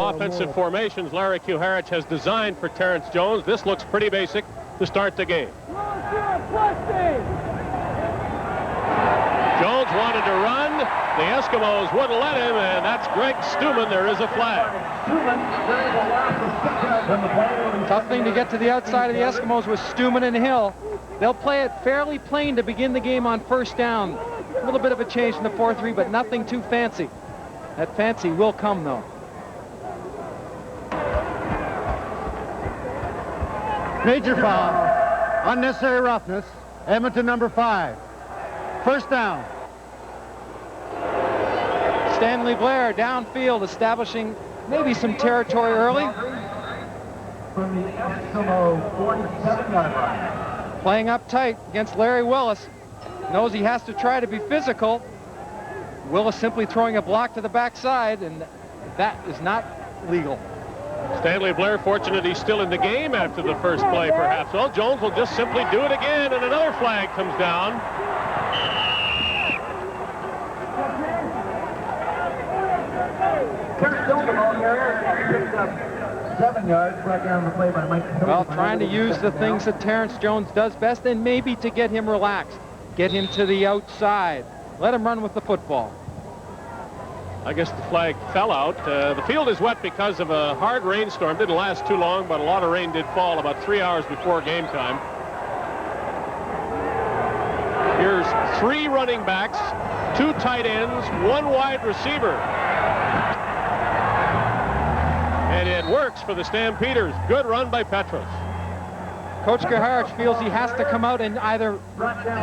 offensive formations Larry Kuharich has designed for Terrence Jones. This looks pretty basic to start the game. Jones wanted to run. The Eskimos wouldn't let him, and that's Greg Stuman. There is a flag. Tough thing to get to the outside of the Eskimos with Stuman and Hill. They'll play it fairly plain to begin the game on first down. A little bit of a change in the 4-3, but nothing too fancy. That fancy will come, though. Major foul. Unnecessary roughness. Edmonton number 5. First down. Stanley Blair downfield, establishing maybe some territory early. From the Eskimo 47-yard line. Playing up tight against Larry Willis. Knows he has to try to be physical. Willis simply throwing a block to the backside, and that is not legal. Stanley Blair fortunate he's still in the game after the first play, perhaps. Well, Jones will just simply do it again, and another flag comes down. Well, trying to use the things that Terrence Jones does best, and maybe to get him relaxed. Get him to the outside. Let him run with the football. I guess the flag fell out. The field is wet because of a hard rainstorm. Didn't last too long, but a lot of rain did fall about 3 hours before game time. Here's 3 running backs, 2 tight ends, 1 wide receiver. And it works for the Stampeders. Good run by Petros. Coach Kuharich feels he has to come out and either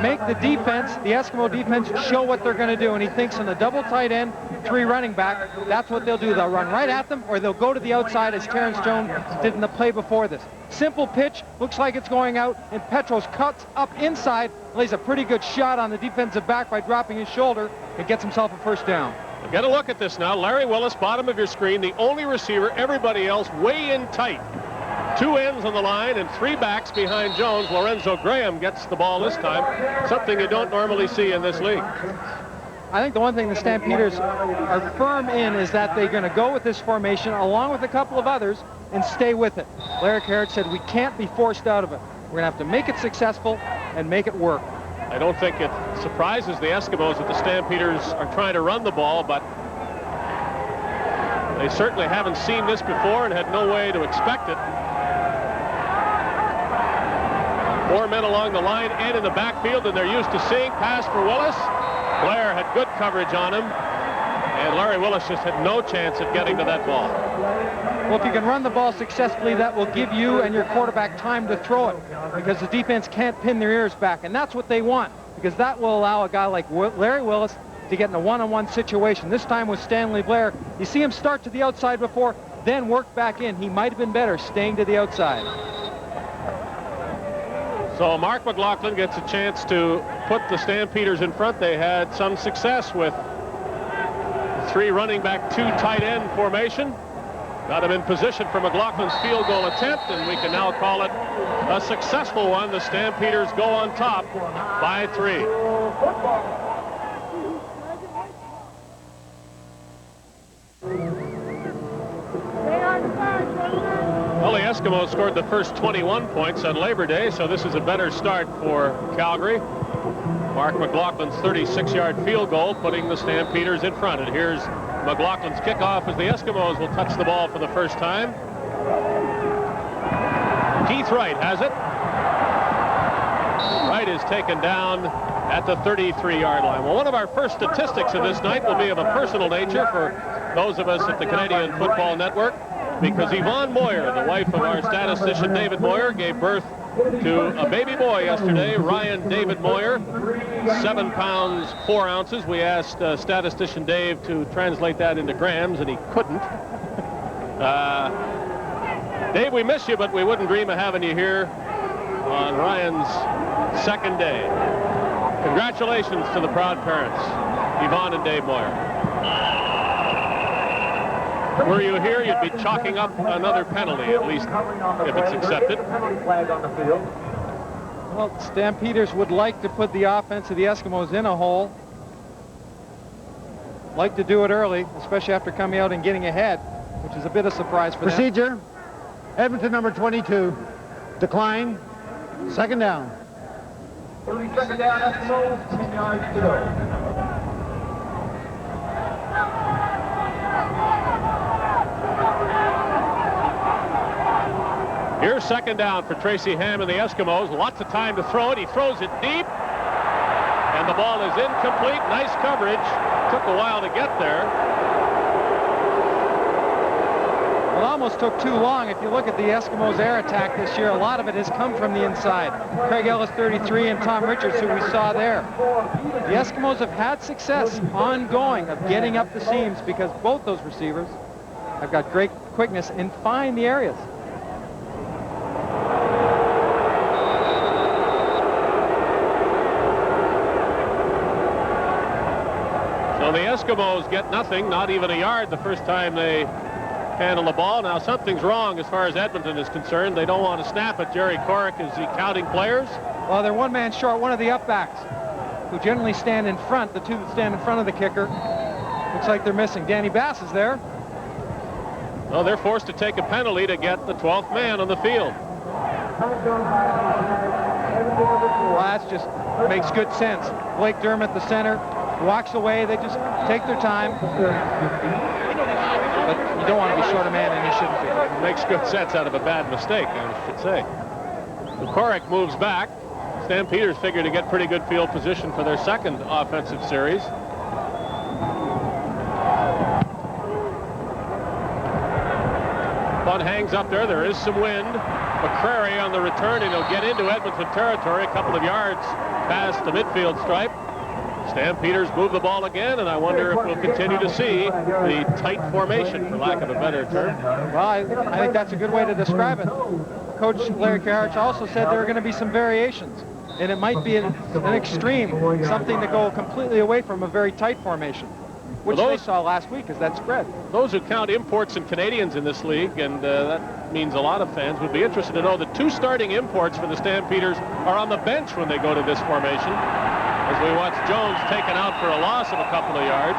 make the defense, the Eskimo defense, show what they're going to do. And he thinks on the double tight end, 3 running back, that's what they'll do. They'll run right at them, or they'll go to the outside as Terrence Jones did in the play before this. Simple pitch, looks like it's going out, and Petros cuts up inside, lays a pretty good shot on the defensive back by dropping his shoulder, and gets himself a first down. Get a look at this now. Larry Willis, bottom of your screen, the only receiver, everybody else way in tight. 2 ends on the line and 3 backs behind Jones. Lorenzo Graham gets the ball this time, something you don't normally see in this league. I think the one thing the Stampeders are firm in is that they're going to go with this formation along with a couple of others and stay with it. Larry Kuharich said we can't be forced out of it. We're going to have to make it successful and make it work. I don't think it surprises the Eskimos that the Stampeders are trying to run the ball, but they certainly haven't seen this before and had no way to expect it. 4 men along the line and in the backfield, and they're used to seeing. Pass for Willis. Blair had good coverage on him, and Larry Willis just had no chance at getting to that ball. Well, if you can run the ball successfully, that will give you and your quarterback time to throw it, because the defense can't pin their ears back, and that's what they want, because that will allow a guy like Larry Willis to get in a one-on-one situation. This time with Stanley Blair, you see him start to the outside before, then work back in. He might have been better staying to the outside. So Mark McLaughlin gets a chance to put the Stampeders in front. They had some success with 3 running back, 2 tight end formation. Got him in position for McLaughlin's field goal attempt, and we can now call it a successful one. The Stampeders go on top by 3. Well, the Eskimos scored the first 21 points on Labor Day, so this is a better start for Calgary. Mark McLaughlin's 36-yard field goal putting the Stampeders in front. And here's McLaughlin's kickoff as the Eskimos will touch the ball for the first time. Keith Wright has it. Wright is taken down at the 33-yard line. Well, one of our first statistics of this night will be of a personal nature for those of us at the Canadian Football Network, because Yvonne Moyer, the wife of our statistician David Moyer, gave birth to a baby boy yesterday, Ryan David Moyer, 7 pounds 4 ounces. We asked statistician Dave to translate that into grams, and he couldn't. Dave, we miss you, but we wouldn't dream of having you here on Ryan's second day. Congratulations to the proud parents, Yvonne and Dave Moyer. Were you here, you'd be chalking up another penalty, at least if it's accepted. Well, Stampeders would like to put the offense of the Eskimos in a hole. Like to do it early, especially after coming out and getting ahead. which is a bit of surprise for them. Procedure. Edmonton number 22. Decline. Second down. 32nd down, Eskimos, 10 yards to go. Here's second down for Tracy Ham and the Eskimos. Lots of time to throw it. He throws it deep. And the ball is incomplete. Nice coverage. Took a while to get there. It almost took too long. If you look at the Eskimos' air attack this year, a lot of it has come from the inside. Craig Ellis, 33, and Tom Richards, who we saw there. The Eskimos have had success ongoing of getting up the seams because both those receivers have got great quickness and find the areas. So the Eskimos get nothing, not even a yard the first time they handle the ball. Now something's wrong as far as Edmonton is concerned. They don't want to snap it. Jerry Corrick, is he counting players? Well, they're one man short. One of the upbacks who generally stand in front, the two that stand in front of the kicker, looks like they're missing. Danny Bass is there. Well, they're forced to take a penalty to get the 12th man on the field. Well, that just makes good sense. Blake Dermott, the center, walks away. They just take their time. But you don't want to be short a man, and you shouldn't be. Makes good sense out of a bad mistake, I should say. The Corrick moves back. Stampeders figure to get pretty good field position for their second offensive series. Punt hangs up there. There is some wind. McCrary on the return, and he'll get into Edmonton territory a couple of yards past the midfield stripe. Stampeders move the ball again, and I wonder if we'll continue to see the tight formation, for lack of a better term. Well, I think that's a good way to describe it. Coach Larry Karich also said there are going to be some variations, and it might be an extreme, something to go completely away from a very tight formation, which they saw last week as that spread. Those who count imports and Canadians in this league, and that means a lot of fans, would be interested to know that two starting imports for the Stampeders are on the bench when they go to this formation. As we watch Jones taken out for a loss of a couple of yards.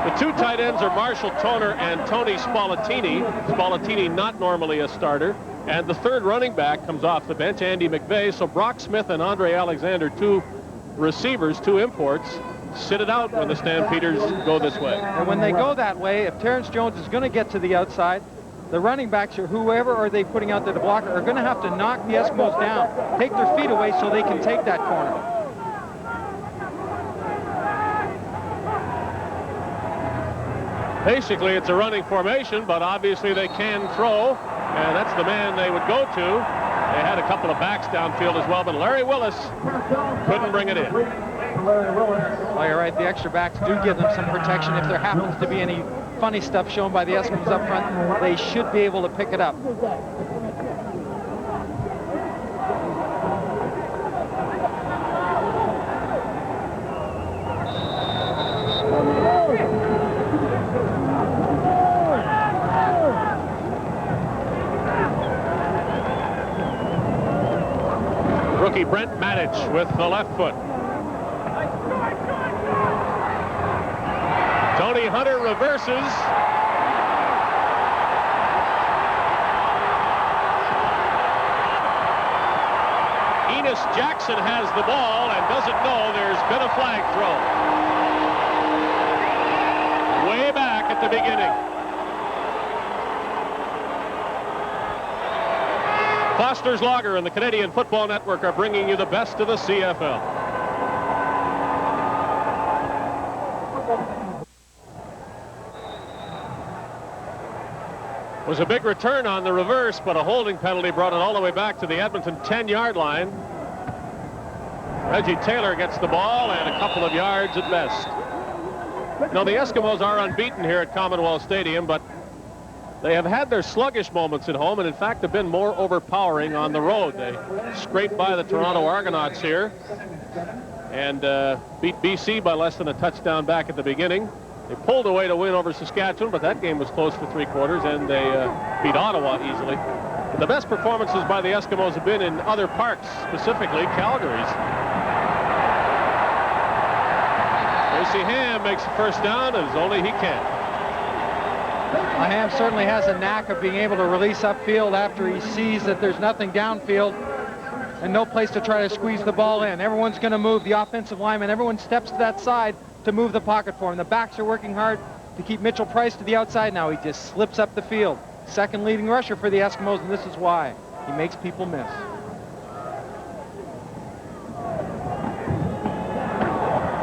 The two tight ends are Marshall Toner and Tony Spallettini. Spallettini not normally a starter. And the third running back comes off the bench, Andy McVeigh. So Brock Smith and Andre Alexander, two receivers, two imports, sit it out when the Stampeders go this way. And when they go that way, if Terrence Jones is going to get to the outside, the running backs or whoever are they putting out there to block are going to have to knock the Eskimos down, take their feet away so they can take that corner. Basically, it's a running formation, but obviously they can throw, and that's the man they would go to. They had a couple of backs downfield as well, but Larry Willis couldn't bring it in. Well, you're right. The extra backs do give them some protection. If there happens to be any funny stuff shown by the Eskimos up front, they should be able to pick it up. Rookie Brent Matich with the left foot. Tony Hunter reverses. Enos Jackson has the ball and doesn't know there's been a flag thrown. Way back at the beginning. Foster's Lager and the Canadian Football Network are bringing you the best of the CFL. It was a big return on the reverse, but a holding penalty brought it all the way back to the Edmonton 10-yard line. Reggie Taylor gets the ball and a couple of yards at best. Now, the Eskimos are unbeaten here at Commonwealth Stadium, but they have had their sluggish moments at home and, in fact, have been more overpowering on the road. They scraped by the Toronto Argonauts here and beat BC by less than a touchdown back at the beginning. They pulled away to win over Saskatchewan, but that game was close for three quarters, and they beat Ottawa easily. But the best performances by the Eskimos have been in other parks, specifically Calgary's. Tracy Ham makes the first down as only he can. Ham certainly has a knack of being able to release upfield after he sees that there's nothing downfield and no place to try to squeeze the ball in. Everyone's going to move, the offensive lineman. Everyone steps to that side to move the pocket for him. The backs are working hard to keep Mitchell Price to the outside now. He just slips up the field. Second leading rusher for the Eskimos, and this is why. He makes people miss.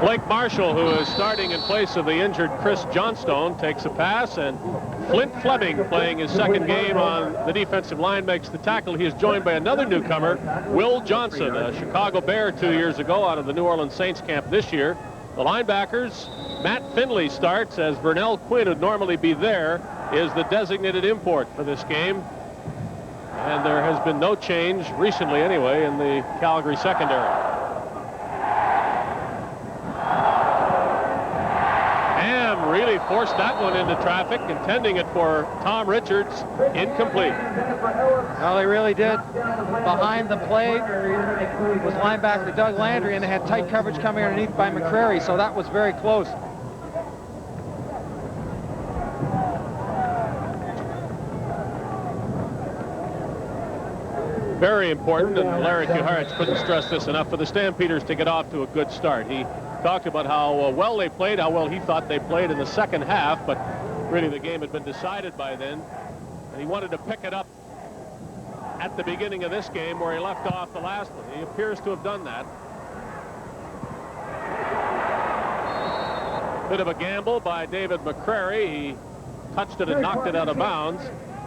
Blake Marshall, who is starting in place of the injured Chris Johnstone, takes a pass, and Flint Fleming, playing his second game on the defensive line, makes the tackle. He is joined by another newcomer, Will Johnson, a Chicago Bear 2 years ago out of the New Orleans Saints camp this year. The linebackers, Matt Finley starts, as Vernell Quinn would normally be there, is the designated import for this game. And there has been no change, recently anyway, in the Calgary secondary. Ham really forced that one into traffic, intending it for Tom Richards. Incomplete. Well, they really did. Behind the play was linebacker Doug Landry, and they had tight coverage coming underneath by McCrary, so that was very close. Very important, and Larry Kuharich couldn't stress this enough, for the Stampeders to get off to a good start. He talked about how well they played, how well he thought they played in the second half, but really the game had been decided by then, and he wanted to pick it up at the beginning of this game where he left off the last one. He appears to have done that. Bit of a gamble by David McCrary. He touched it and knocked it out of bounds.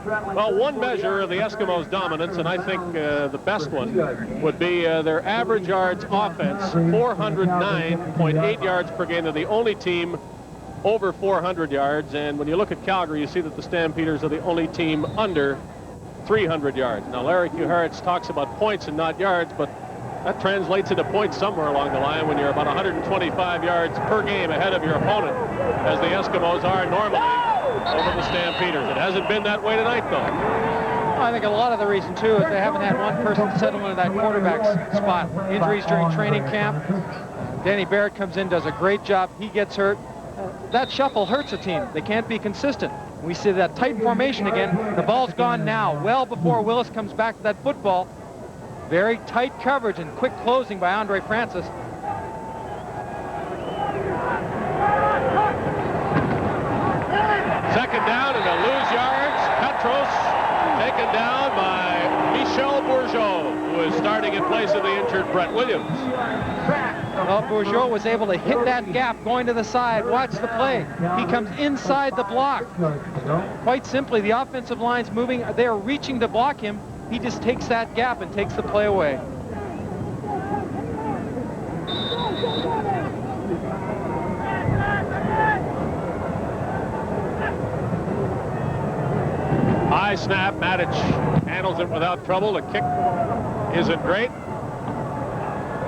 Well, one measure of the Eskimos' dominance, and I think the best one, would be their average yards offense, 409.8 yards per game. They're the only team over 400 yards, and when you look at Calgary, you see that the Stampeders are the only team under 300 yards. Now, Larry Kuharich talks about points and not yards, but that translates into points somewhere along the line when you're about 125 yards per game ahead of your opponent, as the Eskimos are normally over the Stampeders. It hasn't been that way tonight, though. Well, I think a lot of the reason, too, is they haven't had one person settle into that quarterback spot. Injuries during training camp. Danny Barrett comes in, does a great job. He gets hurt. That shuffle hurts a team. They can't be consistent. We see that tight formation again. The ball's gone now, well before Willis comes back to that football. Very tight coverage and quick closing by Andre Francis. Second down, and they'll lose yards. Petros taken down by Michel Bourgeau, who is starting in place of the injured Brett Williams. Well, Bourgeau was able to hit that gap going to the side. Watch the play. He comes inside the block. Quite simply, the offensive line's moving. They are reaching to block him. He just takes that gap and takes the play away. High snap. Matic handles it without trouble. The kick isn't great.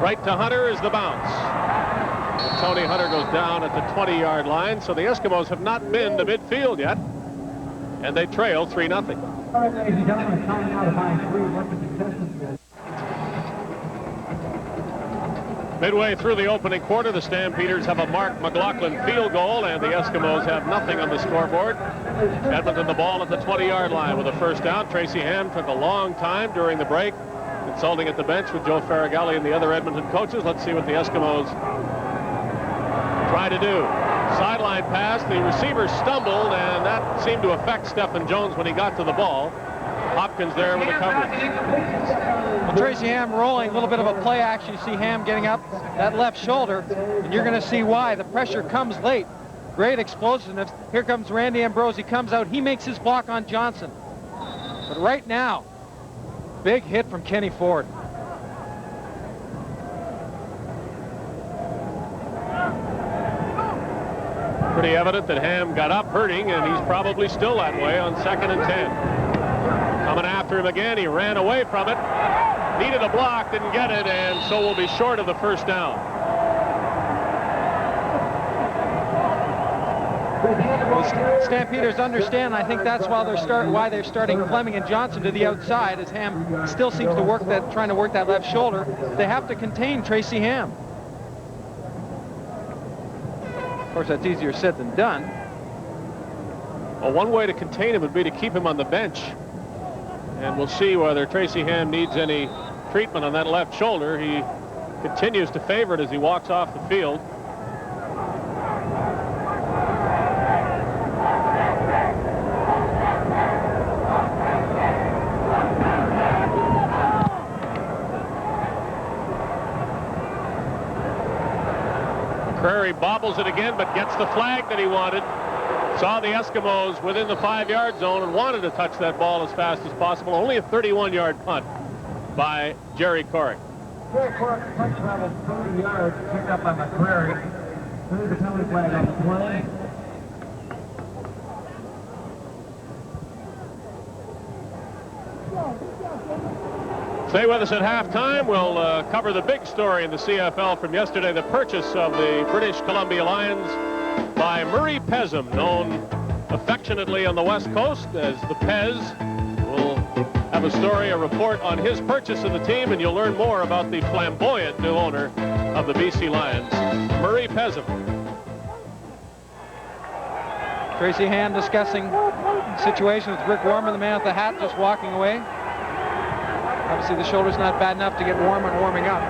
Right to Hunter is the bounce. And Tony Hunter goes down at the 20-yard line, so the Eskimos have not been to midfield yet, and they trail 3-0. All right, ladies and gentlemen, time now to find 3 working contestants. Midway through the opening quarter, the Stampeders have a Mark McLaughlin field goal, and the Eskimos have nothing on the scoreboard. Edmonton the ball at the 20-yard line with a first down. Tracy Ham took a long time during the break, consulting at the bench with Joe Farragalli and the other Edmonton coaches. Let's see what the Eskimos try to do. Sideline pass. The receiver stumbled, and that seemed to affect Stephen Jones when he got to the ball. Hopkins there with the coverage. Well, Tracy Ham rolling, a little bit of a play action. You see Ham getting up that left shoulder, and you're going to see why. The pressure comes late. Great explosiveness. Here comes Randy Ambrosi. Comes out. He makes his block on Johnson. But right now, big hit from Kenny Ford. Pretty evident that Ham got up hurting, and he's probably still that way on 2nd and 10. Coming after him again. He ran away from it. Needed a block, didn't get it, and so will be short of the first down. Stampeders understand. I think that's why they're starting Fleming and Johnson to the outside, as Ham still seems to work that, trying to work that left shoulder. They have to contain Tracy Ham. Of course, that's easier said than done. Well, one way to contain him would be to keep him on the bench. And we'll see whether Tracy Ham needs any treatment on that left shoulder. He continues to favor it as he walks off the field. Prairie bobbles it again, but gets the flag that he wanted. Saw the Eskimos within the 5-yard zone and wanted to touch that ball as fast as possible. Only a 31-yard punt by Jerry Corrick. Jerry Corrick punch traveled 30 yards, picked up by McCrary. There's a penalty flag on the play. Stay with us at halftime. We'll cover the big story in the CFL from yesterday, the purchase of the British Columbia Lions by Murray Pezem, known affectionately on the West Coast as the Pez. We'll have a story, a report on his purchase of the team, and you'll learn more about the flamboyant new owner of the BC Lions, Murray Pezem. Tracy Ham discussing the situation with Rick Warmer, the man with the hat, just walking away. Obviously, the shoulder's not bad enough to get warm and warming up.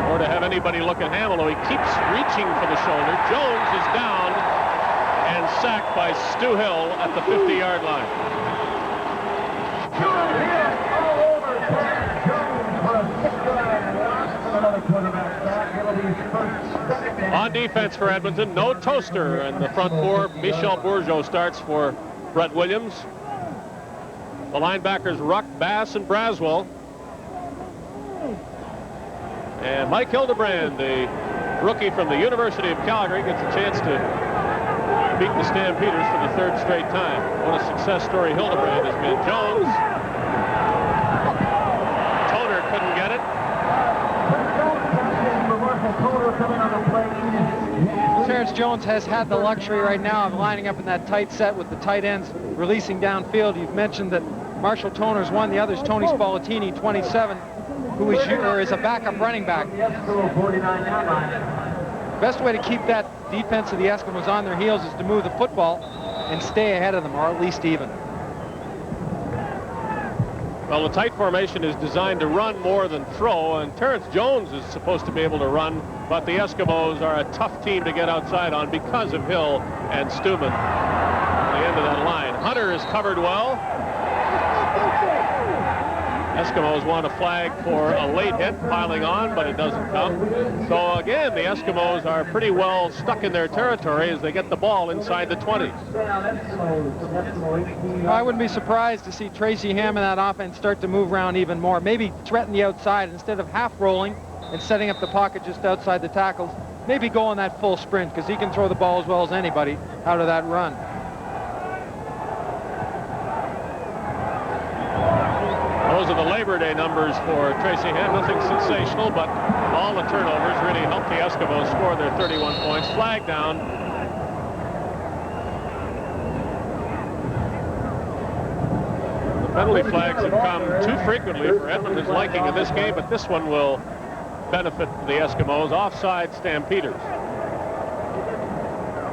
Or to have anybody look at Ham, although he keeps reaching for the shoulder. Jones is down and sacked by Stu Hill at the 50-yard line. On defense for Edmonton, no Toaster in the front four. Michel Bourgeot starts for Brett Williams. The linebackers Ruck, Bass, and Braswell. And Mike Hildebrand, the rookie from the University of Calgary, gets a chance to beat the Stampeders for the 3rd straight time. What a success story Hildebrand has been. Jones. Toner couldn't get it. Terrence Jones has had the luxury right now of lining up in that tight set with the tight ends releasing downfield. You've mentioned that Marshall Toner's one. The other's Tony Spallettini, 27, who is a backup running back. Best way to keep that defense of the Eskimos on their heels is to move the football and stay ahead of them, or at least even. Well, the tight formation is designed to run more than throw, and Terrence Jones is supposed to be able to run, but the Eskimos are a tough team to get outside on because of Hill and Steuben at the end of that line. Hunter is covered well. Eskimos want a flag for a late hit, piling on, but it doesn't come. So again, the Eskimos are pretty well stuck in their territory as they get the ball inside the 20s. I wouldn't be surprised to see Tracy Ham in that offense start to move around even more. Maybe threaten the outside instead of half rolling and setting up the pocket just outside the tackles. Maybe go on that full sprint, because he can throw the ball as well as anybody out of that run. Those are the Labor Day numbers for Tracy Ham. Nothing sensational, but all the turnovers really helped the Eskimos score their 31 points. Flag down. The penalty flags have come too frequently for Edmonton's liking in this game, but this one will benefit the Eskimos. Offside Stampeders.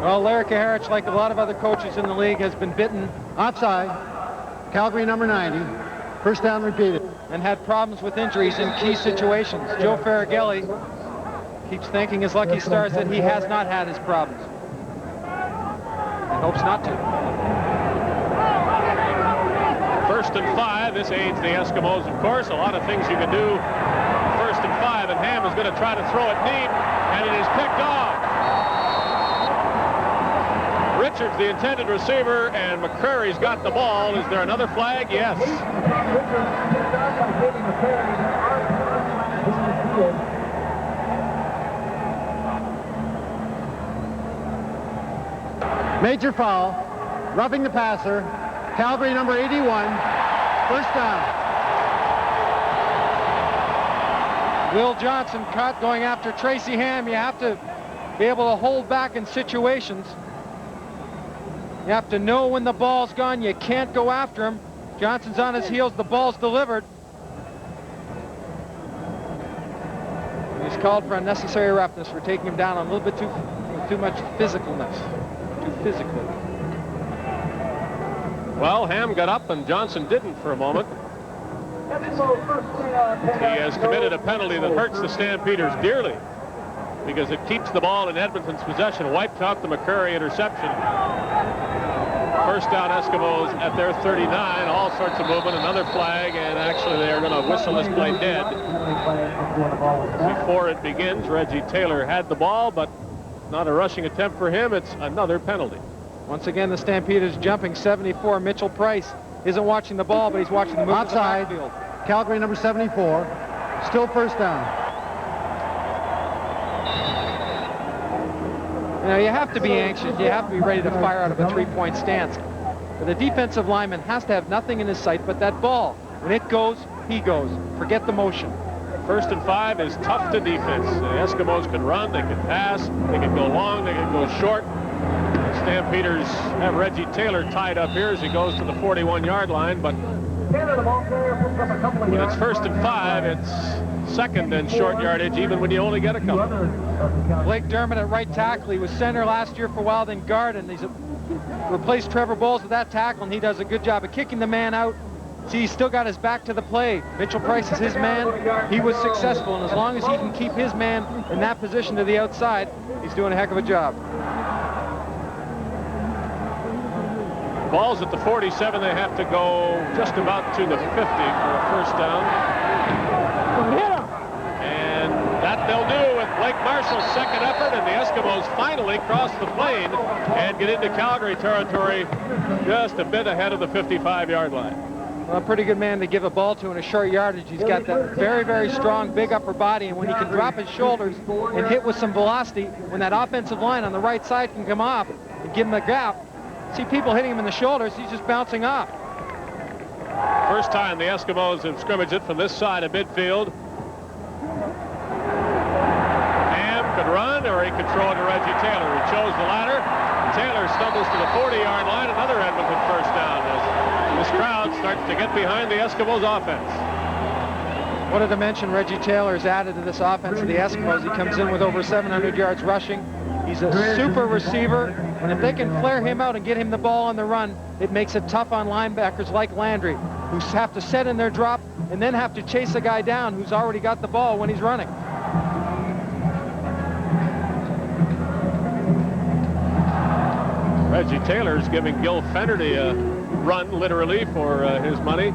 Well, Larry Kaharich, like a lot of other coaches in the league, has been bitten Offside. Calgary number 90. First down repeated. and had problems with injuries in key situations. Joe Farragelli keeps thanking his lucky stars that he has not had his problems and hopes not to. 1st and 5. This aids the Eskimos, of course. A lot of things you can do. 1st and 5, and Ham is going to try to throw it deep, and it is picked off. Richards, the intended receiver, and McCrary's got the ball. Is there another flag? Yes. Major foul, roughing the passer. Calgary number 81, 1st down. Will Johnson cut going after Tracy Ham. You have to be able to hold back in situations. You have to know when the ball's gone. You can't go after him. Johnson's on his heels. The ball's delivered. He's called for unnecessary roughness for taking him down a little bit too much physicalness. Too physically. Well, Ham got up and Johnson didn't for a moment. He has committed a penalty that hurts the Stampeders dearly because it keeps the ball in Edmonton's possession, wiped out the McCurry interception. First down, Eskimos at their 39. All sorts of movement, another flag, and actually they are going to whistle this play dead. Before it begins, Reggie Taylor had the ball, but not a rushing attempt for him. It's another penalty. Once again, the Stampeders jumping 74. Mitchell Price isn't watching the ball, but he's watching the movement outside. of the backfield. Calgary number 74. Still first down. You know, you have to be anxious. You have to be ready to fire out of a three-point stance. But the defensive lineman has to have nothing in his sight but that ball. When it goes, he goes. Forget the motion. 1st and 5 is tough to defense. The Eskimos can run, they can pass, they can go long, they can go short. The Stampeders have Reggie Taylor tied up here as he goes to the 41-yard line, but when it's 1st and 5, it's 2nd and short yardage, even when you only get a couple. Blake Dermott at right tackle. He was center last year for a while, then guard, and he's replaced Trevor Bowles with that tackle, and he does a good job of kicking the man out. See, he's still got his back to the play. Mitchell Price is his man. He was successful, and as long as he can keep his man in that position to the outside, he's doing a heck of a job. Ball's at the 47. They have to go just about to the 50 for a first down. And that they'll do with Blake Marshall's second effort, and the Eskimos finally cross the plain and get into Calgary territory just a bit ahead of the 55-yard line. Well, a pretty good man to give a ball to in a short yardage. He's got that very, very strong, big upper body, and when he can drop his shoulders and hit with some velocity, when that offensive line on the right side can come off and give him a gap, see people hitting him in the shoulders, he's just bouncing off. First time the Eskimos have scrimmaged it from this side of midfield. Ham could run, or he could throw it to Reggie Taylor. He chose the latter. Taylor stumbles to the 40-yard line. Another Edmonton first down as this crowd starts to get behind the Eskimos offense. What a dimension Reggie Taylor has added to this offense of the Eskimos. He comes in with over 700 yards rushing. He's a super receiver, and if they can flare him out and get him the ball on the run, it makes it tough on linebackers like Landry, who have to set in their drop and then have to chase a guy down who's already got the ball when he's running. Reggie Taylor's giving Gil Fennerty a run, literally, for his money.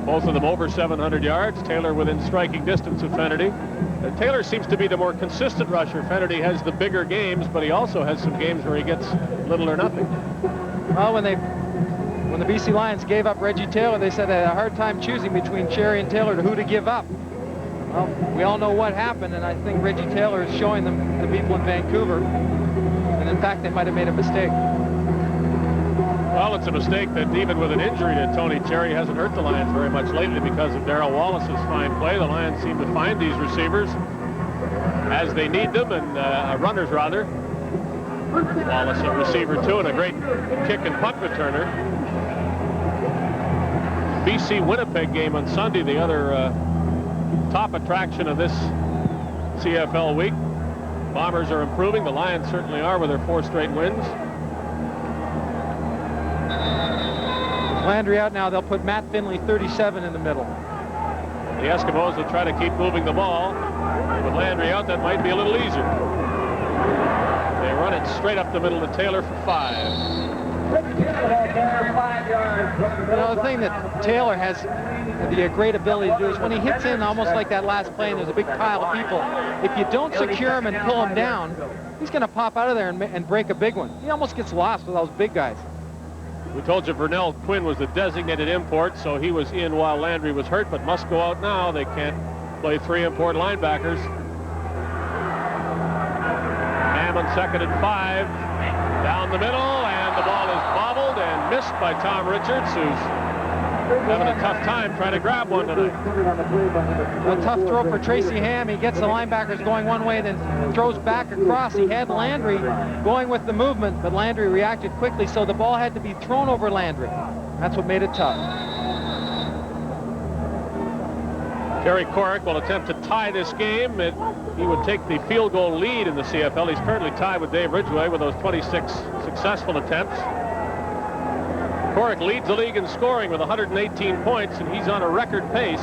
Both of them over 700 yards. Taylor within striking distance of Fennerty. Taylor seems to be the more consistent rusher. Fennerty has the bigger games, but he also has some games where he gets little or nothing. Well, when the BC Lions gave up Reggie Taylor, they said they had a hard time choosing between Cherry and Taylor to who to give up. Well, we all know what happened, and I think Reggie Taylor is showing them, the people in Vancouver, and in fact, they might have made a mistake. Well, it's a mistake that even with an injury to Tony Cherry hasn't hurt the Lions very much lately because of Darrell Wallace's fine play. The Lions seem to find these receivers as they need them, and runners rather. Wallace a receiver too, and a great kick and punt returner. BC Winnipeg game on Sunday, the other top attraction of this CFL week. Bombers are improving. The Lions certainly are with their 4 straight wins. Landry out now. They'll put Matt Finley, 37, in the middle. The Eskimos will try to keep moving the ball. With Landry out, that might be a little easier. They run it straight up the middle to Taylor for 5. You know, the thing that Taylor has the great ability to do is when he hits in almost like that last play and there's a big pile of people, if you don't secure him and pull him down, he's going to pop out of there and break a big one. He almost gets lost with those big guys. We told you Vernell Quinn was the designated import, so he was in while Landry was hurt, but must go out now. They can't play 3 import linebackers. Ham on 2nd and 5. Down the middle, and the ball is bobbled and missed by Tom Richards, who's having a tough time trying to grab one tonight. A tough throw for Tracy Ham. He gets the linebackers going one way, then throws back across. He had Landry going with the movement, but Landry reacted quickly, so the ball had to be thrown over Landry. That's what made it tough. Terry Corrick will attempt to tie this game. He would take the field goal lead in the CFL. He's currently tied with Dave Ridgway with those 26 successful attempts. Corrick leads the league in scoring with 118 points, and he's on a record pace.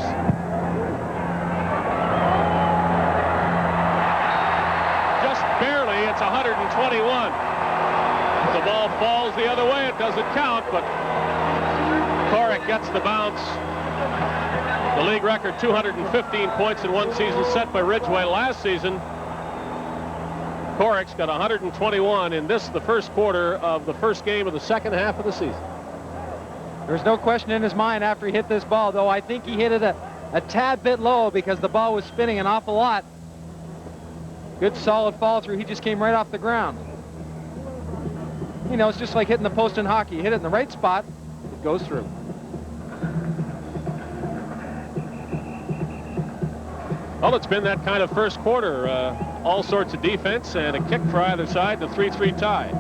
Just barely, it's 121. If the ball falls the other way, it doesn't count, but Corrick gets the bounce. The league record 215 points in one season set by Ridgeway last season. Corrick's got 121 in this, the first quarter of the first game of the second half of the season. There's no question in his mind after he hit this ball, though I think he hit it a tad bit low because the ball was spinning an awful lot. Good solid fall through. He just came right off the ground. You know, it's just like hitting the post in hockey. You hit it in the right spot, it goes through. Well, it's been that kind of first quarter. All sorts of defense and a kick for either side, the 3-3 tie.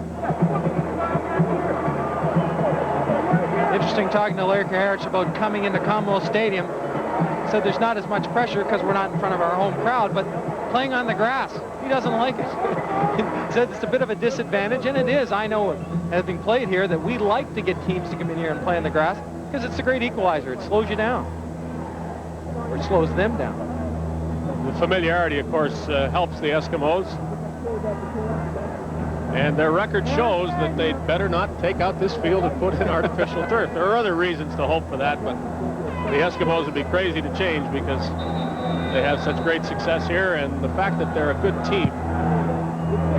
Interesting talking to Larry Kaharich about coming into Commonwealth Stadium. Said there's not as much pressure because we're not in front of our home crowd, but playing on the grass, he doesn't like it. Said it's a bit of a disadvantage, and it is. I know, having played here, that we like to get teams to come in here and play on the grass because it's a great equalizer. It slows you down, or it slows them down. The familiarity, of course, helps the Eskimos. And their record shows that they'd better not take out this field and put in artificial turf. There are other reasons to hope for that, but the Eskimos would be crazy to change because they have such great success here, and the fact that they're a good team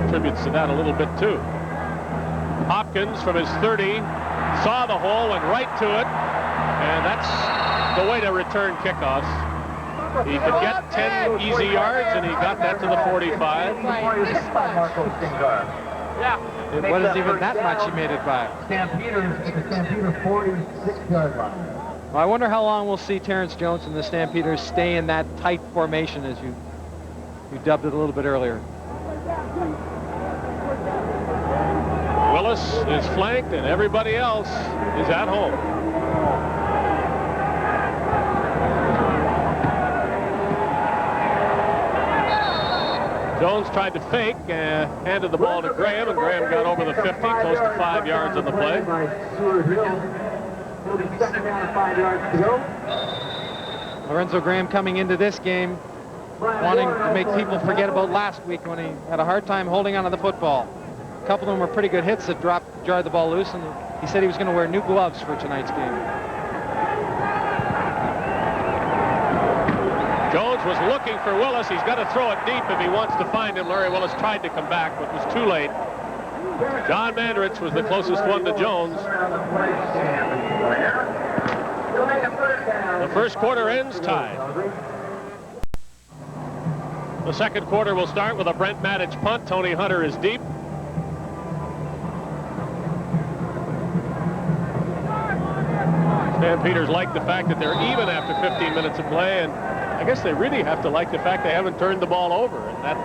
contributes to that a little bit too. Hopkins from his 30 saw the hole, went right to it, and that's the way to return kickoffs. He could get 10 easy yards, and he got that to the 45. Yeah. It wasn't even that much he made it by. Stampeders at the Stampeder 46-yard line. Well, I wonder how long we'll see Terrence Jones and the Stampeders stay in that tight formation, as you dubbed it a little bit earlier. Willis is flanked, and everybody else is at home. Jones tried to fake, handed the ball to Graham, and Graham got over the 50, close to 5 yards on the play. Lorenzo Graham coming into this game wanting to make people forget about last week when he had a hard time holding onto the football. A couple of them were pretty good hits that jarred the ball loose, and he said he was going to wear new gloves for tonight's game. Jones was looking for Willis. He's got to throw it deep if he wants to find him. Larry Willis tried to come back, but was too late. John Mandarich was the closest one to Jones. The first quarter ends tied. The second quarter will start with a Brent Maddich punt. Tony Hunter is deep. Stampeders like the fact that they're even after 15 minutes of play, and I guess they really have to like the fact they haven't turned the ball over, and that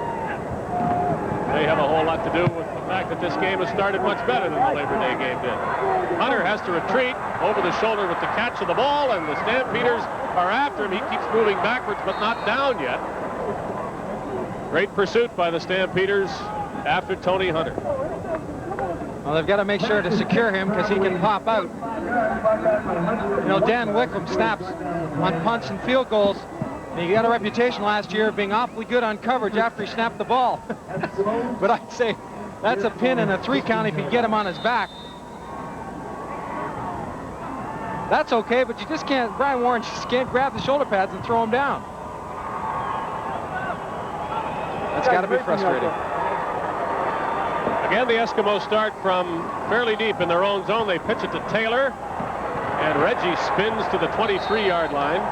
may have a whole lot to do with the fact that this game has started much better than the Labor Day game did. Hunter has to retreat over the shoulder with the catch of the ball, and the Stampeders are after him. He keeps moving backwards, but not down yet. Great pursuit by the Stampeders after Tony Hunter. Well, they've got to make sure to secure him because he can pop out. You know, Dan Wickham snaps on punts and field goals. And he got a reputation last year of being awfully good on coverage after he snapped the ball. But I'd say that's a pin and a 3 count if you get him on his back. That's okay, but you just can't, Brian Warren just can't grab the shoulder pads and throw him down. That's got to be frustrating. Again, the Eskimos start from fairly deep in their own zone. They pitch it to Taylor, and Reggie spins to the 23-yard line.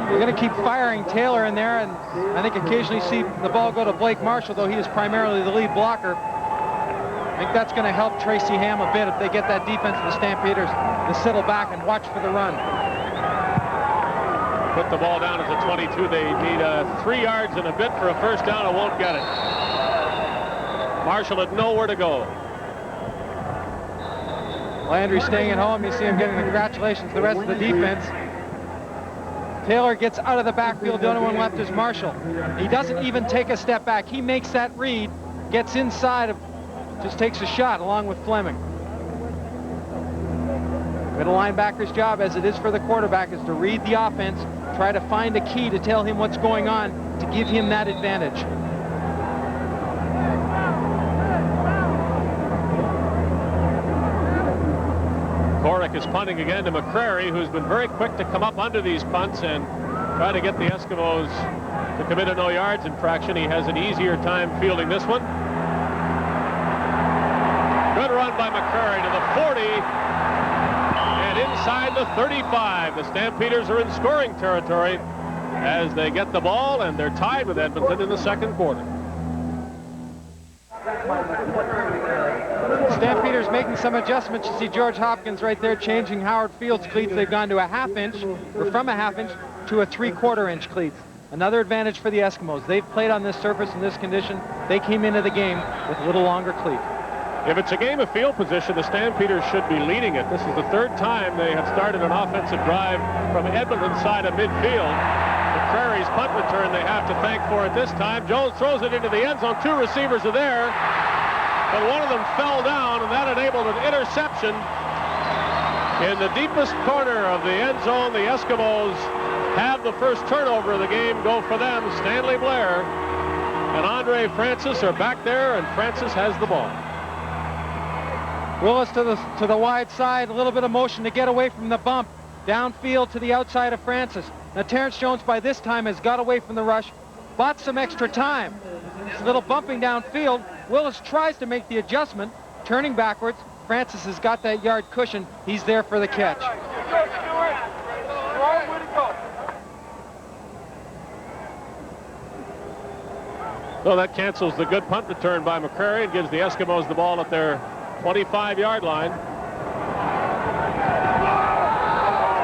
They're going to keep firing Taylor in there, and I think occasionally see the ball go to Blake Marshall, though he is primarily the lead blocker. I think that's going to help Tracy Ham a bit if they get that defense of the Stampeders to settle back and watch for the run. Put the ball down at the 22. They need 3 yards and a bit for a first down. It won't get it. Marshall had nowhere to go. Landry staying at home. You see him getting the congratulations to the rest of the defense. Taylor gets out of the backfield. The only one left is Marshall. He doesn't even take a step back. He makes that read, gets inside of, just takes a shot along with Fleming. Middle linebacker's job, as it is for the quarterback, is to read the offense, try to find a key to tell him what's going on, to give him that advantage. Korek is punting again to McCrary, who's been very quick to come up under these punts and try to get the Eskimos to commit a no yards infraction. He has an easier time fielding this one. Good run by McCrary to the 40 and inside the 35. The Stampeders are in scoring territory as they get the ball, and they're tied with Edmonton in the second quarter. Stampeders making some adjustments. You see George Hopkins right there changing Howard Field's cleats. They've gone to a half-inch, or from a half-inch to a 3/4-inch cleats. Another advantage for the Eskimos. They've played on this surface in this condition. They came into the game with a little longer cleat. If it's a game of field position, the Stampeders should be leading it. This is the third time they have started an offensive drive from Edmonton's side of midfield. McCrary's punt return they have to thank for it this time. Jones throws it into the end zone. Two receivers are there, but one of them fell down, and that enabled an interception in the deepest corner of the end zone. The Eskimos have the first turnover of the game go for them. Stanley Blair and Andre Francis are back there, and Francis has the ball. Willis to the wide side, a little bit of motion to get away from the bump. Downfield to the outside of Francis. Now Terrence Jones by this time has got away from the rush, bought some extra time. It's a little bumping downfield. Willis tries to make the adjustment, turning backwards. Francis has got that yard cushion. He's there for the catch. So that cancels the good punt return by McCrary and gives the Eskimos the ball at their 25-yard line.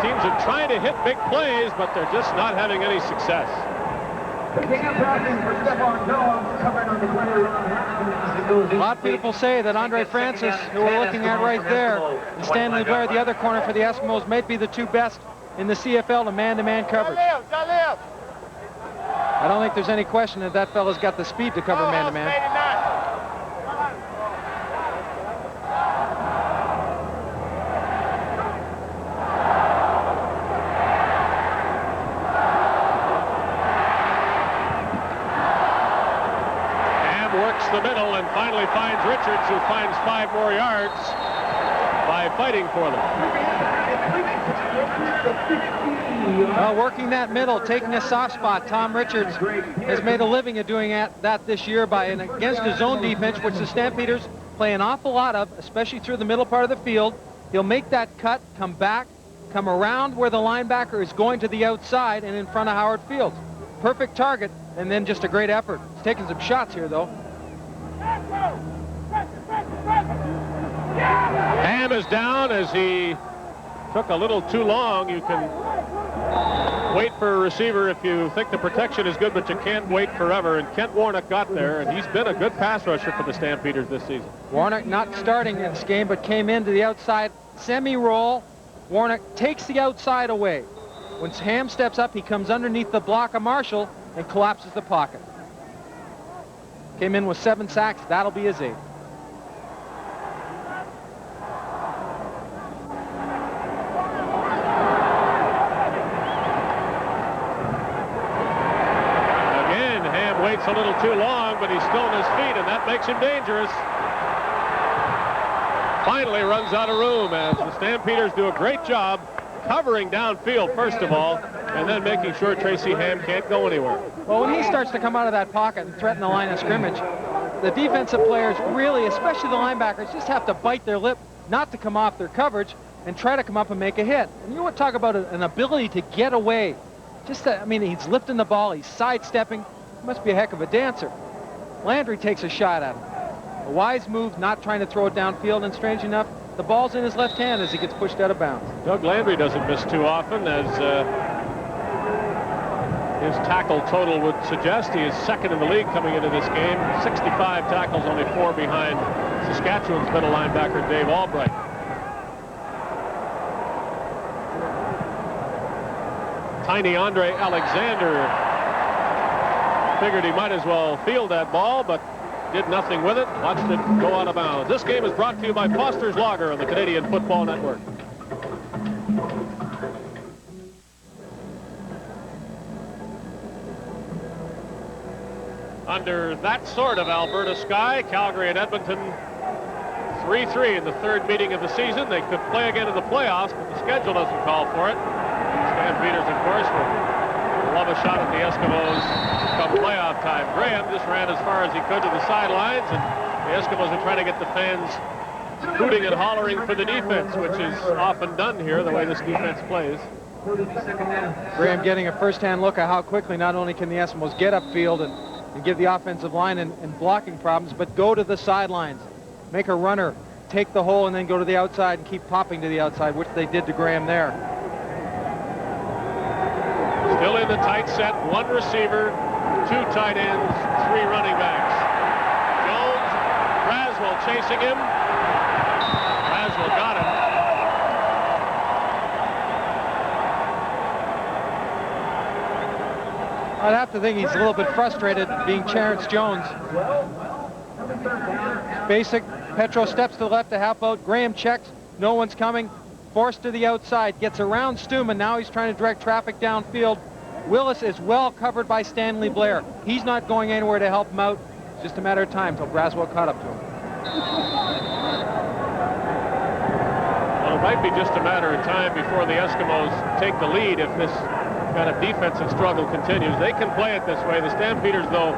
Teams are trying to hit big plays, but they're just not having any success. A lot of people say that Andre Francis, who we're looking at right there, and Stanley Blair, the other corner for the Eskimos, might be the two best in the CFL to man-to-man coverage. I don't think there's any question that that fella's got the speed to cover man-to-man. Ham works the middle and finally finds Richards, who finds 5 more yards by fighting for them. Working that middle, taking a soft spot. Tom Richards has made a living of doing that this year against his zone defense, which the Stampeders play an awful lot of, especially through the middle part of the field. He'll make that cut, come back, come around where the linebacker is going to the outside and in front of Howard Field. Perfect target, and then just a great effort. He's taking some shots here, though. Ham is down as he took a little too long. You can wait for a receiver if you think the protection is good, but you can't wait forever. And Kent Warnock got there, and he's been a good pass rusher for the Stampeders this season. Warnock not starting in this game, but came into the outside semi-roll. Warnock takes the outside away. When Ham steps up, he comes underneath the block of Marshall and collapses the pocket. Came in with 7 sacks. That'll be his 8th. Waits a little too long, but he's still on his feet, and that makes him dangerous. Finally runs out of room as the Stampeders do a great job covering downfield, first of all, and then making sure Tracy Ham can't go anywhere. Well, when he starts to come out of that pocket and threaten the line of scrimmage, the defensive players really, especially the linebackers, just have to bite their lip not to come off their coverage and try to come up and make a hit. And you want to talk about an ability to get away. He's lifting the ball, he's sidestepping. Must be a heck of a dancer. Landry takes a shot at him. A wise move, not trying to throw it downfield, and strange enough, the ball's in his left hand as he gets pushed out of bounds. Doug Landry doesn't miss too often, as his tackle total would suggest. He is second in the league coming into this game. 65 tackles, only 4 behind Saskatchewan's middle linebacker Dave Albright. tiny Andre Alexander figured he might as well field that ball, but did nothing with it. Watched it go out of bounds. This game is brought to you by Foster's Lager on the Canadian Football Network. Under that sort of Alberta sky, Calgary and Edmonton 3-3 in the third meeting of the season. They could play again in the playoffs, but the schedule doesn't call for it. Stampeders, of course, will love a shot at the Eskimos come playoff time. Graham just ran as far as he could to the sidelines, and the Eskimos are trying to get the fans hooting and hollering for the defense, which is often done here, the way this defense plays. Graham getting a first-hand look at how quickly not only can the Eskimos get upfield and give the offensive line and blocking problems, but go to the sidelines. Make a runner, take the hole, and then go to the outside and keep popping to the outside, which they did to Graham there. Still in the tight set, one receiver, two tight ends, three running backs. Jones, Braswell chasing him. Braswell got him. I'd have to think he's a little bit frustrated being Terrence Jones. Basic. Petro steps to the left to help out. Graham checks. No one's coming. Forced to the outside. Gets around Stuman. Now he's trying to direct traffic downfield. Willis is well covered by Stanley Blair. He's not going anywhere to help him out. It's just a matter of time until Braswell caught up to him. Well, it might be just a matter of time before the Eskimos take the lead if this kind of defensive struggle continues. They can play it this way. The Stampeders, though,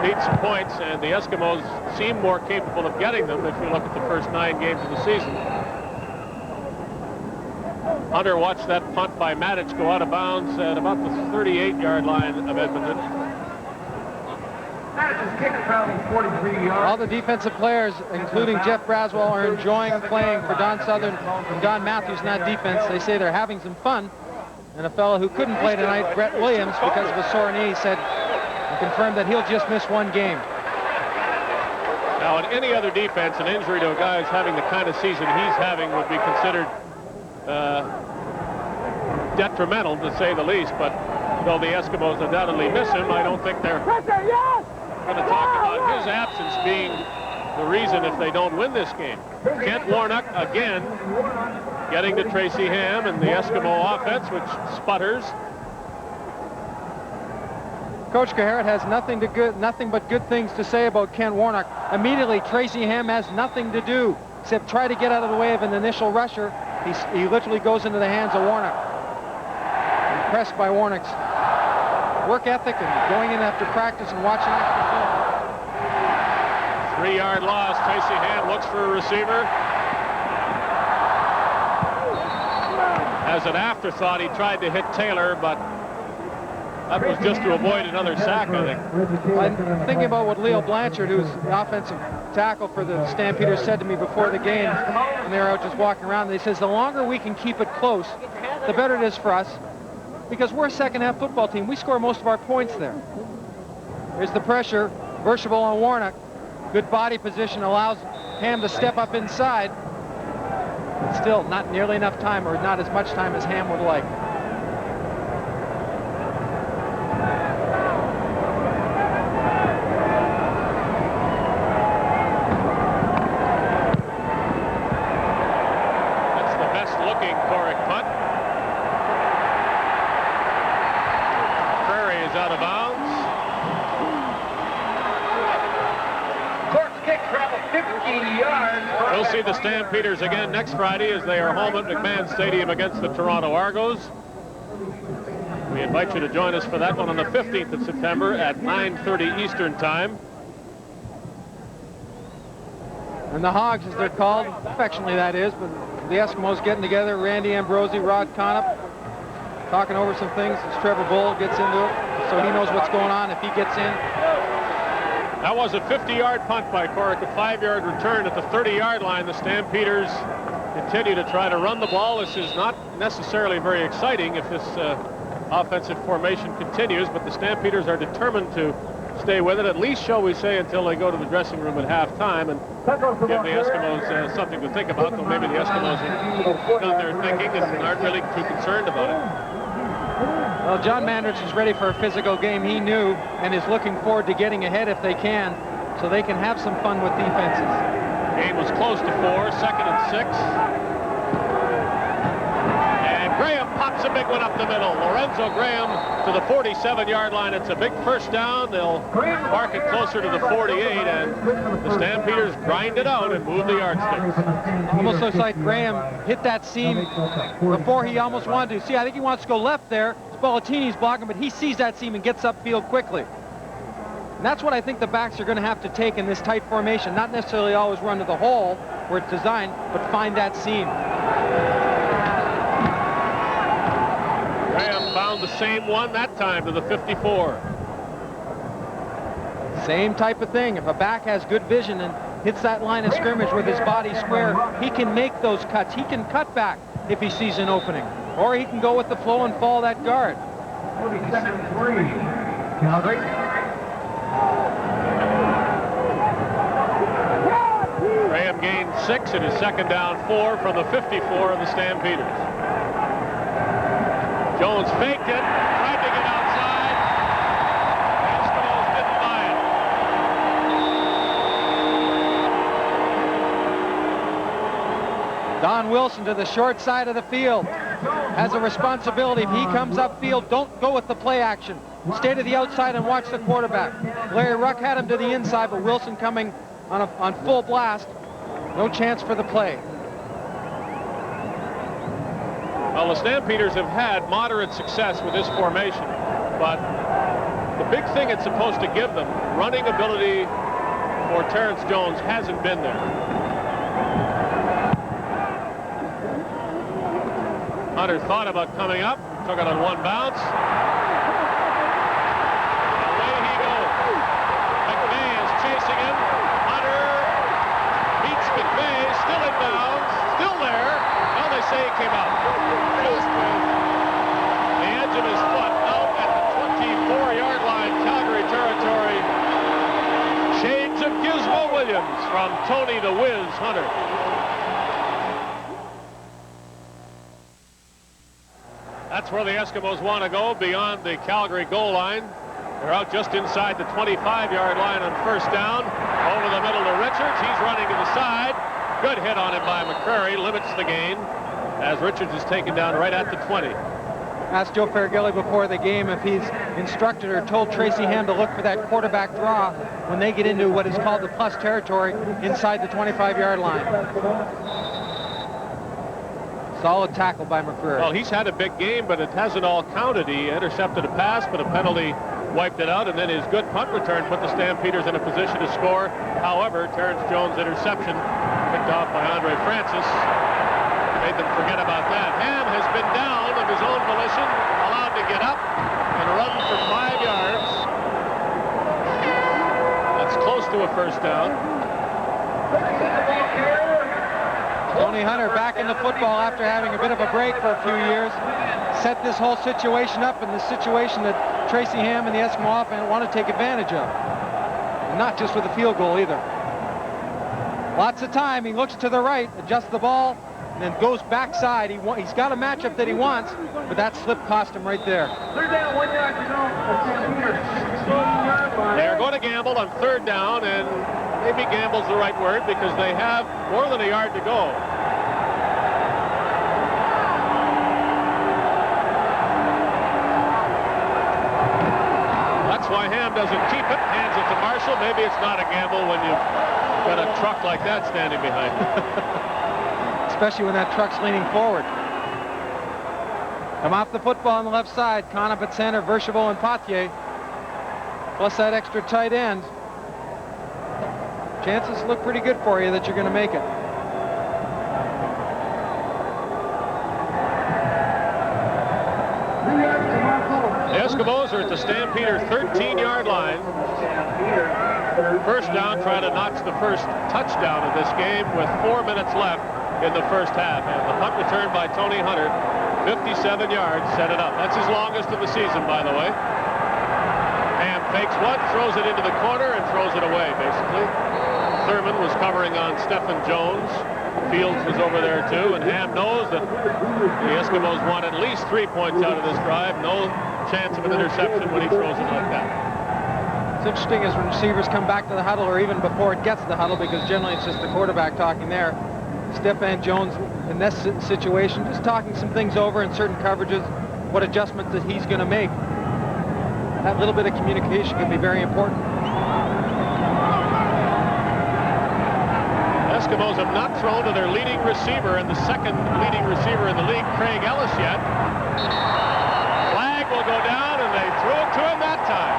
need some points, and the Eskimos seem more capable of getting them if you look at the first 9 games of the season. Hunter watched that punt by Matic go out of bounds at about the 38-yard line of Edmonton. All the defensive players, including Jeff Braswell, are enjoying playing for Don Southern and Don Matthews, not defense. They say they're having some fun. And a fellow who couldn't play tonight, Brett Williams, because of a sore knee, said and confirmed that he'll just miss one game. Now, in any other defense, an injury to a guy who's having the kind of season he's having would be considered detrimental, to say the least. But though the Eskimos undoubtedly miss him, I don't think they're going to talk about his absence being the reason if they don't win this game. Kent Warnock again getting to Tracy Ham and the Eskimo offense, which sputters. Coach Garrett has nothing but good things to say about Kent Warnock. Immediately, Tracy Ham has nothing to do except try to get out of the way of an initial rusher. He literally goes into the hands of Warnock. Impressed by Warnock's work ethic and going in after practice and watching after film. 3-yard loss. Tracy Ham looks for a receiver. As an afterthought, he tried to hit Taylor, but that was just to avoid another sack, I think. I'm thinking about what Leo Blanchard, who's the offensive tackle for the Stampeders, said to me before the game, and they were out just walking around. He says, the longer we can keep it close, the better it is for us, because we're a second-half football team. We score most of our points there. There's the pressure. Versatile on Warnock. Good body position allows Ham to step up inside. But still, not nearly enough time, or not as much time as Ham would like. That's the best-looking Corrick punt. Prairie is out of bounds. Cork's kick traveled 15 yards. We'll see the Stampeders again next Friday as they are home at McMahon Stadium against the Toronto Argos. We invite you to join us for that one on the 15th of September at 9:30 Eastern Time. And the Hogs, as they're called, affectionately that is, but the Eskimos getting together, Randy Ambrosi, Rod Conop, talking over some things as Trevor Bull gets into it, so he knows what's going on if he gets in. That was a 50-yard punt by Corrick, a 5-yard return at the 30-yard line. The Stampeders continue to try to run the ball. This is not necessarily very exciting if this offensive formation continues, but the Stampeders are determined to stay with it, at least, shall we say, until they go to the dressing room at halftime and give the Eskimos something to think about, though maybe the Eskimos have done their thinking and aren't really too concerned about it. Well, John Manders is ready for a physical game. He knew and is looking forward to getting ahead if they can, so they can have some fun with defenses. Game was close to 4, 2nd and 6. And Graham pops a big one up the middle. Lorenzo Graham to the 47-yard line. It's a big first down. They'll mark it closer to the 48, and the Stampeders grind it out and move the yardsticks. Almost looks like Graham hit that seam before he almost wanted to. See, I think he wants to go left there. Spallettini's blocking, but he sees that seam and gets upfield quickly. And that's what I think the backs are going to have to take in this tight formation. Not necessarily always run to the hole where it's designed, but find that seam. Graham found the same one that time to the 54. Same type of thing. If a back has good vision and hits that line of scrimmage with his body square, he can make those cuts. He can cut back if he sees an opening. Or he can go with the flow and follow that guard. 42nd 3, Calgary. Graham gained 6 in his 2nd down 4 from the 54 of the Stampeders. Jones faked it, tried to get outside. The Eskimos didn't buy it. Don Wilson to the short side of the field. Has a responsibility. If he comes upfield, don't go with the play action. Stay to the outside and watch the quarterback. Larry Ruck had him to the inside, but Wilson coming on full blast. No chance for the play. Well, the Stampeders have had moderate success with this formation, but the big thing it's supposed to give them, running ability for Terrence Jones, hasn't been there. Hunter thought about coming up, took it on one bounce. Away he goes. McVay is chasing him. Hunter beats McVay, still in bounds, still there. Well, they say he came out. Just with the edge of his foot out at the 24-yard line, Calgary territory. Shades of Gizmo Williams from Tony the Wiz Hunter. That's where the Eskimos want to go, beyond the Calgary goal line. They're out just inside the 25-yard line on first down. Over the middle to Richards. He's running to the side. Good hit on him by McCrary. Limits the gain as Richards is taken down right at the 20. Asked Joe Farragilli before the game if he's instructed or told Tracy Ham to look for that quarterback draw when they get into what is called the plus territory inside the 25-yard line. Solid tackle by McCrary. Well, he's had a big game, but it hasn't all counted. He intercepted a pass, but a penalty wiped it out, and then his good punt return put the Stampeders in a position to score. However, Terrence Jones' interception, picked off by Andre Francis, made them forget about that. Ham has been down of his own volition, allowed to get up and run for 5 yards. That's close to a first down. Tony Hunter back in the football after having a bit of a break for a few years. Set this whole situation up in the situation that Tracy Ham and the Eskimo offense want to take advantage of. And not just with a field goal either. Lots of time. He looks to the right, adjusts the ball, and then goes backside. He's got a matchup that he wants, but that slip cost him right there. Third down, 1 yard to go. They're going to gamble on third down, and maybe gamble's the right word because they have more than a yard to go. That's why Ham doesn't keep it, hands it to Marshall. Maybe it's not a gamble when you've got a truck like that standing behind you. Especially when that truck's leaning forward. Come off the football on the left side. Conop at center, Verschoval and Pothier. Plus that extra tight end. Chances look pretty good for you that you're going to make it. The Eskimos are at the Stampeder 13-yard line. First down, trying to notch the first touchdown of this game with 4 minutes left in the first half. And the punt return by Tony Hunter, 57 yards, set it up. That's his longest of the season, by the way. Ham fakes one, throws it into the corner, and throws it away, basically. Thurman was covering on Stephen Jones. Fields was over there too, and Ham knows that the Eskimos want at least 3 points out of this drive. No chance of an interception when he throws it like that. It's interesting as receivers come back to the huddle, or even before it gets to the huddle, because generally it's just the quarterback talking there. Stephen Jones in this situation just talking some things over in certain coverages, what adjustments that he's going to make. That little bit of communication can be very important. Eskimos have not thrown to their leading receiver and the second leading receiver in the league, Craig Ellis, yet. Flag will go down, and they threw it to him that time.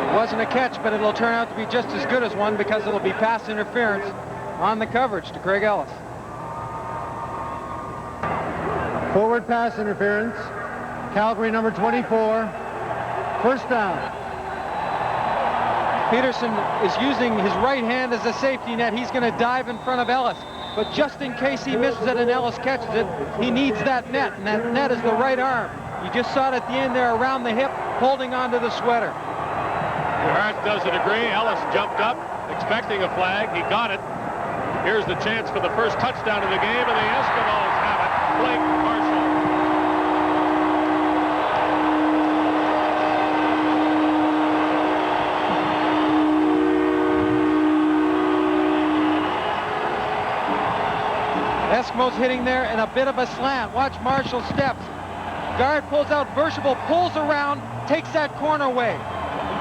It wasn't a catch, but it'll turn out to be just as good as one, because it'll be pass interference on the coverage to Craig Ellis. Forward pass interference. Calgary number 24. First down. Peterson is using his right hand as a safety net. He's going to dive in front of Ellis. But just in case he misses it and Ellis catches it, he needs that net. And that net is the right arm. You just saw it at the end there around the hip, holding onto the sweater. Hart doesn't agree. Ellis jumped up, expecting a flag. He got it. Here's the chance for the first touchdown of the game, and the Eskimos have it. Blake Marshall. Eskimos hitting there in a bit of a slant. Watch Marshall steps. Guard pulls out, Verschable pulls around, takes that corner away.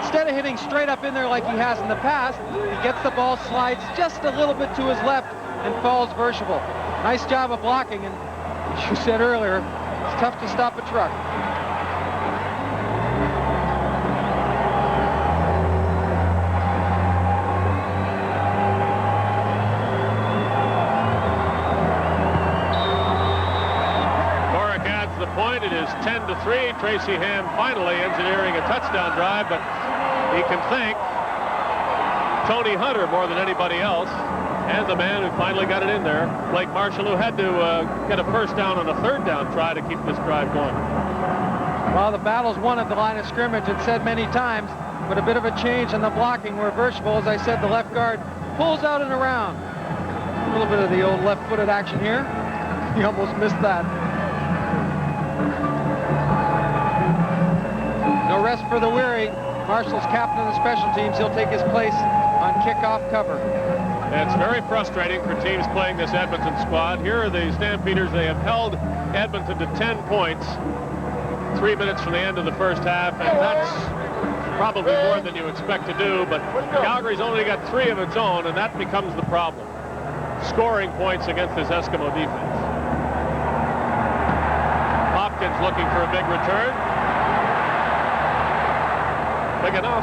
Instead of hitting straight up in there like he has in the past, he gets the ball, slides just a little bit to his left, and falls Verschable. Nice job of blocking, and as you said earlier, it's tough to stop a truck. Point. It is 10-3. Tracy Ham finally engineering a touchdown drive, but he can thank Tony Hunter more than anybody else, and the man who finally got it in there, Blake Marshall, who had to get a first down on a third down try to keep this drive going. Well, the battle's won at the line of scrimmage, it's said many times, but a bit of a change in the blocking where Verschable, as I said, the left guard pulls out and around. A little bit of the old left-footed action here. He almost missed that. No rest for the weary. Marshall's captain of the special teams. He'll take his place on kickoff cover. It's very frustrating for teams playing this Edmonton squad. Here are the Stampeders. They have held Edmonton to 10 points. 3 minutes from the end of the first half, and that's probably more than you expect to do, but Calgary's only got 3 of its own, and that becomes the problem. Scoring points against this Eskimo defense. Hopkins looking for a big return. Big enough.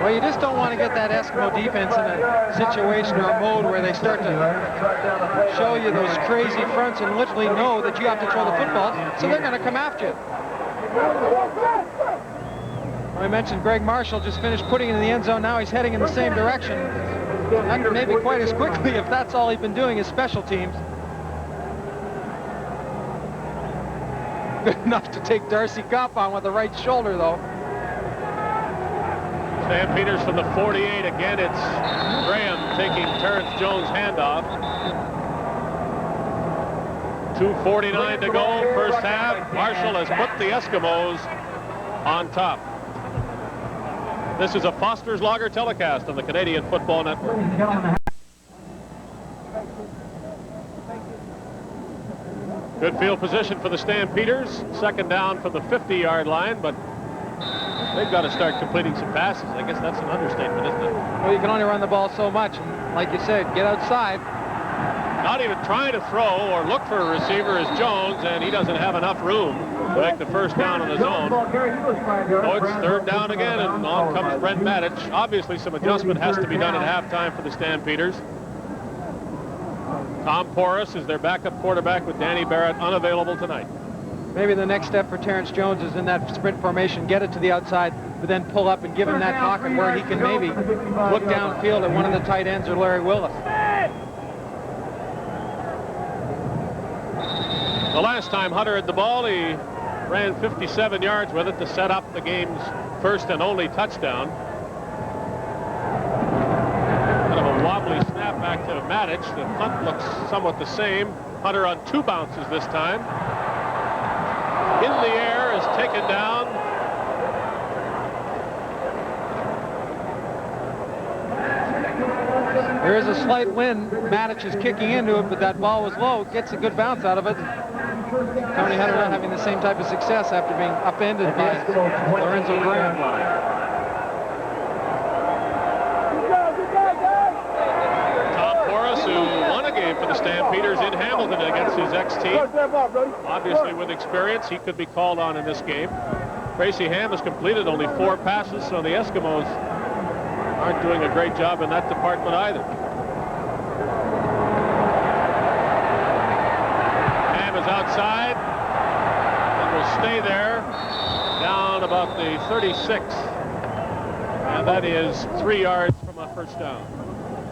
Well, you just don't want to get that Eskimo defense in a situation or a mode where they start to show you those crazy fronts and literally know that you have to throw the football, so they're going to come after you. I mentioned Greg Marshall just finished putting it in the end zone. Now he's heading in the same direction. Not maybe quite as quickly if that's all he's been doing is special teams. Good enough to take Darcy Kopp on with the right shoulder, though. Stampeders from the 48. Again, it's Graham taking Terrence Jones' handoff. 2:49 to go, first half. Marshall has put the Eskimos on top. This is a Foster's Lager telecast on the Canadian Football Network. Good field position for the Stampeders. Second down from the 50-yard line, but they've got to start completing some passes. I guess that's an understatement, isn't it? Well, you can only run the ball so much. And like you said, get outside. Not even trying to throw or look for a receiver is Jones, and he doesn't have enough room to make the first down on his own. So it's third down again, and on comes Brent Maddich. Obviously, some adjustment has to be done at halftime for the Stampeders. Tom Porras is their backup quarterback with Danny Barrett unavailable tonight. Maybe the next step for Terrence Jones is in that sprint formation, get it to the outside, but then pull up and give him that pocket where he can maybe look downfield at one of the tight ends or Larry Willis. The last time Hunter had the ball, he ran 57 yards with it to set up the game's first and only touchdown. snap back to Matic. The punt looks somewhat the same. Hunter on 2 bounces this time. In the air, is taken down. There is a slight wind. Matic is kicking into it, but that ball was low. Gets a good bounce out of it. Tony Hunter not having the same type of success after being upended by Lorenzo Graham. Tom Porras, who won a game for the Stampeders in Hamilton against his ex-team. Obviously with experience, he could be called on in this game. Tracy Ham has completed only 4 passes, so the Eskimos aren't doing a great job in that department either. Ham is outside and will stay there down about the 36. And that is 3 yards from a first down.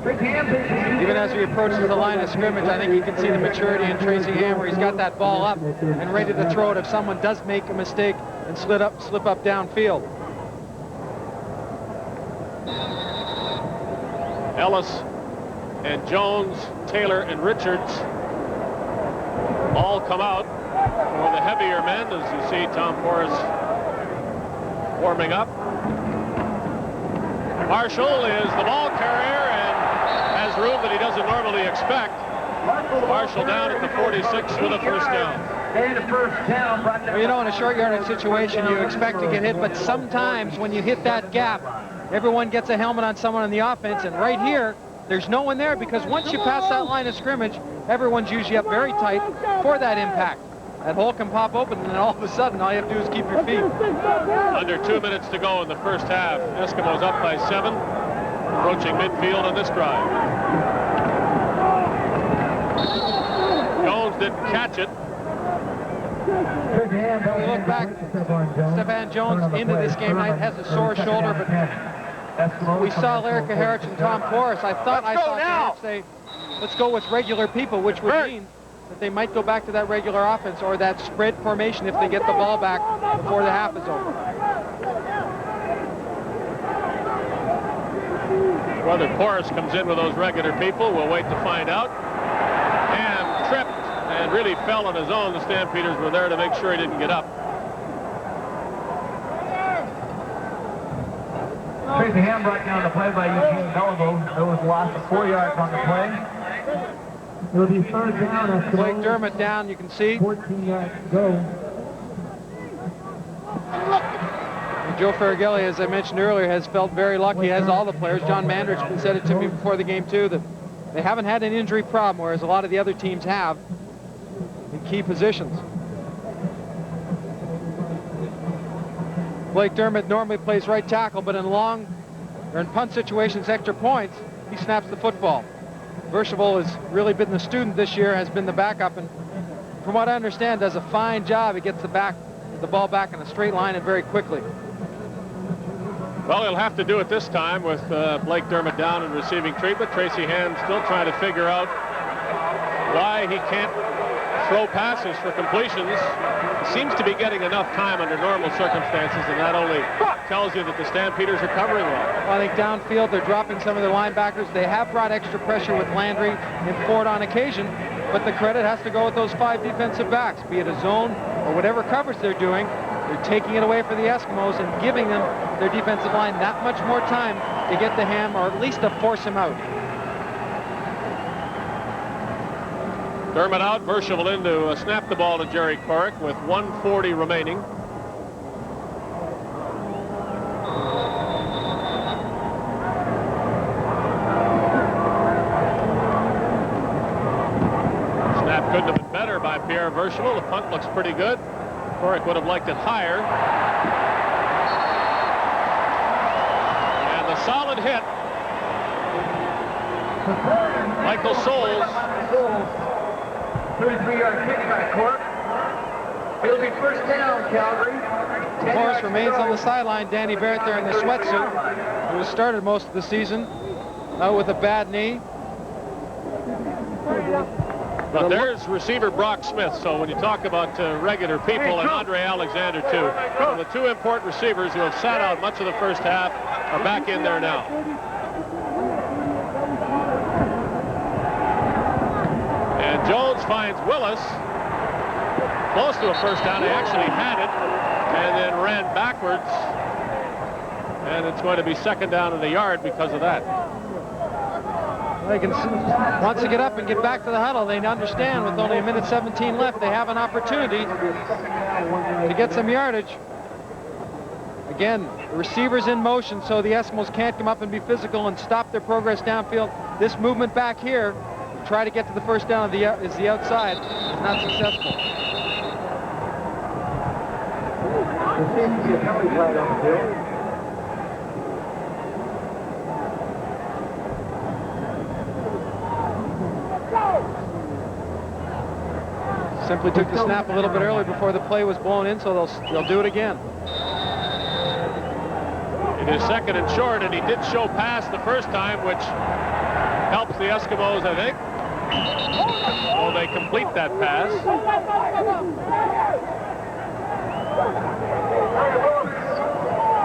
Even as he approaches the line of scrimmage, I think you can see the maturity in Tracy Ham, where he's got that ball up and ready to throw it if someone does make a mistake and slip up downfield. Ellis and Jones, Taylor and Richards all come out for the heavier men, as you see Tom Porras warming up. Marshall is the ball carrier and has room that he doesn't normally expect. Marshall down at the 46 with a first down. Well, you know, in a short yardage situation, you expect to get hit, but sometimes when you hit that gap, everyone gets a helmet on someone on the offense, and right here, there's no one there because once you pass that line of scrimmage, everyone's usually up very tight for that impact. That hole can pop open, and then all of a sudden, all you have to do is keep your feet. Under 2 minutes to go in the first half. Eskimos up by 7, approaching midfield on this drive. Jones didn't catch it. When we look back, Stefan Jones into this game night has a sore shoulder, but we saw Larry Kaharich and Tom Porras. I thought I saw Kaharich say, let's go with regular people, which would mean that they might go back to that regular offense or that spread formation if they get the ball back before the half is over. Whether Porras comes in with those regular people, we'll wait to find out. And tripped and really fell on his own. The Stampeders were there to make sure he didn't get up. Tracy Ham brought down the play by Eugene Belleville. There was a loss of 4 yards on the play. It'll be third down. Blake Dermott down, you can see. 14 yards to go. And Joe Ferragelli, as I mentioned earlier, has felt very lucky. He has all the players. John Mandrich said it to me before the game, too, that they haven't had an injury problem, whereas a lot of the other teams have in key positions. Blake Dermott normally plays right tackle, but in punt situations, extra points, he snaps the football. Verschoval has really been the student this year, has been the backup, and from what I understand, does a fine job. He gets the ball back in a straight line and very quickly. Well, he'll have to do it this time with Blake Dermott down and receiving treatment. Tracy Ham still trying to figure out why he can't throw passes for completions. He seems to be getting enough time under normal circumstances, and that only tells you that the Stampeders are covering well. Well, I think downfield they're dropping some of their linebackers. They have brought extra pressure with Landry and Ford on occasion, but the credit has to go with those 5 defensive backs, be it a zone or whatever coverage they're doing. They're taking it away for the Eskimos and giving them, their defensive line, that much more time to get to Ham, or at least to force him out. Dermott out, Verschoval in to snap the ball to Jerry Corrick with 1:40 remaining. Snap couldn't have been better by Pierre Verschoval. The punt looks pretty good. Corrick would have liked it higher. And the solid hit. Michael Souls. 33-yard kick by Cork. It'll be first down, Calgary. Morris remains on the sideline. Danny Barrett there in the sweatsuit, who has started most of the season with a bad knee. But there's receiver Brock Smith. So when you talk about regular people, and Andre Alexander too, so the 2 important receivers who have sat out much of the first half are back in there now. finds Willis. Close to a first down. He actually had it and then ran backwards. And it's going to be second down in the yard because of that. They can, once they get up and get back to the huddle, they understand with only 1:17 left, they have an opportunity to get some yardage. Again, the receiver's in motion, so the Eskimos can't come up and be physical and stop their progress downfield. This movement back here, try to get to the first down is the outside, is not successful. There seems to be a penalty flag on the field. Simply took the snap a little bit early before the play was blown in, so they'll do it again. It is second and short, and he did show pass the first time, which helps the Eskimos, I think. Oh, they complete that pass.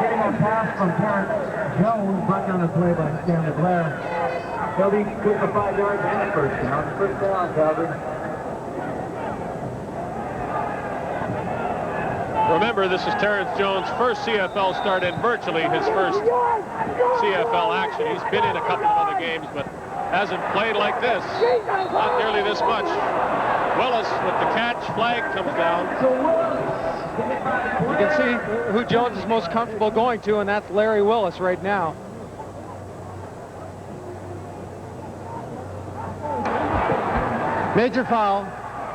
Getting a pass from Terrence Jones, brought down the play by Stanley Blair. He'll be good for 5 yards and a first down. First down, Calgary. Remember, this is Terrence Jones' first CFL start and virtually his first CFL action. He's been in a couple of other games, but hasn't played like this. Not nearly this much. Willis with the catch. Flag comes down. You can see who Jones is most comfortable going to, and that's Larry Willis right now. Major foul,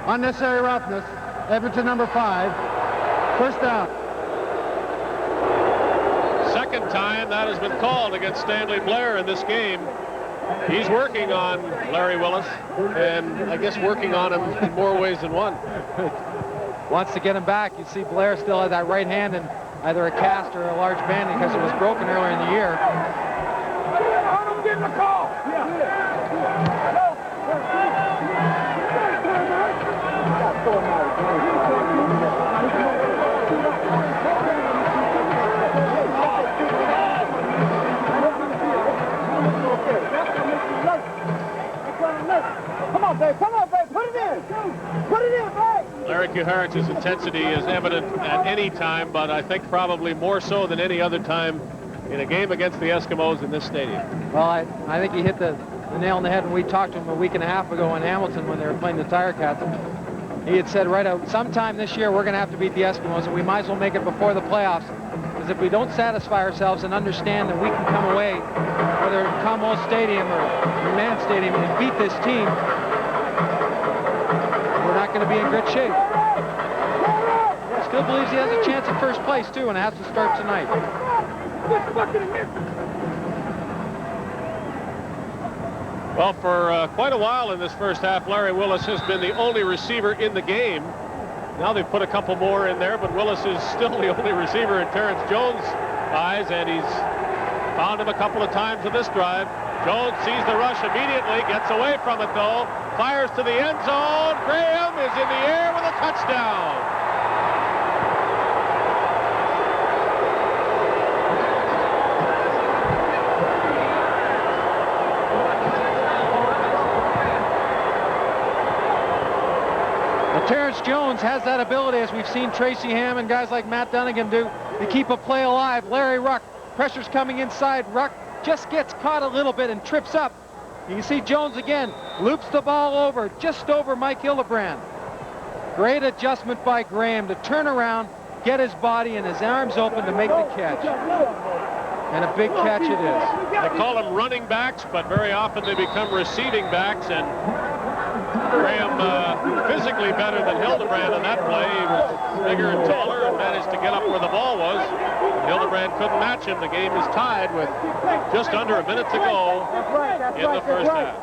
unnecessary roughness, Edmonton number 5. First down. Second time that has been called against Stanley Blair in this game. He's working on Larry Willis, and I guess working on him in more ways than one. Wants to get him back. You see Blair still has that right hand in either a cast or a large band because it was broken earlier in the year. I'm getting the call. Come on, babe, put it in! Put it in, babe! Larry Kuharich's intensity is evident at any time, but I think probably more so than any other time in a game against the Eskimos in this stadium. Well, I think he hit the nail on the head when we talked to him a week and a half ago in Hamilton when they were playing the Tire Cats. He had said right out, sometime this year we're going to have to beat the Eskimos, and we might as well make it before the playoffs. Because if we don't satisfy ourselves and understand that we can come away, whether in Como Stadium or McMahon Stadium, and beat this team, we're not going to be in good shape. Still believes he has a chance at first place, too, and it has to start tonight. Well, for quite a while in this first half, Larry Willis has been the only receiver in the game. Now they've put a couple more in there, but Willis is still the only receiver in Terrence Jones' eyes, and he's found him a couple of times in this drive. Jones sees the rush immediately, gets away from it though, fires to the end zone. Graham is in the air with a touchdown. Terrence Jones has that ability, as we've seen Tracy Ham and guys like Matt Dunnigan do, to keep a play alive. Larry Ruck, pressure's coming inside. Ruck just gets caught a little bit and trips up. You can see Jones again, loops the ball over, just over Mike Hildebrand. Great adjustment by Graham to turn around, get his body and his arms open to make the catch. And a big catch it is. They call them running backs, but very often they become receiving backs, and Graham physically better than Hildebrand on that play. He was bigger and taller and managed to get up where the ball was. Hildebrand couldn't match him. The game is tied with just under a minute to go in the first half.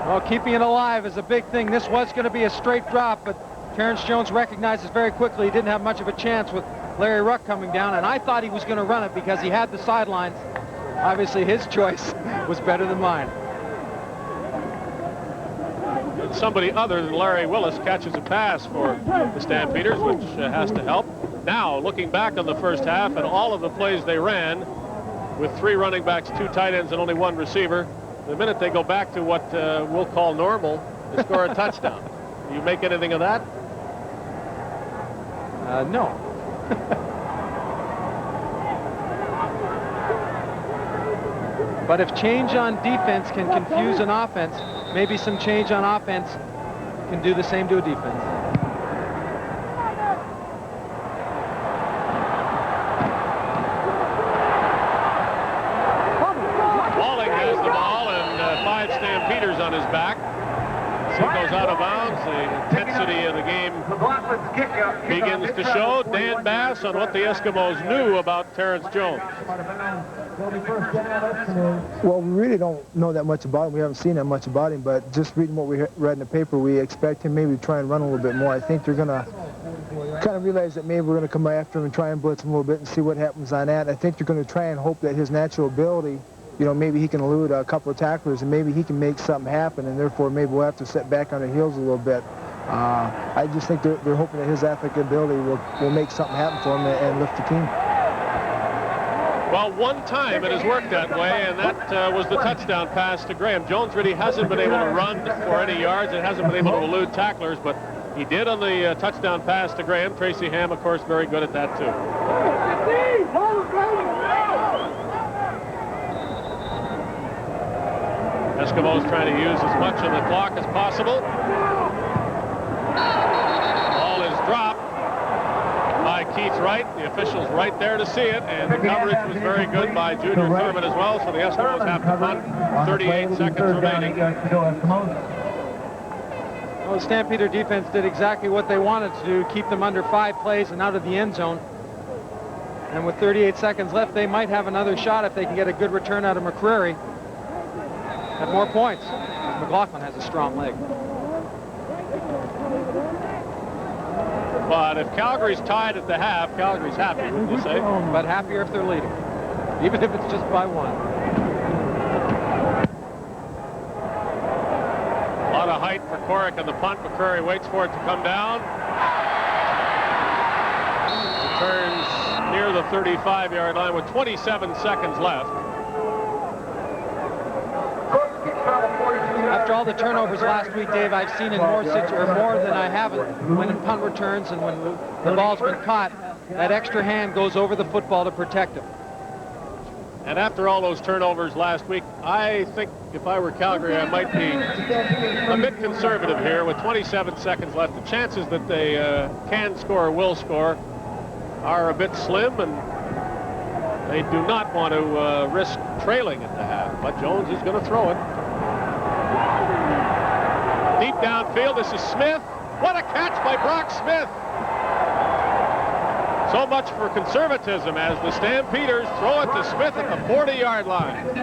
Well, keeping it alive is a big thing. This was going to be a straight drop, but Terrence Jones recognizes very quickly he didn't have much of a chance with Larry Ruck coming down, and I thought he was going to run it because he had the sidelines. Obviously, his choice was better than mine. Somebody other than Larry Willis catches a pass for the Stampeders, which has to help. Now, looking back on the first half and all of the plays they ran with 3 running backs, 2 tight ends, and only 1 receiver, the minute they go back to what we'll call normal, to score a touchdown. Do you make anything of that? No. But if change on defense can confuse an offense, maybe some change on offense can do the same to a defense. Walling has the ball and 5 Stampeders on his back. As he goes out of bounds, the intensity of the game begins to show. Dan Bass on what the Eskimos knew about Terrence Jones. Well, we really don't know that much about him. We haven't seen that much about him, but just reading what we read in the paper, we expect him maybe to try and run a little bit more. I think they're going to kind of realize that maybe we're going to come after him and try and blitz him a little bit and see what happens on that. I think they're going to try and hope that his natural ability, you know, maybe he can elude a couple of tacklers and maybe he can make something happen, and therefore maybe we'll have to set back on our heels a little bit. I just think they're hoping that his athletic ability will make something happen for him and lift the team. Well, one time it has worked that way, and that was the touchdown pass to Graham. Jones really hasn't been able to run for any yards. It hasn't been able to elude tacklers, but he did on the touchdown pass to Graham. Tracy Ham, of course, very good at that, too. Eskimos trying to use as much of the clock as possible. Ball is dropped by Keith Wright. The official's right there to see it, and the coverage was very good by Junior Thurman as well, so the Eskimos have to punt. 38 seconds remaining. Well, the Stampeder defense did exactly what they wanted to do, keep them under 5 plays and out of the end zone. And with 38 seconds left, they might have another shot if they can get a good return out of McCreary. Have more points. McLaughlin has a strong leg. But if Calgary's tied at the half, Calgary's happy, would you say? But happier if they're leading, even if it's just by 1. A lot of height for Corrick on the punt. McCreary waits for it to come down. Returns near the 35-yard line with 27 seconds left. After all the turnovers last week, Dave, I've seen in more than I haven't when in punt returns and when the ball's been caught, that extra hand goes over the football to protect him. And after all those turnovers last week, I think if I were Calgary, I might be a bit conservative here with 27 seconds left. The chances that they can score or will score are a bit slim, and they do not want to risk trailing at the half. But Jones is going to throw it. Deep downfield, this is Smith. What a catch by Brock Smith. So much for conservatism as the Stampeders throw it to Smith at the 40-yard line.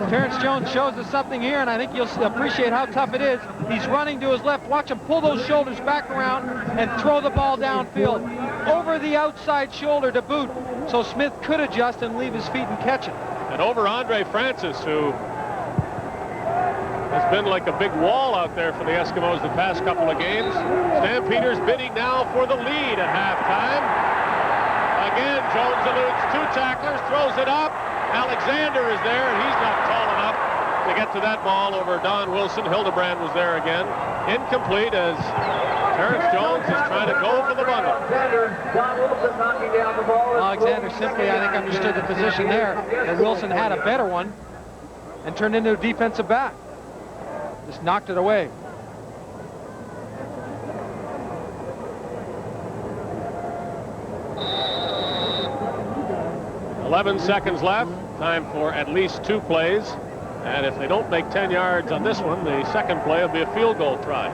Terrence Jones shows us something here, and I think you'll appreciate how tough it is. He's running to his left. Watch him pull those shoulders back around and throw the ball downfield over the outside shoulder to boot, so Smith could adjust and leave his feet and catch it. And over Andre Francis, who has been like a big wall out there for the Eskimos the past couple of games. Stampeders bidding now for the lead at halftime. Again, Jones eludes 2 tacklers, throws it up. Alexander is there, and he's not tall enough to get to that ball over Don Wilson. Hildebrand was there again. Incomplete as Terrence Jones is trying to go for the bundle. Alexander simply, I think, understood the position there, that Wilson had a better one and turned into a defensive back. Just knocked it away. "11 seconds left. Time for at least 2 plays. And if they don't make 10 yards on this one, the second play will be a field goal try.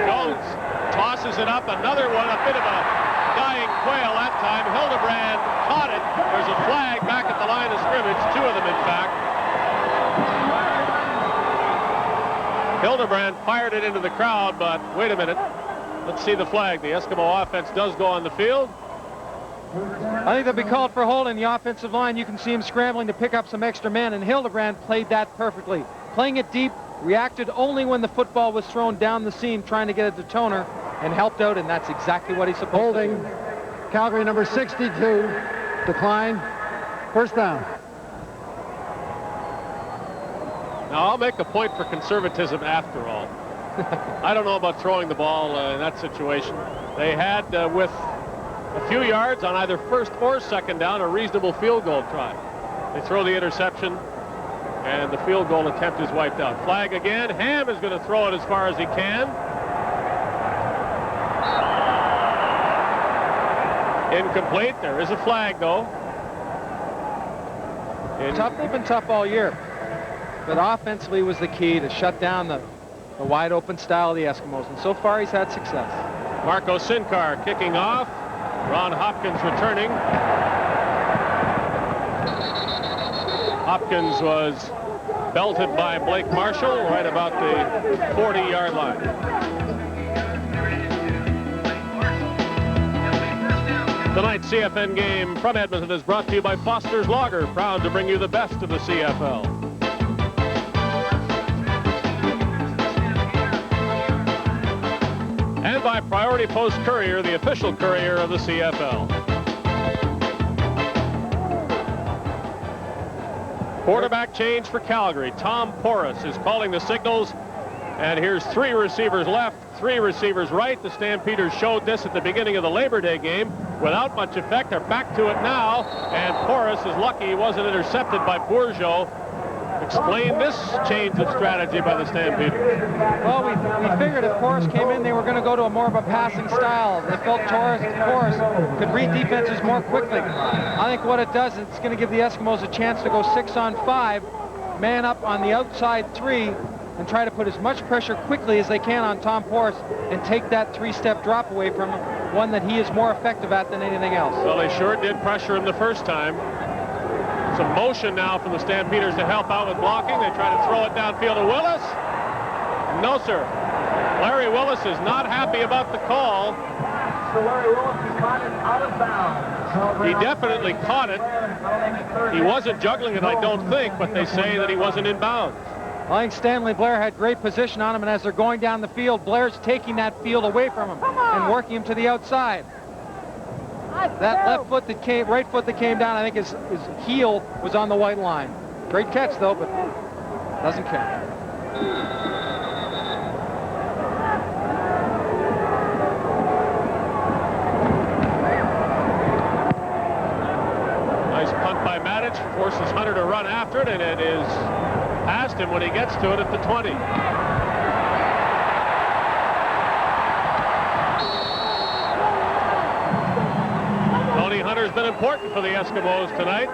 Jones tosses it up. Another one, a bit of a dying quail that time. Hildebrand caught it. There's a flag back at the line of scrimmage, 2 of them in fact. Hildebrand fired it into the crowd, but wait a minute. Let's see the flag. The Eskimo offense does go on the field. I think they'll be called for holding the offensive line. You can see him scrambling to pick up some extra men, and Hildebrand played that perfectly. Playing it deep, reacted only when the football was thrown down the seam, trying to get a detoner, and helped out, and that's exactly what he's supposed to do. Calgary number 62, decline. First down. Now, I'll make a point for conservatism after all. I don't know about throwing the ball in that situation. They had, with a few yards on either first or second down, a reasonable field goal try. They throw the interception, and the field goal attempt is wiped out. Flag again. Ham is going to throw it as far as he can. Incomplete. There is a flag, though. They've been tough all year. But offensively was the key to shut down the wide open style of the Eskimos. And so far he's had success. Marco Sinkar kicking off. Ron Hopkins returning. Hopkins was belted by Blake Marshall right about the 40-yard line. Tonight's CFN game from Edmonton is brought to you by Foster's Lager, proud to bring you the best of the CFL. And by Priority Post Courier, the official courier of the CFL. Quarterback change for Calgary. Tom Porras is calling the signals. And here's 3 receivers left, 3 receivers right. The Stampeders showed this at the beginning of the Labor Day game without much effect. They're back to it now. And Porras is lucky he wasn't intercepted by Bourgeot. Explain this change of strategy by the Stampeders. Well, we figured if Porras came in, they were going to go to a more of a passing style. They felt Porras could read defenses more quickly. I think what it does is it's going to give the Eskimos a chance to go 6-on-5, man up on the outside 3, and try to put as much pressure quickly as they can on Tom Porras and take that 3-step drop away from him, one that he is more effective at than anything else. Well, they sure did pressure him the first time. Some motion now from the Stampeders to help out with blocking. They try to throw it downfield to Willis. No, sir. Larry Willis is not happy about the call. So Larry Willis, he caught it out of bounds. He definitely caught it. He wasn't juggling it, I don't think, but they say that he wasn't in bounds. I think Stanley Blair had great position on him, and as they're going down the field, Blair's taking that field away from him and working him to the outside. That left foot that came, right foot that came down, I think his heel was on the white line. Great catch, though, but doesn't count. Nice punt by Matic, forces Hunter to run after it, and it is past him when he gets to it at the 20. Tony Hunter's been important for the Eskimos tonight.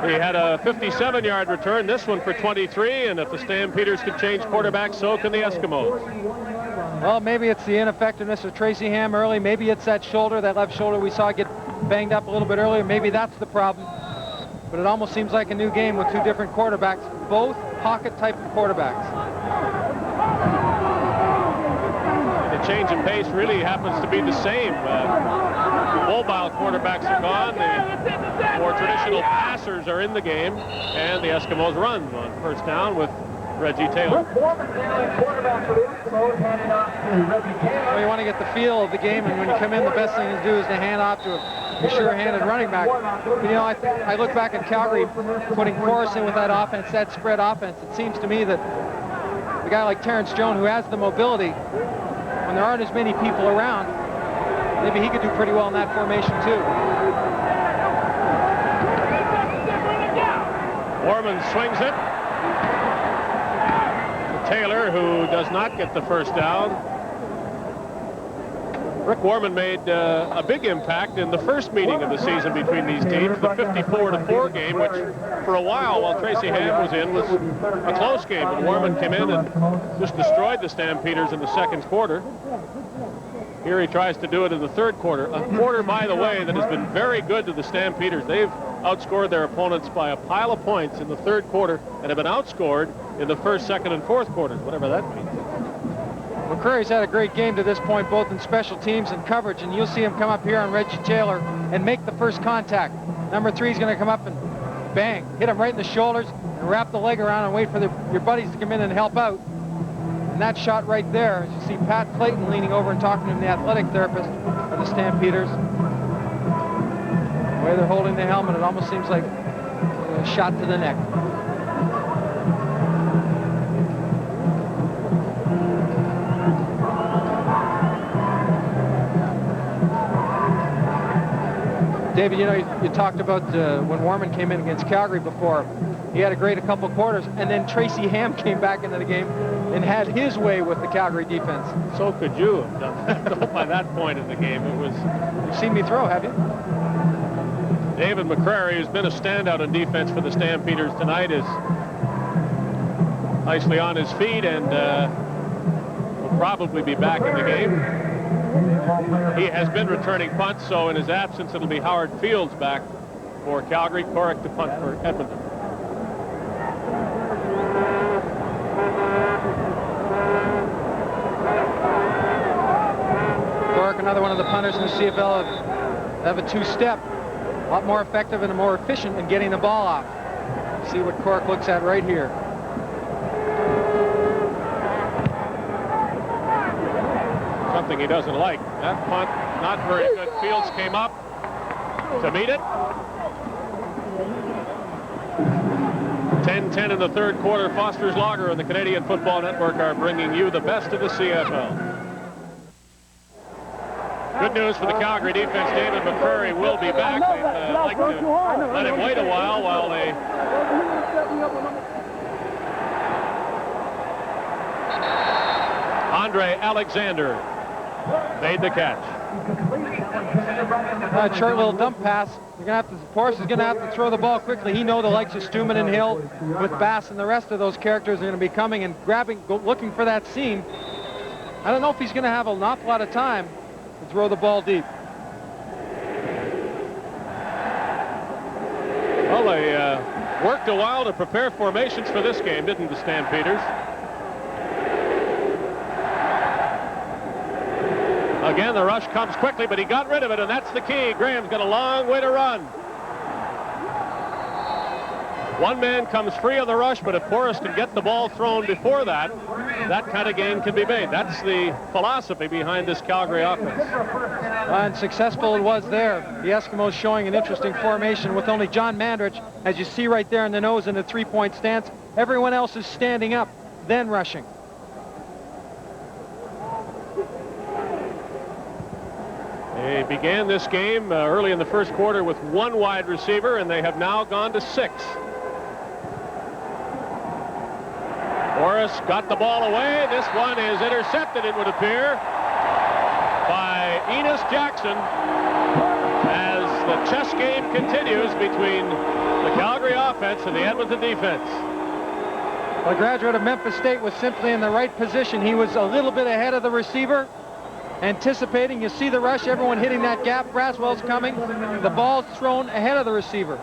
He had a 57-yard return, this one for 23, and if the Stampeders could change quarterbacks, so can the Eskimos. Well, maybe it's the ineffectiveness of Tracy Ham early. Maybe it's that shoulder, that left shoulder we saw get banged up a little bit earlier. Maybe that's the problem. But it almost seems like a new game with 2 different quarterbacks, both pocket type of quarterbacks. The change in pace really happens to be the same. Mobile quarterbacks are gone. The more traditional passers are in the game, and the Eskimos run on first down with Reggie Taylor. Well, you want to get the feel of the game, and when you come in, the best thing to do is to hand off to a sure-handed running back. But, you know, I look back at Calgary putting Porras in with that offense, that spread offense. It seems to me that a guy like Terrence Jones, who has the mobility, when there aren't as many people around, maybe he could do pretty well in that formation too. Warman swings it. Taylor, who does not get the first down. Rick Warman made a big impact in the first meeting of the season between these teams, the 54-4 game, which for a while Tracy Ham was in, was a close game. But Warman came in and just destroyed the Stampeders in the second quarter. Here he tries to do it in the third quarter. A quarter, by the way, that has been very good to the Stampeders. They've outscored their opponents by a pile of points in the third quarter and have been outscored in the first, second, and fourth quarters, whatever that means. McCreary's had a great game to this point, both in special teams and coverage, and you'll see him come up here on Reggie Taylor and make the first contact. Number 3 is going to come up and bang, hit him right in the shoulders and wrap the leg around and wait for your buddies to come in and help out. And that shot right there, as you see Pat Clayton leaning over and talking to the athletic therapist for the Stampeders. way they're holding the helmet, it almost seems like a shot to the neck. David, you know, you talked about when Warman came in against Calgary before. He had a great couple quarters, and then Tracy Ham came back into the game and had his way with the Calgary defense. So could you have done that, though, by that point in the game. It was... You've seen me throw, have you? David McCrary, who's been a standout in defense for the Stampeders tonight, is nicely on his feet and will probably be back in the game. He has been returning punts, so in his absence, it'll be Howard Fields back for Calgary. Corrick to punt for Edmonton. Corrick, another one of the punters in the CFL, have a two-step. A lot more effective and more efficient in getting the ball off. See what Corrick looks at right here. Something he doesn't like. That punt, not very good. Fields came up to meet it. 10-10 in the third quarter. Foster's Lager and the Canadian Football Network are bringing you the best of the CFL. Good news for the Calgary defense. David McCrary will be back. They'd like to let him wait a while they... Andre Alexander made the catch. Short little dump pass. You're gonna have to, Forrest is going to have to throw the ball quickly. He knows the likes of Stuman and Hill with Bass and the rest of those characters are going to be coming and grabbing, looking for that seam. I don't know if he's going to have an awful lot of time to throw the ball deep. Well, they worked a while to prepare formations for this game, didn't the Stampeders? Again, the rush comes quickly, but he got rid of it, and that's the key. Graham's got a long way to run. One man comes free of the rush, but if Forrest can get the ball thrown before that, that kind of gain can be made. That's the philosophy behind this Calgary offense. And successful it was there. The Eskimos showing an interesting formation with only John Mandrich, as you see right there in the nose in the three-point stance. Everyone else is standing up, then rushing. They began this game early in the first quarter with one wide receiver, and they have now gone to 6. Forrest got the ball away. This one is intercepted, it would appear, by Enos Jackson as the chess game continues between the Calgary offense and the Edmonton defense. A graduate of Memphis State was simply in the right position. He was a little bit ahead of the receiver, anticipating. You see the rush, everyone hitting that gap. Braswell's coming. The ball's thrown ahead of the receiver.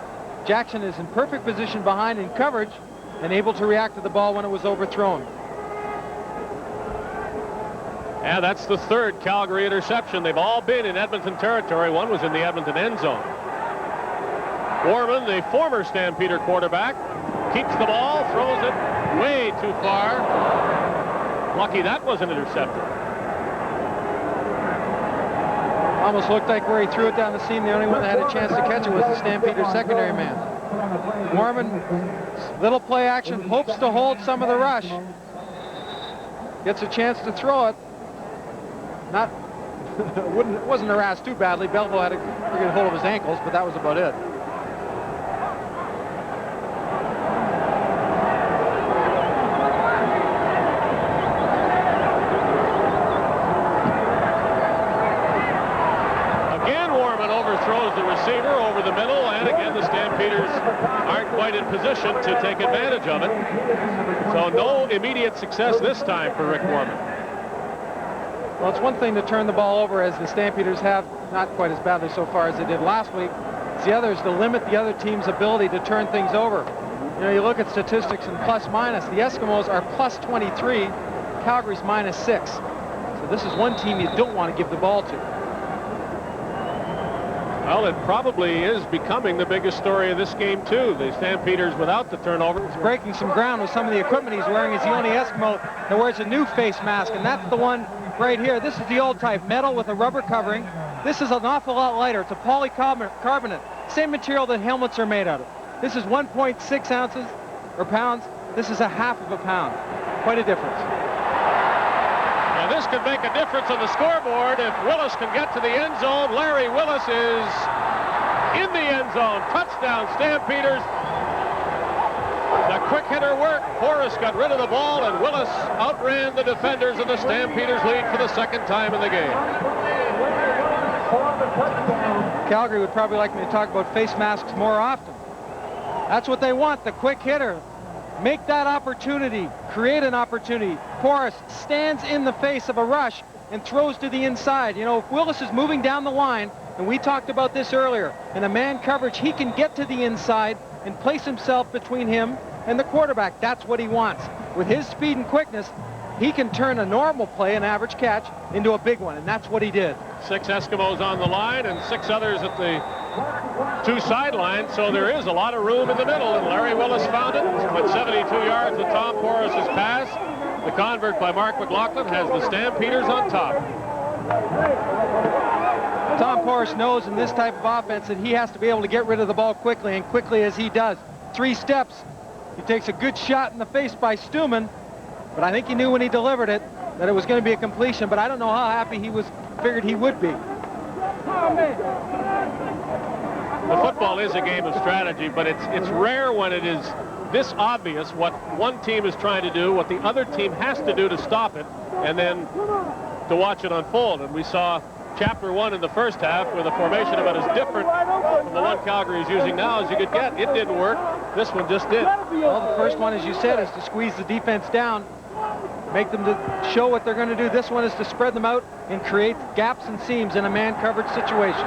Jackson is in perfect position behind in coverage and able to react to the ball when it was overthrown. And that's the third Calgary interception. They've all been in Edmonton territory. One was in the Edmonton end zone. Warman, the former Stampeder quarterback, keeps the ball, throws it way too far. Lucky that wasn't intercepted. Almost looked like where he threw it down the seam, the only one that had a chance to catch it was the Stampeders secondary man. Warman, little play action, hopes to hold some of the rush. Gets a chance to throw it. Not, it wasn't harassed too badly. Belleville had to get hold of his ankles, but that was about it. Over the middle, and again the Stampeders aren't quite in position to take advantage of it. So no immediate success this time for Rick Warman. Well, it's one thing to turn the ball over, as the Stampeders have, not quite as badly so far as they did last week. It's the other is to limit the other team's ability to turn things over. You know, you look at statistics and plus minus. The Eskimos are plus 23, Calgary's minus 6. So this is one team you don't want to give the ball to. Well, it probably is becoming the biggest story of this game, too. The Stampeders without the turnover. He's breaking some ground with some of the equipment he's wearing. He's the only Eskimo that wears a new face mask, and that's the one right here. This is the old type, metal with a rubber covering. This is an awful lot lighter. It's a polycarbonate. same material that helmets are made out of. This is 1.6 ounces or pounds. This is a half of a pound. Quite a difference. And this could make a difference on the scoreboard if Willis can get to the end zone. Larry Willis is in the end zone. Touchdown, Stampeders. The quick hitter worked. Forrest got rid of the ball, and Willis outran the defenders, and the Stampeders lead for the second time in the game. Calgary would probably like me to talk about face masks more often. That's what they want, the quick hitter. Make that opportunity, create an opportunity. Forrest stands in the face of a rush and throws to the inside. You know, if Willis is moving down the line, and we talked about this earlier, in a man coverage, he can get to the inside and place himself between him and the quarterback. That's what he wants. With his speed and quickness, he can turn a normal play, an average catch, into a big one, and that's what he did. 6 Eskimos on the line and 6 others at the 2 sidelines, so there is a lot of room in the middle, and Larry Willis found it. With 72 yards with Tom Forrest's pass. The convert by Mark McLaughlin has the Stampeders on top. Tom Forrest knows in this type of offense that he has to be able to get rid of the ball quickly, and quickly as he does. 3 steps. He takes a good shot in the face by Stuman, but I think he knew when he delivered it that it was going to be a completion, but I don't know how happy he figured he would be. The football is a game of strategy, but it's rare when it is this obvious what one team is trying to do, what the other team has to do to stop it, and then to watch it unfold. And we saw chapter 1 in the first half with a formation about as different from the one Calgary is using now as you could get. It didn't work. This one just did. Well, the first one, as you said, is to squeeze the defense down, make them to show what they're going to do. This one is to spread them out and create gaps and seams in a man coverage situation.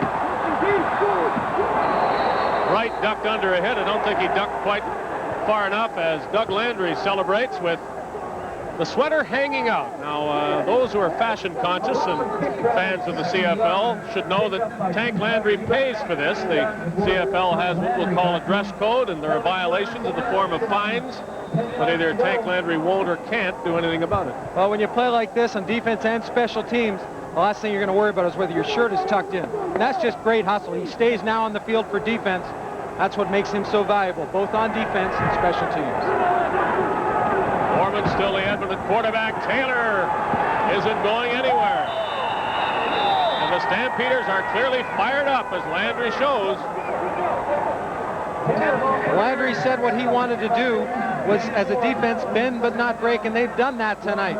Wright ducked under a hit. I don't think he ducked quite far enough as Doug Landry celebrates with the sweater hanging out. Now, those who are fashion conscious and fans of the CFL should know that Tank Landry pays for this. The CFL has what we'll call a dress code, and there are violations in the form of fines, but either Tank Landry won't or can't do anything about it. Well, when you play like this on defense and special teams, the last thing you're going to worry about is whether your shirt is tucked in. And that's just great hustle. He stays now on the field for defense. That's what makes him so valuable, both on defense and special teams. Foreman still the Edmonton quarterback. Taylor isn't going anywhere. And the Stampeders are clearly fired up, as Landry shows. Landry said what he wanted to do was, as a defense, bend but not break, and they've done that tonight.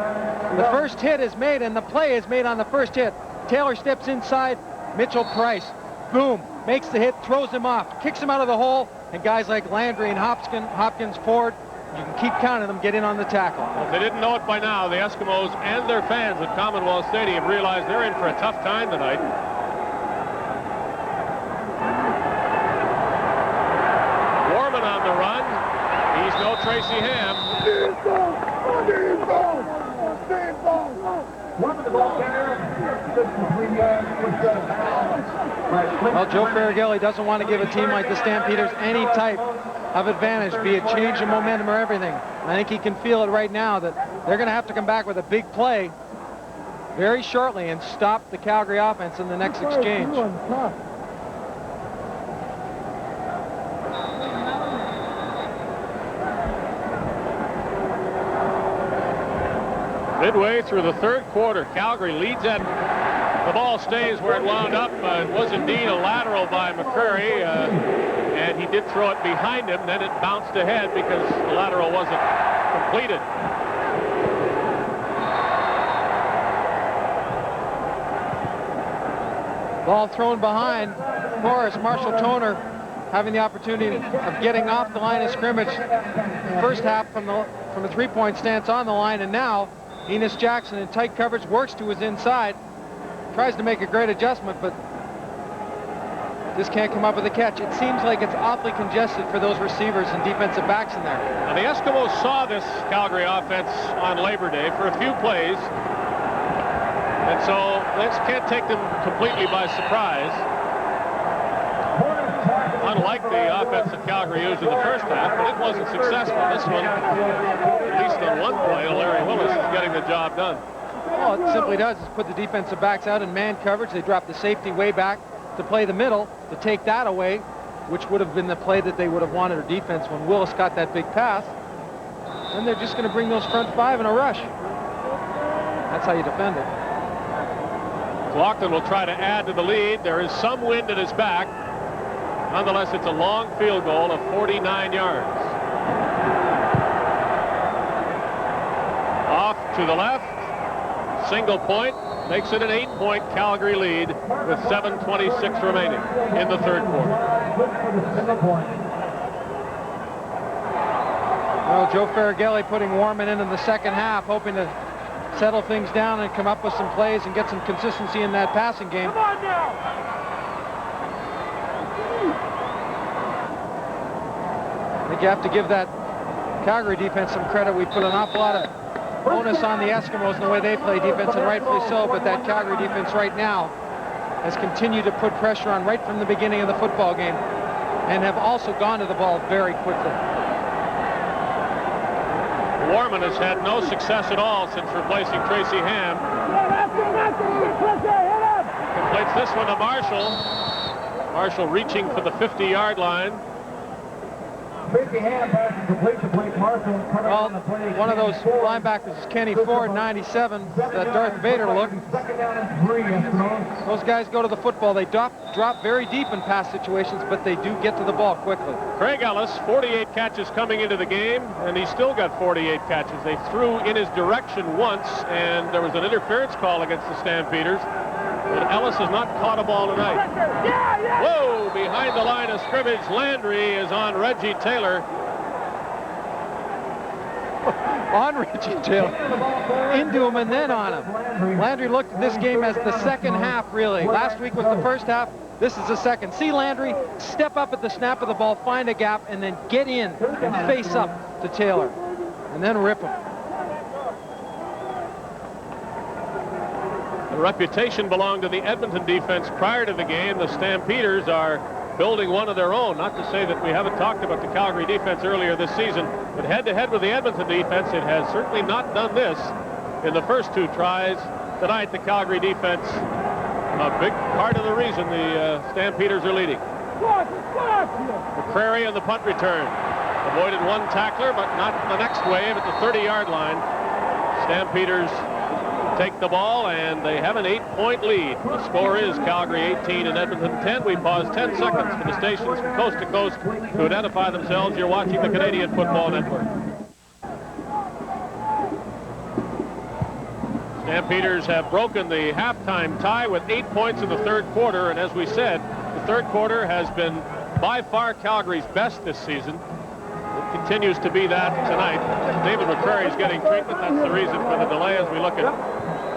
The first hit is made, and the play is made on the first hit. Taylor steps inside. Mitchell Price, boom, makes the hit, throws him off, kicks him out of the hole, and guys like Landry and Hopkins, Ford, you can keep counting them, get in on the tackle. Well, if they didn't know it by now, the Eskimos and their fans at Commonwealth Stadium realize they're in for a tough time tonight. Foreman on the run. He's no Tracy Ham. Well, Joe Farragelli doesn't want to give a team like the Stampeders any type of advantage, be it change of momentum or everything. I think he can feel it right now that they're going to have to come back with a big play very shortly and stop the Calgary offense in the next exchange. Midway through the third quarter, Calgary leads at the ball stays where it wound up. It was indeed a lateral by McCurry, and he did throw it behind him. Then it bounced ahead because the lateral wasn't completed. Ball thrown behind Forrest. Marshall Toner having the opportunity of getting off the line of scrimmage first half from a three-point stance on the line, and now Enos Jackson in tight coverage works to his inside, tries to make a great adjustment, but just can't come up with a catch. It seems like it's awfully congested for those receivers and defensive backs in there. Now, the Eskimos saw this Calgary offense on Labor Day for a few plays, and so this can't take them completely by surprise. Unlike the offense that Calgary used in the first half, but it wasn't successful. This one, at least on one play, Larry Willis is getting the job done. All it simply does is put the defensive backs out in man coverage. They drop the safety way back to play the middle, to take that away, which would have been the play that they would have wanted, or defense, when Willis got that big pass. And they're just going to bring those front five in a rush. That's how you defend it. Lachlan will try to add to the lead. There is some wind at his back. Nonetheless, it's a long field goal of 49 yards. Off to the left. Single point. Makes it an 8-point Calgary lead with 7:26 remaining in the third quarter. Well, Joe Farragelli putting Warman in the second half, hoping to settle things down and come up with some plays and get some consistency in that passing game. Come on now. I think you have to give that Calgary defense some credit. We put an awful lot of onus on the Eskimos in the way they play defense, and rightfully so, but that Calgary defense right now has continued to put pressure on right from the beginning of the football game and have also gone to the ball very quickly. Warman has had no success at all since replacing Tracy Ham. Completes this one to Marshall. Marshall reaching for the 50-yard line. Tracy Ham passes complete to Blake Marshall. Well, one of those linebackers is Kenny Ford, 97, that Darth Vader look. Second down and 3, Eskimos. Those guys go to the football. They drop very deep in pass situations, but they do get to the ball quickly. Craig Ellis, 48 catches coming into the game, and he still got 48 catches. They threw in his direction once, and there was an interference call against the Stampeders. But Ellis has not caught a ball tonight. Whoa! Behind the line of scrimmage, Landry is on Reggie Taylor. On Reggie Taylor. Into him and then on him. Landry looked at this game as the second half, really. Last week was the first half. This is the second. See Landry step up at the snap of the ball, find a gap, and then get in and face up to Taylor. And then rip him. The reputation belonged to the Edmonton defense prior to the game. The Stampeders are building one of their own. Not to say that we haven't talked about the Calgary defense earlier this season, but head-to-head with the Edmonton defense, it has certainly not done this in the first two tries. Tonight, the Calgary defense, a big part of the reason the Stampeders are leading. McCrary on the punt return. Avoided one tackler, but not the next wave at the 30-yard line. Stampeders take the ball, and they have an 8-point lead. The score is Calgary 18 and Edmonton 10. We pause 10 seconds for the stations from coast to coast to identify themselves. You're watching the Canadian Football Network. Stampeders have broken the halftime tie with 8 points in the third quarter, and as we said, the third quarter has been by far Calgary's best this season. It continues to be that tonight. David McCrary is getting treatment. That's the reason for the delay as we look at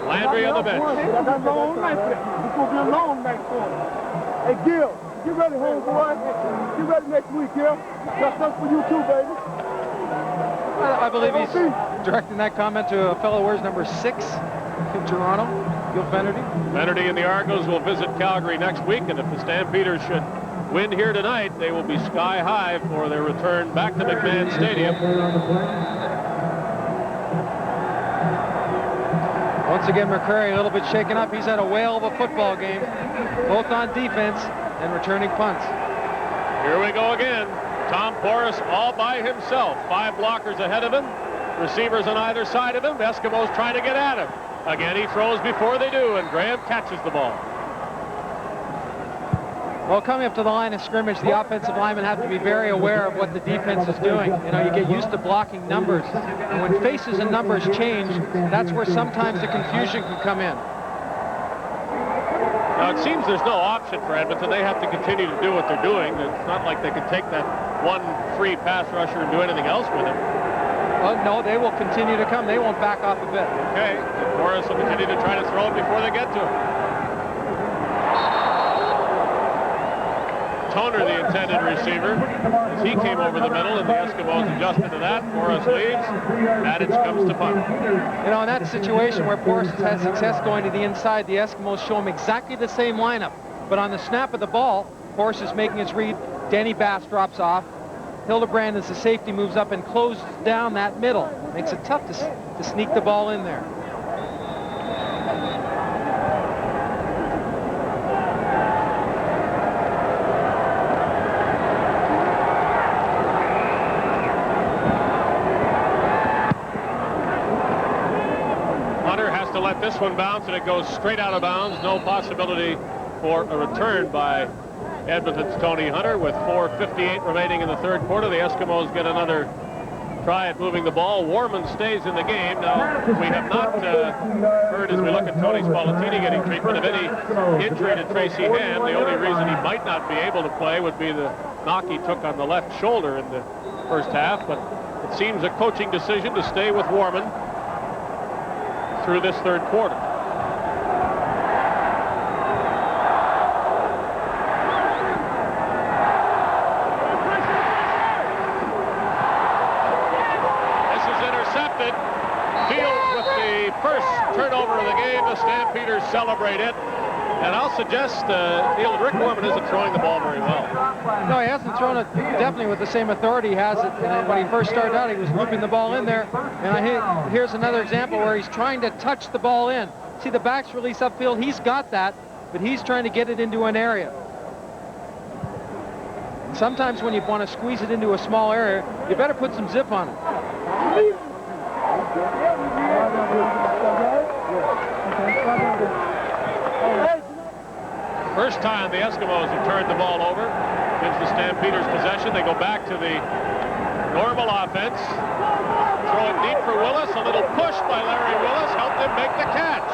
Landry on the bench. It's going to be a long night for him. Hey, Gil, get ready, homeboy. Get ready next week, Gil. That's something for you too, baby. I believe he's directing that comment to a fellow who wears number 6 in Toronto, Gil Fennerty. Fennerty and the Argos will visit Calgary next week, and if the Stampeders should win here tonight, they will be sky high for their return back to McMahon Stadium. Once again, McCrary a little bit shaken up. He's had a whale of a football game, both on defense and returning punts. Here we go again. Tom Porras all by himself. 5 blockers ahead of him. Receivers on either side of him. The Eskimos trying to get at him. Again, he throws before they do, and Graham catches the ball. Well, coming up to the line of scrimmage, the offensive linemen have to be very aware of what the defense is doing. You know, you get used to blocking numbers. And when faces and numbers change, that's where sometimes the confusion can come in. Now, it seems there's no option for Edmonton. They have to continue to do what they're doing. It's not like they can take that one free pass rusher and do anything else with him. Well, no, they will continue to come. They won't back off a bit. Okay, Morris will continue to try to throw it before they get to him. Toner, the intended receiver, as he came over the middle, and the Eskimos adjusted to that. Morris leaves. Adage comes to punt. You know, in that situation where Porras has had success going to the inside, the Eskimos show him exactly the same lineup. But on the snap of the ball, Porras is making his read. Danny Bass drops off. Hildebrand, as the safety, moves up and closes down that middle. Makes it tough to sneak the ball in there. this one bounce, and it goes straight out of bounds. No possibility for a return by Edmonton's Tony Hunter. With 4:58 remaining in the third quarter, the Eskimos get another try at moving the ball. Warman stays in the game. Now, we have not heard, as we look at Tony Spallettini getting treatment, of any injury to Tracy Ham. The only reason he might not be able to play would be the knock he took on the left shoulder in the first half, but it seems a coaching decision to stay with Warman through this third quarter. First turnover of the game. The Stampeders celebrate it. And I'll suggest Rick Warman isn't throwing the ball very well. No, he hasn't thrown it definitely with the same authority he has it. And when he first started out, he was looping the ball in there. And here's another example where he's trying to touch the ball in. See the backs release upfield. He's got that, but he's trying to get it into an area. And sometimes when you want to squeeze it into a small area, you better put some zip on it. First time the Eskimos have turned the ball over. Gives the Stampeders possession. They go back to the normal offense. Throw it deep for Willis. A little push by Larry Willis helped him make the catch.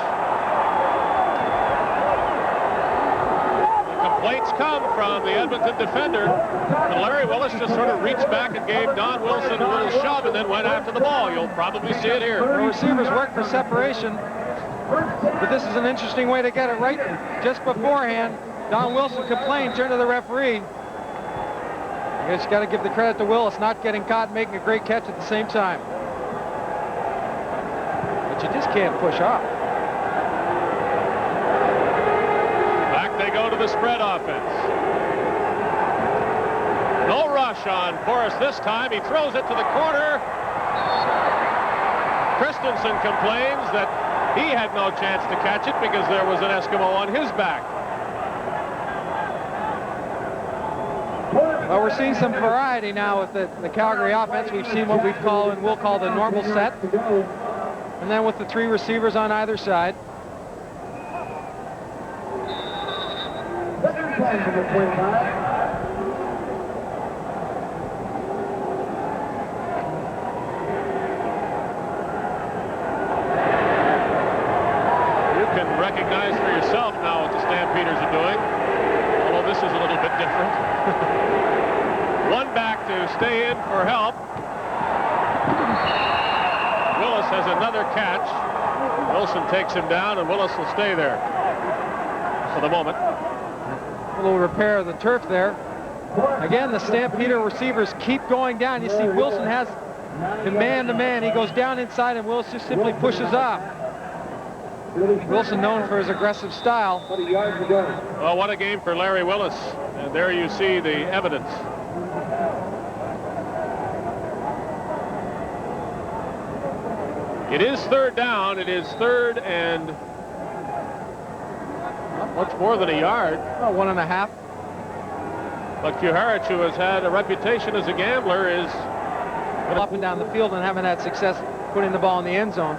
The complaints come from the Edmonton defender. And Larry Willis just sort of reached back and gave Don Wilson a little shove and then went after the ball. You'll probably see it here. The receivers work for separation. But this is an interesting way to get it right. Just beforehand, Don Wilson complained, turned to the referee. You just got to give the credit to Willis, not getting caught, making a great catch at the same time. But you just can't push off. Back they go to the spread offense. No rush on Forrest this time. He throws it to the corner. Christensen complains that he had no chance to catch it because there was an Eskimo on his back. Well, we're seeing some variety now with the Calgary offense. We've seen what we'll call the normal set. And then with the three receivers on either side. Recognize for yourself now what the Stampeders are doing, although this is a little bit different. One back to stay in for help. Willis has another catch. Wilson takes him down, and Willis will stay there for the moment. A little repair of the turf there. Again, the Stampeder receivers keep going down. You see Wilson has him man-to-man. He goes down inside, and Willis just simply pushes off. Wilson known for his aggressive style. Well, what a game for Larry Willis. And there you see the evidence. It is third down. It is third and not much more than a yard. About 1.5. But Kuharich, who has had a reputation as a gambler, is up and down the field and haven't had success putting the ball in the end zone.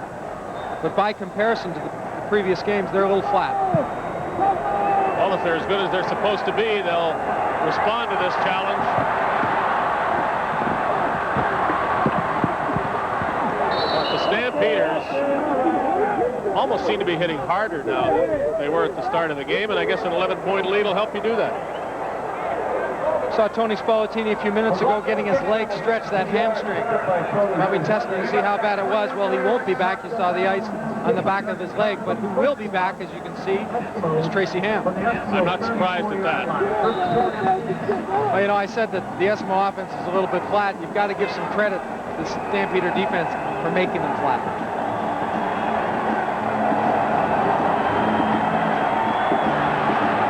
But by comparison to the previous games, they're a little flat. Well, if they're as good as they're supposed to be, they'll respond to this challenge. But the Stampeders almost seem to be hitting harder now than they were at the start of the game, and I guess an 11-point lead will help you do that. Saw Tony Spallettini a few minutes ago getting his leg stretched, that hamstring. Probably testing to see how bad it was. Well, he won't be back. You saw the ice on the back of his leg, but who will be back, as you can see, is Tracy Ham. I'm not surprised at that. Well, you know, I said that the Eskimo offense is a little bit flat. You've got to give some credit to the Stampeder defense for making them flat.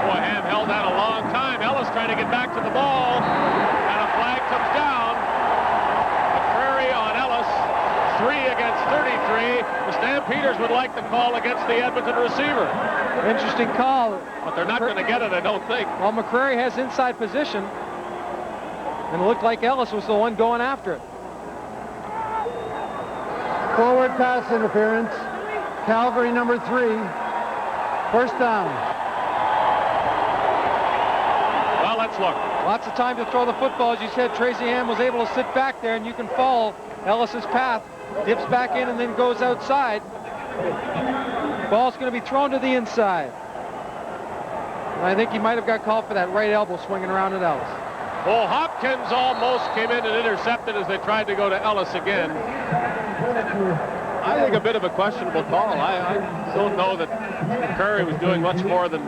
Boy, Ham held that a long time. Ellis trying to get back to the ball, and a flag comes down. McCrary on Ellis. 3 against 33. The Stampeders would like the call against the Edmonton receiver. Interesting call. But they're not going to get it, I don't think. Well, McCrary has inside position. And it looked like Ellis was the one going after it. Forward pass interference. Calgary number 3. First down. Well, let's look. Lots of time to throw the football. As you said, Tracy Ham was able to sit back there, and you can follow Ellis's path. Dips back in and then goes outside. Ball's going to be thrown to the inside. And I think he might have got called for that right elbow swinging around at Ellis. Well, Hopkins almost came in and intercepted as they tried to go to Ellis again. I think a bit of a questionable call. I don't know that Curry was doing much more than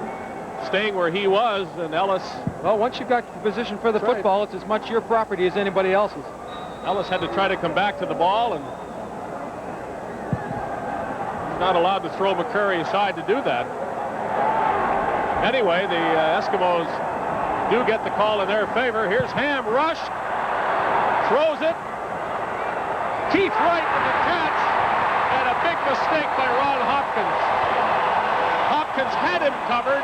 staying where he was, and Ellis... Well, once you've got position for the football, it's as much your property as anybody else's. Ellis had to try to come back to the ball, and he's not allowed to throw McCurry aside to do that. Anyway, the Eskimos do get the call in their favor. Here's Ham, rush, throws it. Keith Wright with the catch, and a big mistake by Ron Hopkins. Hopkins had him covered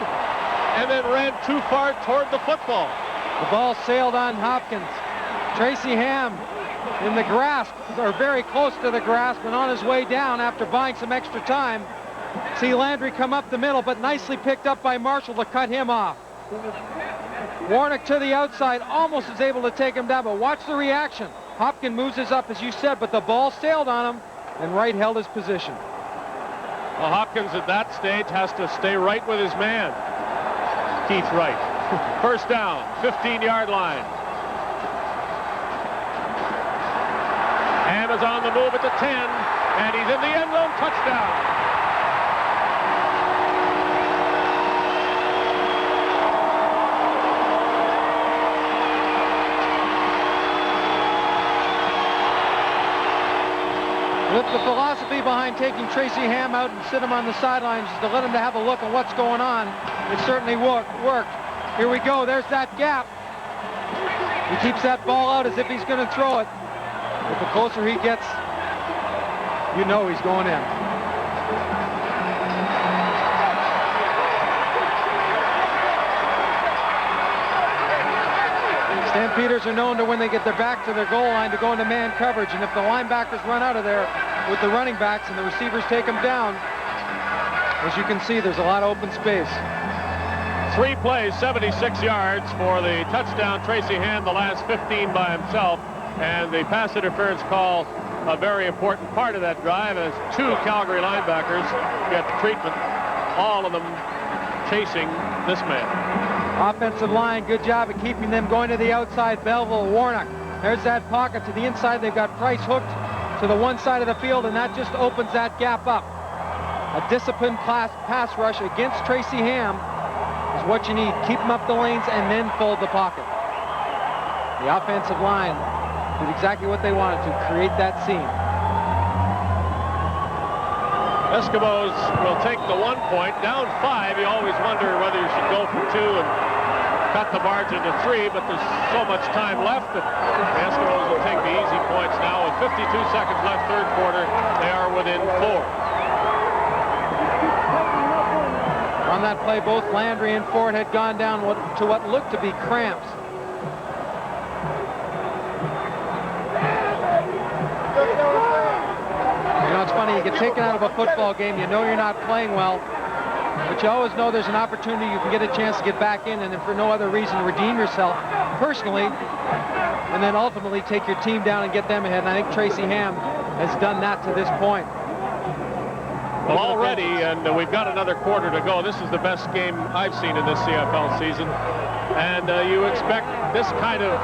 and then ran too far toward the football. The ball sailed on Hopkins. Tracy Ham in the grasp, or very close to the grasp, and on his way down after buying some extra time. See Landry come up the middle, but nicely picked up by Marshall to cut him off. Warnock to the outside, almost is able to take him down, but watch the reaction. Hopkins moves his up, as you said, but the ball sailed on him, and Wright held his position. Well, Hopkins at that stage has to stay right with his man, Keith Wright. First down, 15-yard line. Ham is on the move at the 10, and he's in the end zone. Touchdown. The philosophy behind taking Tracy Ham out and sit him on the sidelines is to let him to have a look at what's going on. It certainly worked. Here we go. There's that gap. He keeps that ball out as if he's going to throw it. But the closer he gets, you know he's going in. Stampeders are known to, when they get their back to their goal line, to go into man coverage. And if the linebackers run out of there with the running backs and the receivers take them down, as you can see, there's a lot of open space. 3 plays, 76 yards for the touchdown. Tracy Ham, the last 15 by himself. And the pass interference call, a very important part of that drive, as 2 Calgary linebackers get the treatment, all of them chasing this man. Offensive line, good job of keeping them going to the outside. Belleville, Warnock. There's that pocket to the inside. They've got Price hooked to the one side of the field, and that just opens that gap up. A disciplined pass rush against Tracy Ham is what you need. Keep them up the lanes and then fold the pocket. The offensive line did exactly what they wanted to, create that scene. Eskimos will take the 1 point. Down 5, you always wonder whether you should go for 2 and cut the margin to 3, but there's so much time left that the Eskimos will take the easy points now. With 52 seconds left, third quarter, they are within 4. On that play, both Landry and Ford had gone down to what looked to be cramps. You know, it's funny, you get taken out of a football game, you know you're not playing well, but you always know there's an opportunity you can get a chance to get back in, and if for no other reason, redeem yourself personally, and then ultimately take your team down and get them ahead. And I think Tracy Ham has done that to this point. Well, already, and we've got another quarter to go. This is the best game I've seen in this CFL season, and you expect this kind of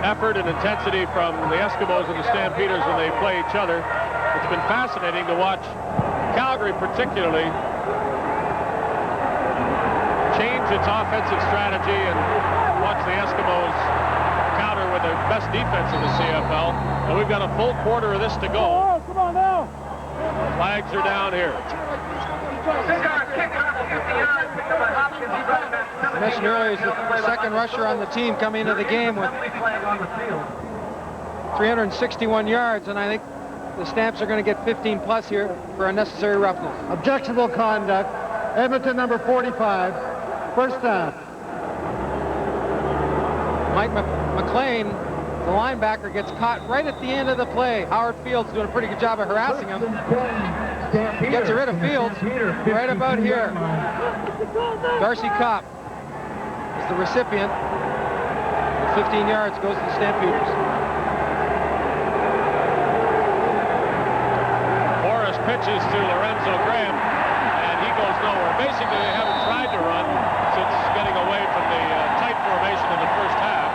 effort and intensity from the Eskimos and the Stampeders when they play each other. It's been fascinating to watch Calgary particularly change its offensive strategy and watch the Eskimos counter with the best defense in the CFL. And we've got a full quarter of this to go. Oh, come on now. Flags are down here. I mentioned earlier, he's the second rusher on the team coming into the game with 361 yards, and I think the Stamps are going to get 15 plus here for unnecessary roughness. Objectionable conduct. Edmonton number 45. First down. Mike McLean The linebacker gets caught right at the end of the play. Howard Fields doing a pretty good job of harassing him. Gets rid of Fields right about here. Darcy Kopp is the recipient. 15 yards goes to the Stampeders. Morris pitches to Lorenzo Graham, and he goes nowhere. Basically, they haven't tried to run since getting away from the tight formation in the first half.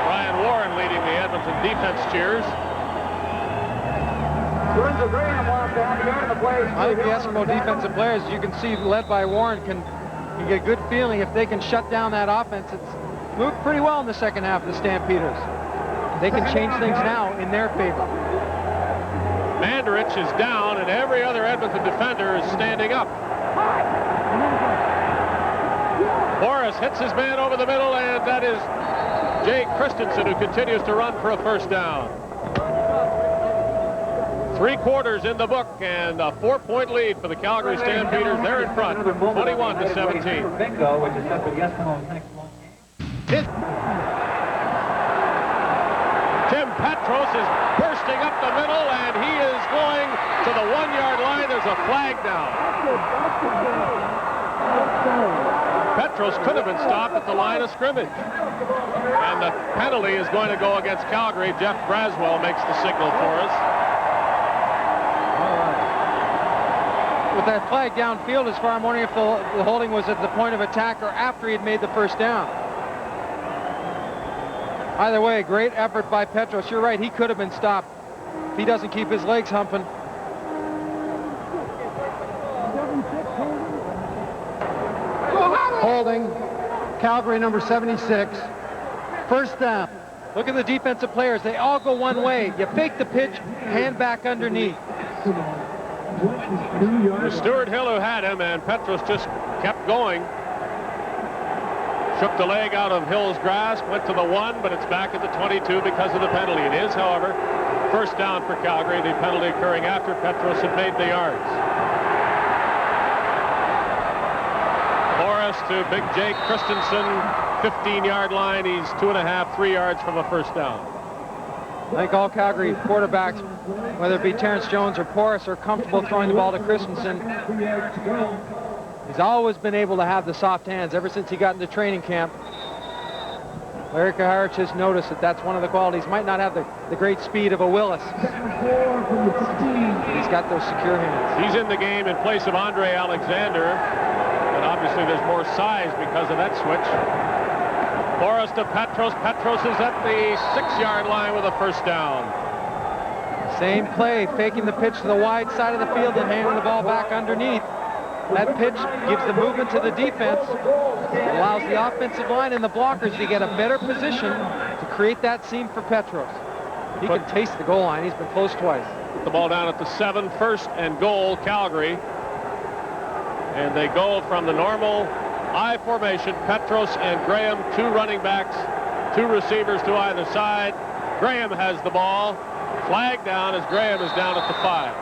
Brian Warren leading the Edmonton defense cheers. Lorenzo Graham walked down the yard of the play. I think the Eskimo defensive players, you can see, led by Warren, can get a good feeling if they can shut down that offense. It's moved pretty well in the second half of the Stampeders. They can change things now in their favor. Mandarich is down, and every other Edmonton defender is standing up. Morris hits his man over the middle, and that is Jay Christensen, who continues to run for a first down. 3 quarters in the book, and a 4-point lead for the Calgary Stampeders. They're in front, 21-17. Bingo, which is set for the Eskimos next month. Tim Petros is bursting up the middle, and he is going to the 1-yard line. There's a flag down. Petros could have been stopped at the line of scrimmage. And the penalty is going to go against Calgary. Jeff Braswell makes the signal for us. With that flag downfield, as far I'm wondering if the holding was at the point of attack or after he had made the first down. Either way, great effort by Petros. You're right, he could have been stopped if he doesn't keep his legs humping. Holding. Calgary number 76. First down. Look at the defensive players. They all go one way. You fake the pitch, hand back underneath. It was Stuart Hill who had him, and Petros just kept going. Shook the leg out of Hill's grasp, went to the 1, but it's back at the 22 because of the penalty. It is, however, first down for Calgary, the penalty occurring after Petros had made the yards. Morris to Big Jake Christensen, 15-yard line. He's 2.5, 3 yards from a first down. I think all Calgary quarterbacks, whether it be Terrence Jones or Porras, are comfortable throwing the ball to Christensen. He's always been able to have the soft hands ever since he got into training camp. Larry Kaharich has noticed that that's one of the qualities. Might not have the great speed of a Willis. He's got those secure hands. He's in the game in place of Andre Alexander, and obviously there's more size because of that switch. Morris to Petros. Petros is at the 6-yard line with a first down. Same play, faking the pitch to the wide side of the field and handing the ball back underneath. That pitch gives the movement to the defense, allows the offensive line and the blockers to get a better position to create that seam for Petros. He can taste the goal line. He's been close twice. Put the ball down at the 7, first and goal, Calgary. And they go from the normal I formation. Petros and Graham, 2 running backs, 2 receivers to either side. Graham has the ball. Flag down as Graham is down at the 5.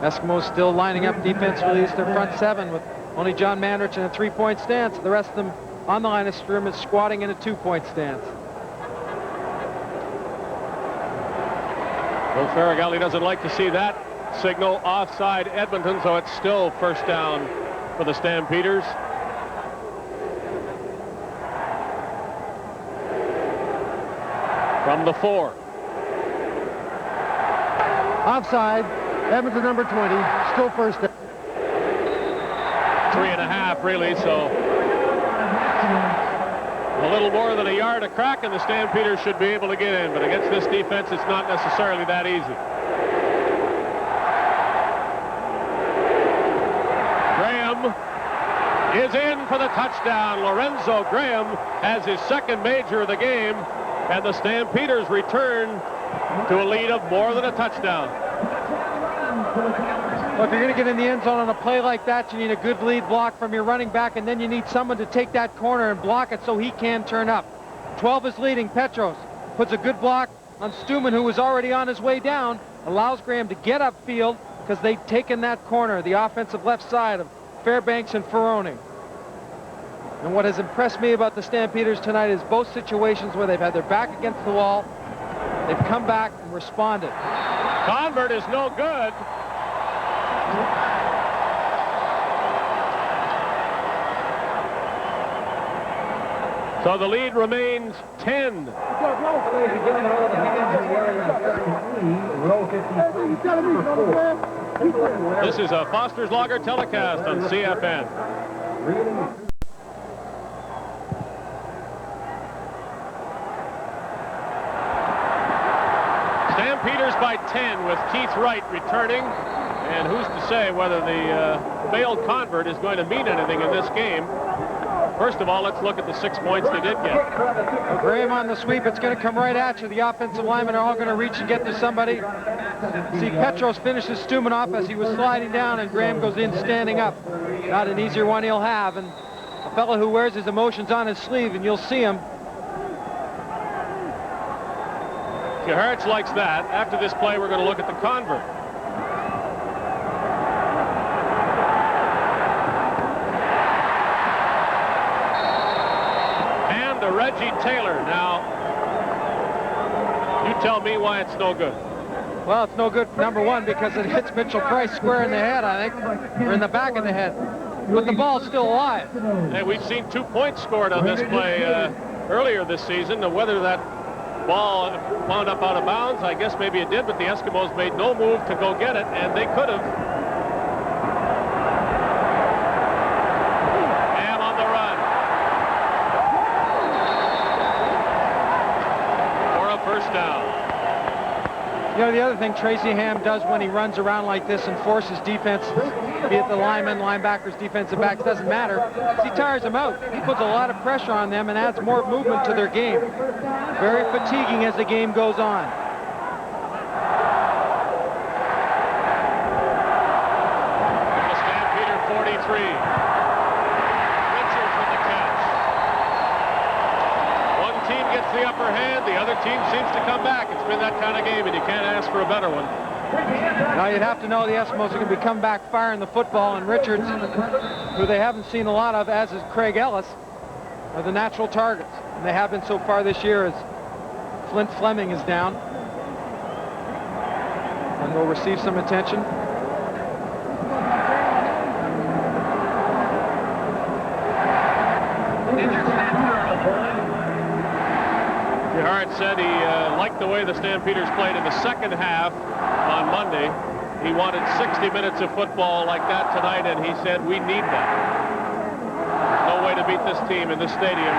Eskimos still lining up defensively as their front 7 with only John Manrich in a 3-point stance. The rest of them on the line of scrimmage squatting in a 2-point stance. Bill Farragalli doesn't like to see that signal. Offside Edmonton, so it's still first down for the Stampeders. From the 4. Offside. Edmonton number 20. Still first down. 3.5 really, so a little more than a yard a crack, and the Stampeders should be able to get in. But against this defense, it's not necessarily that easy. Graham is in for the touchdown. Lorenzo Graham has his 2nd major of the game, and the Stampeders return to a lead of more than a touchdown. Well, if you're going to get in the end zone on a play like that, you need a good lead block from your running back, and then you need someone to take that corner and block it so he can turn up. 12 is leading. Petros puts a good block on Stuman, who was already on his way down, allows Graham to get upfield because they've taken that corner, the offensive left side of Fairbanks and Ferroni. And what has impressed me about the Stampeders tonight is both situations where they've had their back against the wall, they've come back and responded. Convert is no good. So the lead remains 10. Ladies and gentlemen, all the hands are wearing row 53. This is a Foster's Lager telecast on CFN. Stampeders by 10 with Keith Wright returning. And who's to say whether the failed convert is going to mean anything in this game. First of all, let's look at the 6 points they did get. Graham on the sweep. It's going to come right at you. The offensive linemen are all going to reach and get to somebody. See, Petros finishes Stumanoff as he was sliding down, and Graham goes in standing up. Not an easier one he'll have. And a fellow who wears his emotions on his sleeve, and you'll see him. Gerhardt likes that. After this play, we're going to look at the convert. Reggie Taylor. Now, you tell me why it's no good. Well, it's no good, number one, because it hits Mitchell Price square in the head, I think, or in the back of the head. But the ball's still alive. Hey, we've seen 2 points scored on this play earlier this season. And whether that ball wound up out of bounds, I guess maybe it did, but the Eskimos made no move to go get it, and they could have. You know, the other thing Tracy Ham does when he runs around like this and forces defense, be it the linemen, linebackers, defensive backs, doesn't matter. He tires them out. He puts a lot of pressure on them and adds more movement to their game. Very fatiguing as the game goes on. The Stampeder 43. Richards with the catch. One team gets the upper hand, the other team seems to come back. It's been that kind of game, and you can't ask for a better one. Now you'd have to know the Eskimos are going to be come back firing the football, and Richards, who they haven't seen a lot of, as is Craig Ellis, are the natural targets. And they have been so far this year as Flint Fleming is down. And will receive some attention. Gerhardt said he liked the way the Stampeders played in the second half on Monday. He wanted 60 minutes of football like that tonight, and he said, we need that. No way to beat this team in this stadium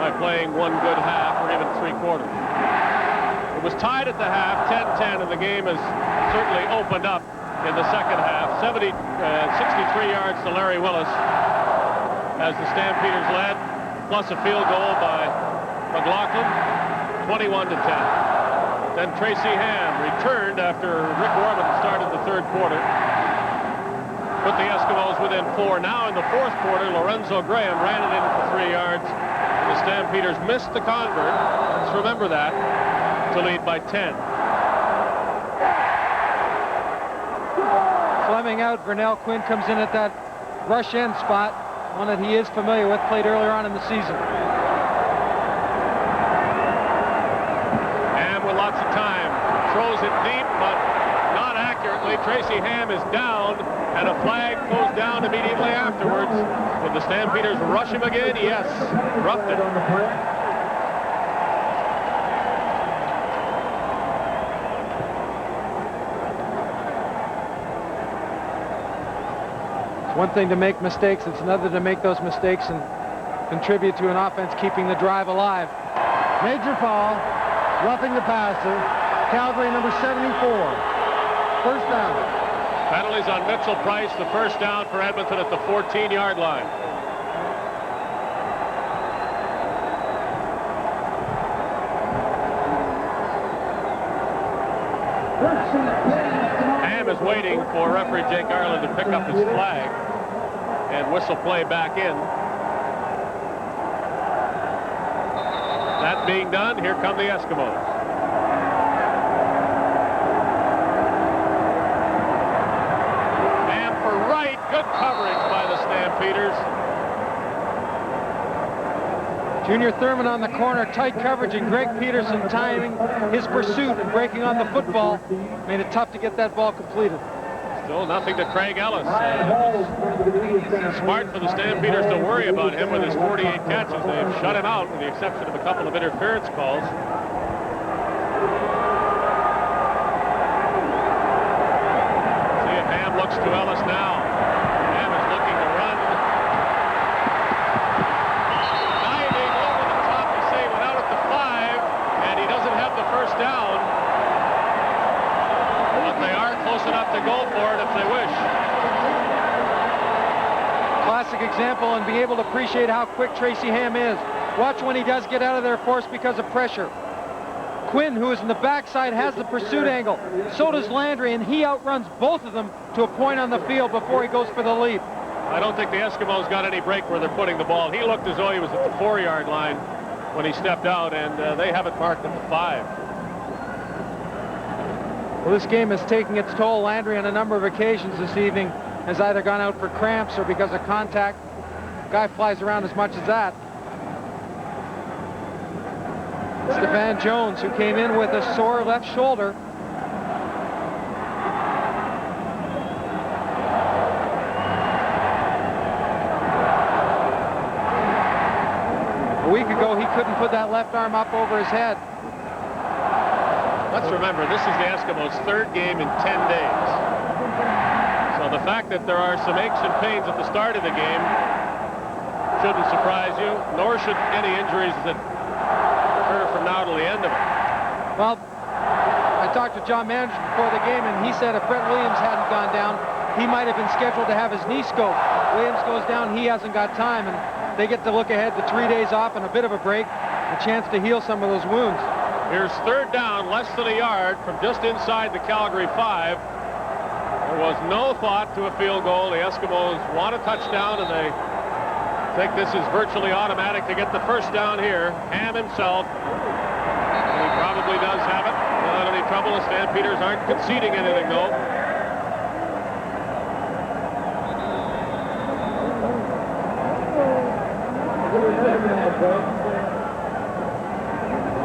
by playing one good half or even 3/4. It was tied at the half, 10-10, and the game has certainly opened up in the second half. 63 yards to Larry Willis as the Stampeders led, plus a field goal by McLaughlin. 21-10. Then Tracy Ham returned after Rick Orman started the third quarter. Put the Eskimos within 4. Now in the fourth quarter, Lorenzo Graham ran it in for 3 yards. The Stampeders missed the convert. Let's remember that, to lead by 10. Fleming out. Vernell Quinn comes in at that rush end spot, one that he is familiar with, played earlier on in the season. Lots of time, throws it deep, but not accurately. Tracy Ham is down, and a flag goes down immediately afterwards. Did the Stampeders rush him again? Yes, roughed it. It's one thing to make mistakes, it's another to make those mistakes and contribute to an offense keeping the drive alive. Major foul. Roughing the passer, Calgary number 74. First down. Penalties on Mitchell Price, the first down for Edmonton at the 14-yard line. Ham is waiting for referee Jake Ireland to pick up his flag and whistle play back in. That being done, here come the Eskimos. And for Wright, good coverage by the Stampeders. Junior Thurman on the corner, tight coverage, and Greg Peterson timing his pursuit and breaking on the football made it tough to get that ball completed. Still nothing to Craig Ellis. Smart for the Stampeders to worry about him with his 48 catches. They've shut him out with the exception of a couple of interference calls. See if Ham looks to Ellis now. Ham is looking to run. Diving over the top to save it out at the 5, and he doesn't have the first down. But they are close enough to go for it if they wish. Classic example, and be able to appreciate how quick Tracy Ham is. Watch when he does get out of there forced because of pressure. Quinn, who is in the backside, has the pursuit angle. So does Landry, and he outruns both of them to a point on the field before he goes for the leap. I don't think the Eskimos got any break where they're putting the ball. He looked as though he was at the 4-yard line when he stepped out, and they have it marked at the 5. Well, this game is taking its toll. Landry on a number of occasions this evening has either gone out for cramps or because of contact. Guy flies around as much as that. Stephan Jones, who came in with a sore left shoulder. A week ago, he couldn't put that left arm up over his head. Let's remember, this is the Eskimos' 3rd game in 10 days. So the fact that there are some aches and pains at the start of the game shouldn't surprise you, nor should any injuries that occur from now to the end of it. Well, I talked to John Manders before the game, and he said if Brett Williams hadn't gone down, he might have been scheduled to have his knee scoped. Williams goes down, he hasn't got time, and they get to look ahead to 3 days off and a bit of a break, a chance to heal some of those wounds. Here's 3rd down, less than a yard from just inside the Calgary 5. There was no thought to a field goal. The Eskimos want a touchdown, and they think this is virtually automatic to get the first down here. Ham himself, he probably does have it. Not any trouble. The Stampeders aren't conceding anything, though.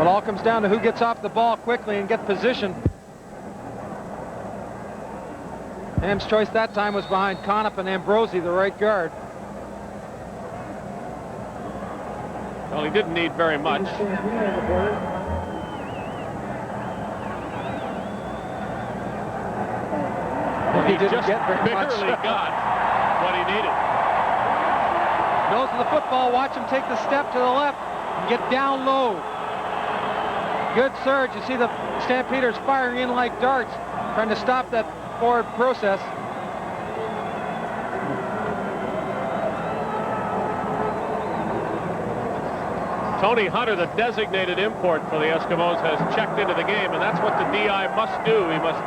It all comes down to who gets off the ball quickly and get position. Ham's choice that time was behind Conop and Ambrosi, the right guard. Well, he didn't need very much. He didn't just get very much. barely got what he needed. Nose of the football. Watch him take the step to the left and get down low. Good surge. You see the Stampeders firing in like darts, trying to stop that forward process. Tony Hunter, the designated import for the Eskimos, has checked into the game, and that's what the DI must do. He must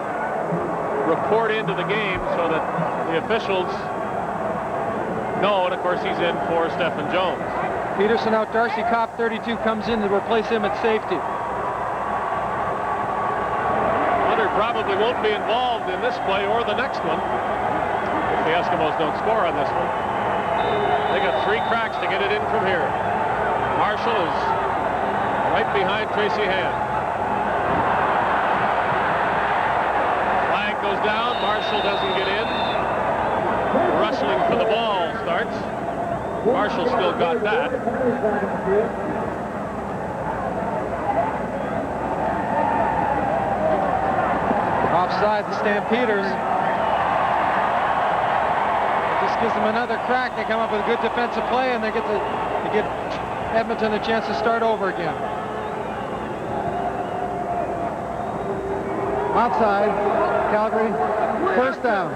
report into the game so that the officials know, and of course he's in for Stephan Jones. Peterson out. Darcy Kopp, 32, comes in to replace him at safety. Hunter probably won't be involved in this play or the next one if the Eskimos don't score on this one. They got 3 cracks to get it in from here. Marshall is right behind Tracy Ham. Flag goes down. Marshall doesn't get in. Rustling for the ball starts. Marshall still got that. Offside, the Stampeders. Just gives them another crack. They come up with a good defensive play, and they give Edmonton a chance to start over again. Outside, Calgary, first down.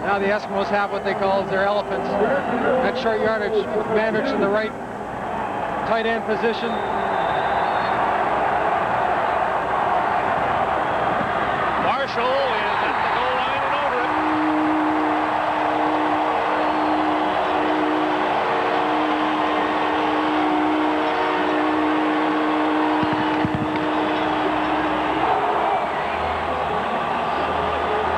Now the Eskimos have what they call their elephants. That short yardage, Manders in the right tight end position. Marshall is at the goal line and over it.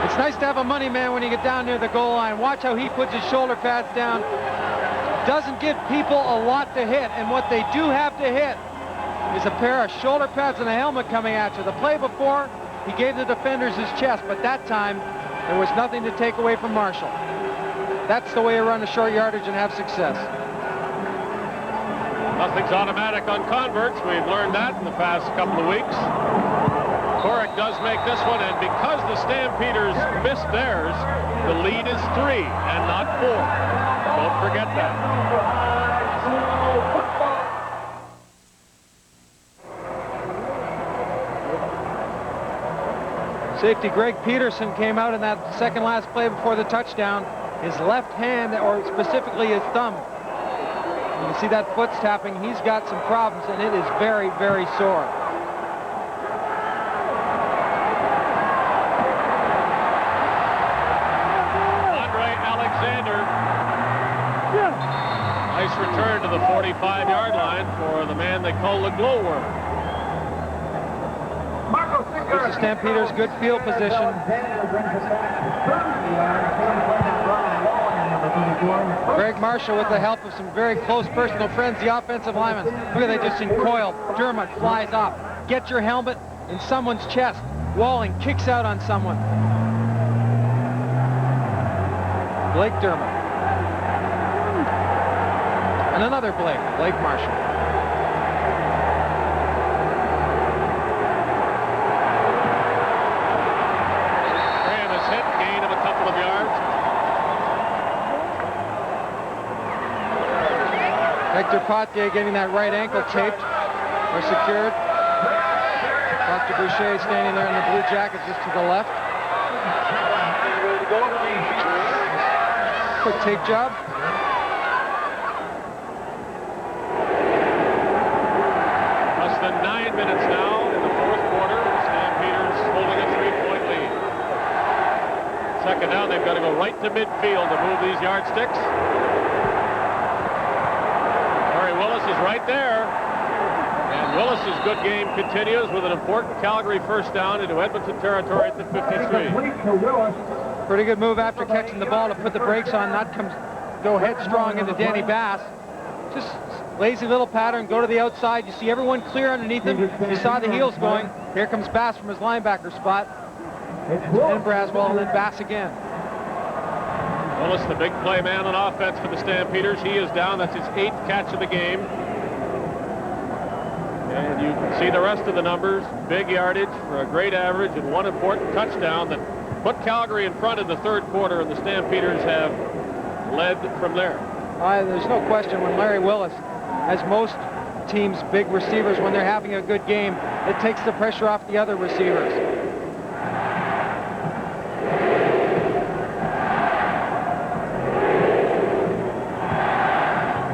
It's nice to have a money man when you get down near the goal line. Watch how he puts his shoulder pads down. Doesn't give people a lot to hit, and what they do have to hit is a pair of shoulder pads and a helmet coming at you. The play before, he gave the defenders his chest, but that time there was nothing to take away from Marshall. That's the way you run a short yardage and have success. Nothing's automatic on converts. We've learned that in the past couple of weeks. Korek does make this one, and because the Stampeders missed theirs, the lead is 3 and not 4. Don't forget that. Safety Greg Peterson came out in that second last play before the touchdown. His left hand, or specifically his thumb. You can see that foot's tapping. He's got some problems, and it is very, very sore. Nice return to the 45-yard line for the man they call the glowworm. Gives the Stampeders good field position. Greg Marshall, with the help of some very close personal friends, the offensive lineman. Look at they just uncoiled. Dermott flies off. Get your helmet in someone's chest. Walling kicks out on someone. Blake Dermott. And another Blake Marshall. Graham is hit, gain of a couple of yards. Hector Potier getting that right ankle taped or secured. Dr. Boucher standing there in the blue jacket just to the left. Quick tape job. Less than 9 minutes now in the fourth quarter. The Stampeders holding a 3-point lead. Second down, they've got to go right to midfield to move these yardsticks. Willis is right there, and Willis's good game continues with an important Calgary first down into Edmonton territory at the 53. Pretty good move after catching the ball to put the brakes on, not go headstrong into Danny Bass. Just lazy little pattern, go to the outside. You see everyone clear underneath him. You saw the heels going. Here comes Bass from his linebacker spot. And Braswell, and then Bass again. Willis, the big play man on offense for the Stampeders. He is down. That's his 8th catch of the game. And you can see the rest of the numbers. Big yardage for a great average and one important touchdown that put Calgary in front in the third quarter, and the Stampeders have led from there. There's no question when Larry Willis, as most teams' big receivers, when they're having a good game, it takes the pressure off the other receivers.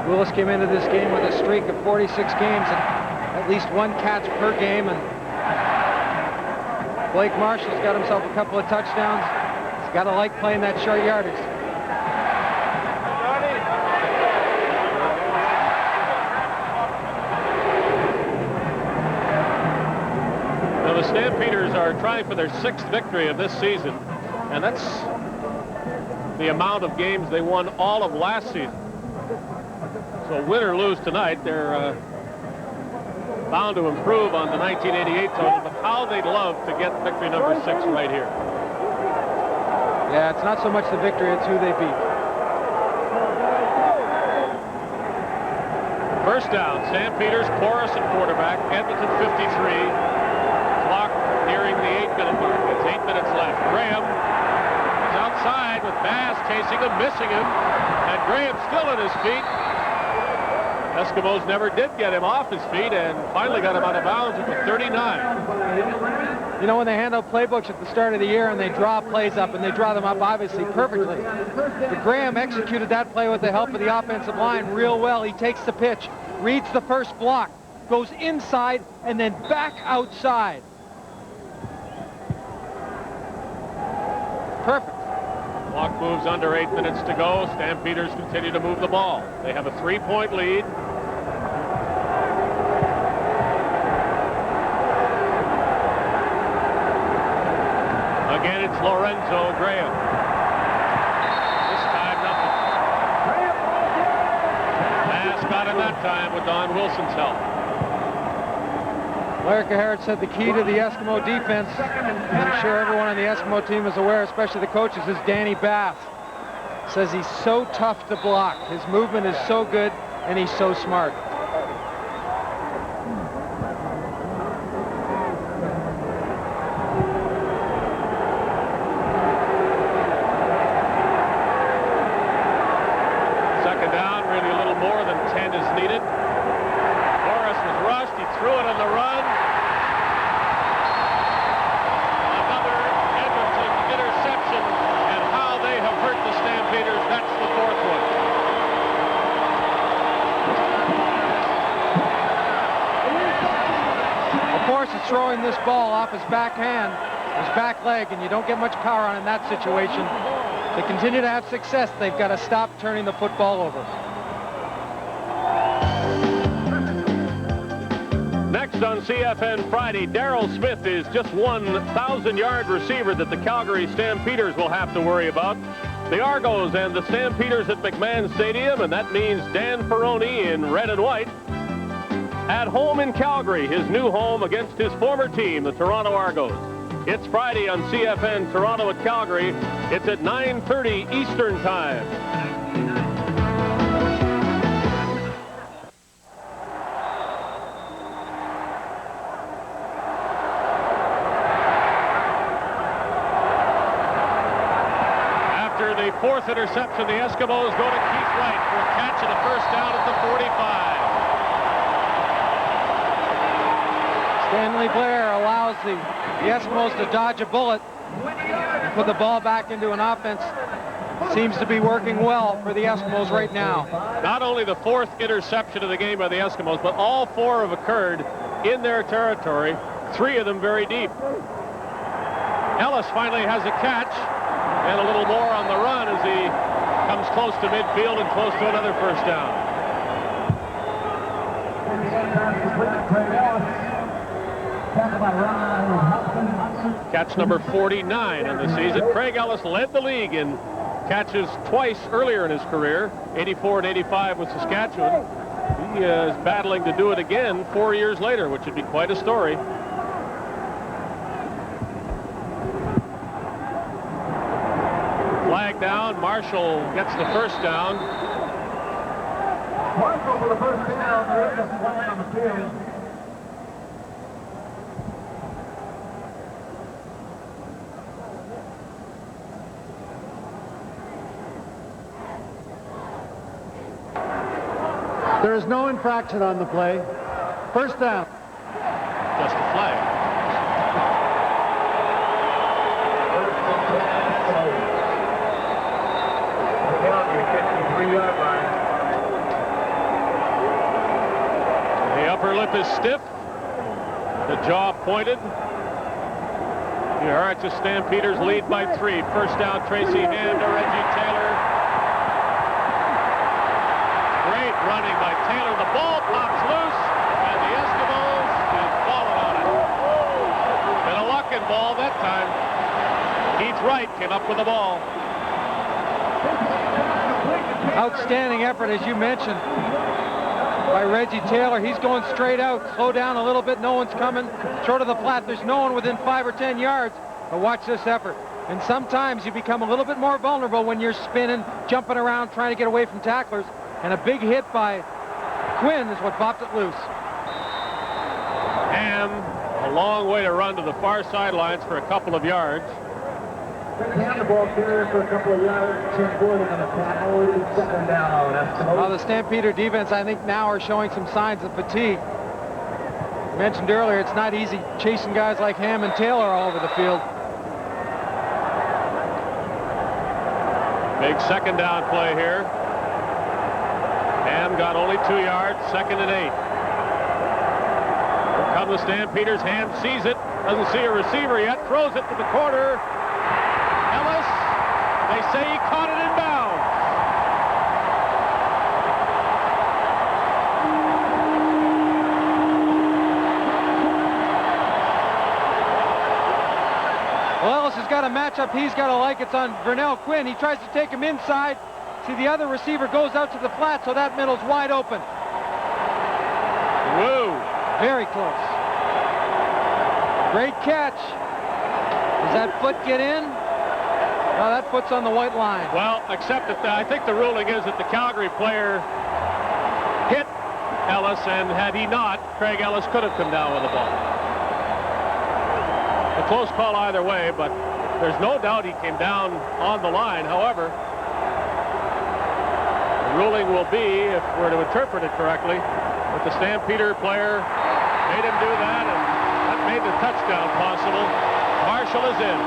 Willis came into this game with a streak of 46 games and at least one catch per game, and Blake Marshall's got himself a couple of touchdowns. He's got to like playing that short yardage. Now the Stampeders are trying for their 6th victory of this season, and that's the amount of games they won all of last season. So win or lose tonight, they're bound to improve on the 1988 total, but how they'd love to get victory number 6 right here. Yeah, it's not so much the victory, it's who they beat. First down, Stampeders, Porras at quarterback, Edmonton 53. Clock nearing the 8-minute mark. It's 8 minutes left. Graham is outside with Bass chasing him, missing him, and Graham still at his feet. Eskimos never did get him off his feet and finally got him out of bounds at the 39. You know, when they hand out playbooks at the start of the year and they draw plays up, and they draw them up obviously perfectly. But Graham executed that play with the help of the offensive line real well. He takes the pitch, reads the first block, goes inside, and then back outside. Perfect. Clock moves under 8 minutes to go. Stampeders continue to move the ball. They have a 3-point lead. Again, it's Lorenzo Graham. This time, nothing. Mass got him that time with Don Wilson's help. Larry Caharet said the key to the Eskimo defense, and I'm sure everyone on the Eskimo team is aware, especially the coaches, is Danny Bass. Says he's so tough to block. His movement is so good, and he's so smart. Second down, really a little more than 10 is needed. Morris was rushed. He threw it on the run. Another Edmonton interception, and how they have hurt the Stampeders. That's the fourth one. Of course, it's throwing this ball off his backhand, his back leg, and you don't get much power on in that situation. To continue to have success, they've got to stop turning the football over. Next on CFN Friday, Darrell Smith is just 1,000-yard receiver that the Calgary Stampeders will have to worry about. The Argos and the Stampeders at McMahon Stadium, and that means Dan Peroni in red and white. At home in Calgary, his new home against his former team, the Toronto Argos. It's Friday on CFN Toronto at Calgary. It's at 9:30 Eastern Time. After the fourth interception, the Eskimos go to Keith Wright for a catch and a first down at the 45. Stanley Blair allows the Eskimos to dodge a bullet and put the ball back into an offense. Seems to be working well for the Eskimos right now. Not only the fourth interception of the game by the Eskimos, but all four have occurred in their territory, three of them very deep. Ellis finally has a catch and a little more on the run as he comes close to midfield and close to another first down. Catch number 49 in the season. Craig Ellis led the league in catches twice earlier in his career, 84 and 85 with Saskatchewan. He is battling to do it again 4 years later, which would be quite a story. Flag down. Marshall gets the first down. Marshall for the first down. There is a flag on the field. There is no infraction on the play. First down. Just a flag. The upper lip is stiff. The jaw pointed. Here are the Stampeders lead by 3. First down, Tracy Ham to Reggie Taylor. Great running by Taylor. The ball pops loose, and the Eskimos is falling on it. And a Luckin ball that time. Keith Wright came up with the ball. Outstanding effort, as you mentioned, by Reggie Taylor. He's going straight out. Slow down a little bit. No one's coming. Throw to the flat. There's no one within 5 or 10 yards. But watch this effort. And sometimes you become a little bit more vulnerable when you're spinning, jumping around, trying to get away from tacklers. And a big hit by Quinn is what popped it loose. Ham, a long way to run to the far sidelines for a couple of yards. Hand the ball carrier for a couple of yards. Tim Gordon on the tackle. Second down. Well, the Stampeder defense, I think, now are showing some signs of fatigue. Mentioned earlier, it's not easy chasing guys like Ham and Taylor all over the field. Big second down play here. Ham got only 2 yards, 2nd and 8. Here come the Stampeders. Ham sees it, doesn't see a receiver yet, throws it to the corner. Ellis, they say he caught it in bounds. Well, Ellis has got a matchup he's got to like. It's on Vernell Quinn. He tries to take him inside. See, the other receiver goes out to the flat, so that middle's wide open. Whoa. Very close. Great catch. Does that foot get in? No, that foot's on the white line. Well, except that I think the ruling is that the Calgary player hit Ellis, and had he not, Craig Ellis could have come down with the ball. A close call either way, but there's no doubt he came down on the line. However, the ruling will be, if we're to interpret it correctly, that the Stampeder player made him do that, and that made the touchdown possible. Marshall is in.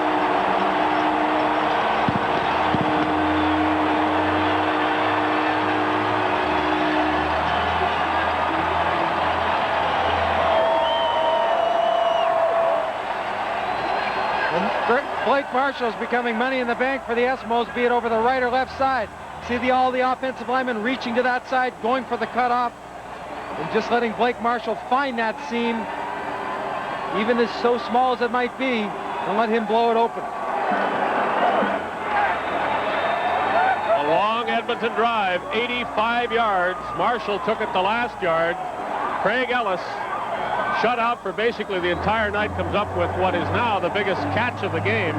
Blake Marshall's becoming money in the bank for the Eskimos, be it over the right or left side. See all the offensive linemen reaching to that side, going for the cutoff, and just letting Blake Marshall find that seam, even as so small as it might be, and let him blow it open. A long Edmonton drive, 85 yards. Marshall took it the last yard. Craig Ellis, shut out for basically the entire night, comes up with what is now the biggest catch of the game.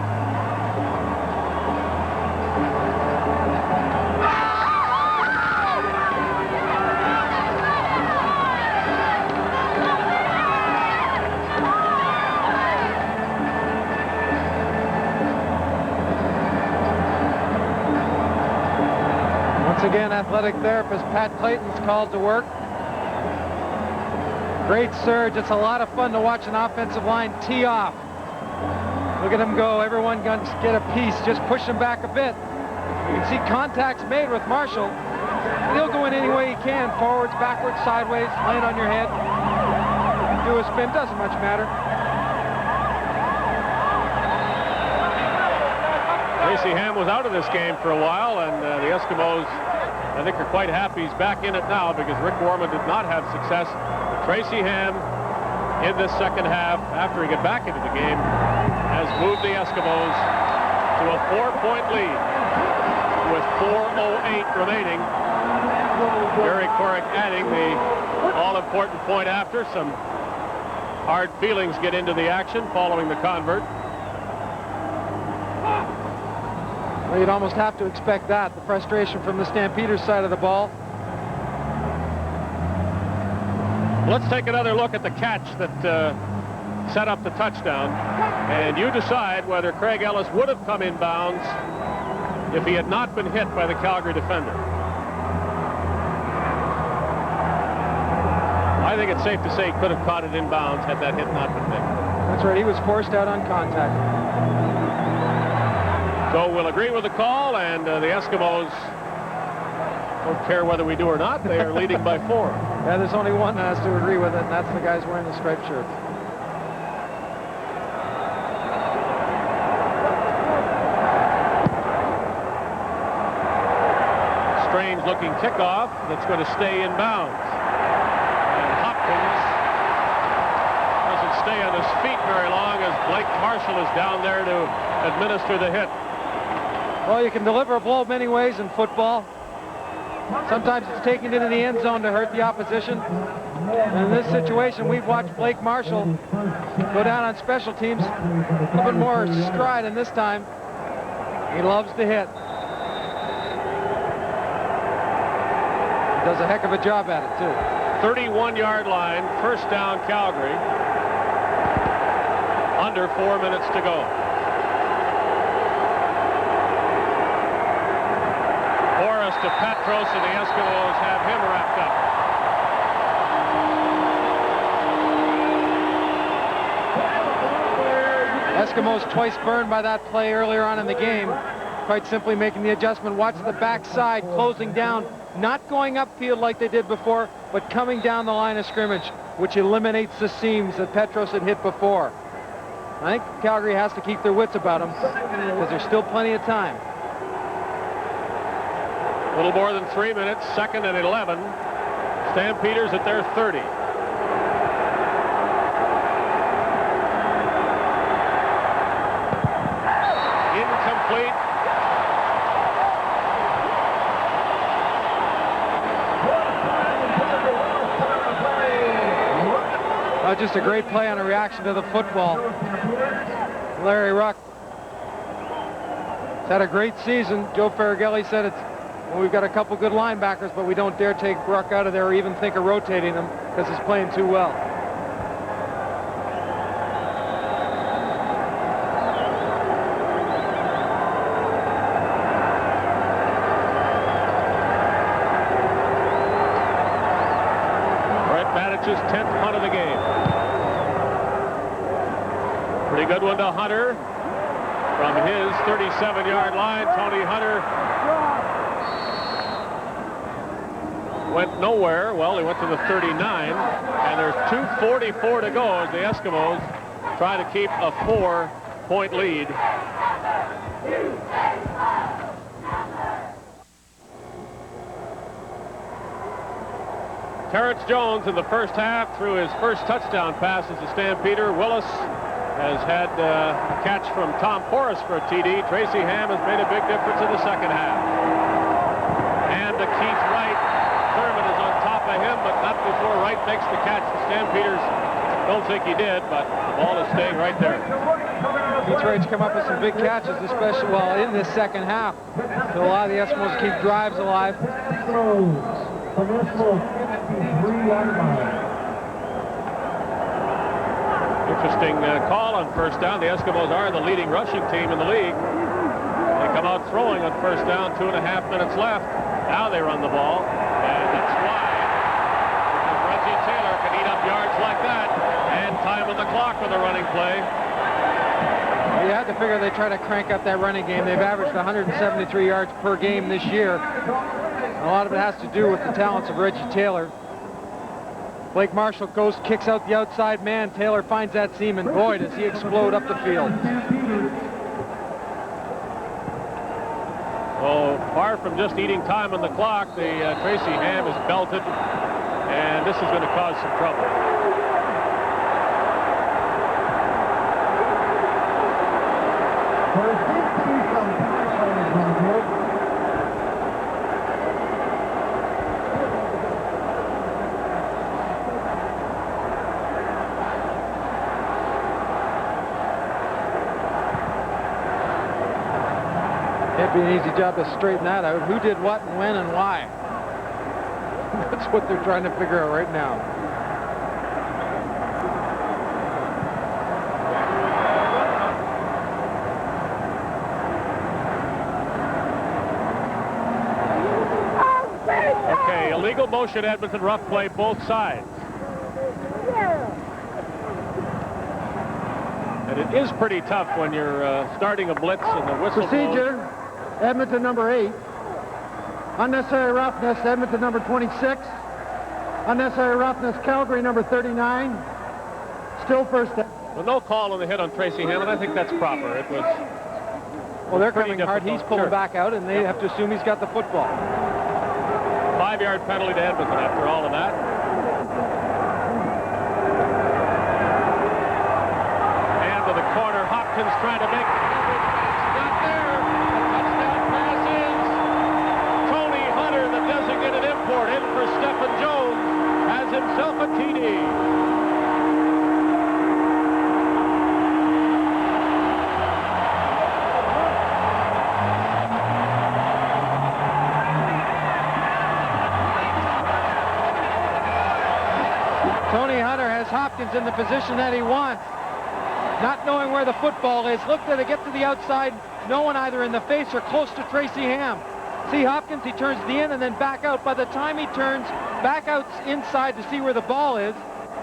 Once again, athletic therapist Pat Clayton's called to work. Great surge. It's a lot of fun to watch an offensive line tee off. Look at them go. Everyone going to get a piece. Just push them back a bit. You can see contacts made with Marshall. He'll go in any way he can. Forwards, backwards, sideways, land on your head. Do a spin. Doesn't much matter. Tracy Ham was out of this game for a while, and the Eskimos, I think, are quite happy he's back in it now, because Rick Warman did not have success. Tracy Ham, in this second half, after he got back into the game, has moved the Eskimos to a 4-point lead with 4:08 remaining. Gary Corrick adding the all-important point after. Some hard feelings get into the action following the convert. Well, you'd almost have to expect that. The frustration from the Stampeders side of the ball. Let's take another look at the catch that set up the touchdown, and you decide whether Craig Ellis would have come inbounds if he had not been hit by the Calgary defender. I think it's safe to say he could have caught it inbounds had that hit not been made. That's right. He was forced out on contact. So we'll agree with the call, and the Eskimos don't care whether we do or not. They are leading by 4. Yeah, there's only one that has to agree with it, and that's the guys wearing the striped shirts. Strange-looking kickoff that's going to stay in bounds. And Hopkins doesn't stay on his feet very long as Blake Marshall is down there to administer the hit. Well, you can deliver a blow many ways in football. Sometimes it's taken into the end zone to hurt the opposition. And in this situation, we've watched Blake Marshall go down on special teams. A little bit more stride, and this time, he loves to hit. He does a heck of a job at it, too. 31-yard line, first down Calgary. Under 4 minutes to go. To Petros, and the Eskimos have him wrapped up. Eskimos twice burned by that play earlier on in the game. Quite simply making the adjustment. Watch the backside, closing down, not going upfield like they did before, but coming down the line of scrimmage, which eliminates the seams that Petros had hit before. I think Calgary has to keep their wits about them, because there's still plenty of time. A little more than 3 minutes, 2nd and 11. Stampeders at their 30. complete. Just a great play on a reaction to the football. Larry Ruck has had a great season. Joe Faragelli said well, we've got a couple good linebackers, but we don't dare take Ruck out of there or even think of rotating him because he's playing too well. His 10th punt of the game. Pretty good one to Hunter from his 37-yard line. Tony Hunter went nowhere. Well, he went to the 39, and there's 2:44 to go as the Eskimos try to keep a 4-point lead. Terrence Jones in the first half threw his first touchdown pass as a Stampeder. Willis has had a catch from Tom Forrest for a TD. Tracy Ham has made a big difference in the second half. And to Keith Wright. Thurman is on top of him, but not before Wright makes the catch. The Stampeders don't think he did, but the ball is staying right there. Keith Wright's come up with some big catches, especially in this second half. So a lot of the Eskimos keep drives alive. Interesting call on first down. The Eskimos are the leading rushing team in the league. They come out throwing on first down, 2.5 minutes left. Now they run the ball, and that's why. Because Reggie Taylor can eat up yards like that, and time on the clock with a running play. You had to figure they try to crank up that running game. They've averaged 173 yards per game this year. A lot of it has to do with the talents of Reggie Taylor. Blake Marshall kicks out the outside man. Taylor finds that seam, and boy, does he explode up the field. Well, far from just eating time on the clock, the Tracy Ham is belted, and this is going to cause some trouble. It'd be an easy job to straighten that out. Who did what and when and why? That's what they're trying to figure out right now. Okay, illegal motion, Edmonton, rough play, both sides. And it is pretty tough when you're starting a blitz and the whistle Procedure, blows. Edmonton number 8. Unnecessary roughness, Edmonton number 26. Unnecessary roughness, Calgary number 39. Still first down. Well, no call on the hit on Tracy Ham, and I think that's proper. It was. Well, they're coming hard. difficult. He's pulling back out, and they have to assume he's got the football. 5-yard penalty to Edmonton after all of that. And to the corner, Hopkins trying to make. Not there. Touchdown pass is Tony Hunter, the designated import, in for Stephen Jones, has himself a TD. Tony Hunter has Hopkins in the position that he wants. Not knowing where the football is. Look to get to the outside. No one either in the face or close to Tracy Ham. See Hopkins, he turns the in and then back out. By the time he turns back out inside to see where the ball is,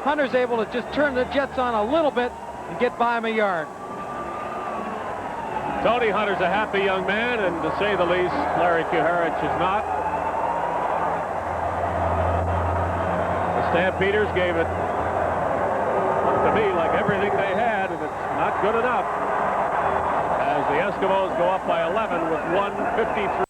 Hunter's able to just turn the Jets on a little bit and get by him a yard. Tony Hunter's a happy young man, and to say the least, Larry Kuharich is not. The Stampeders gave it, to me, like everything they had, and it's not good enough. As the Eskimos go up by 11 with 1:53.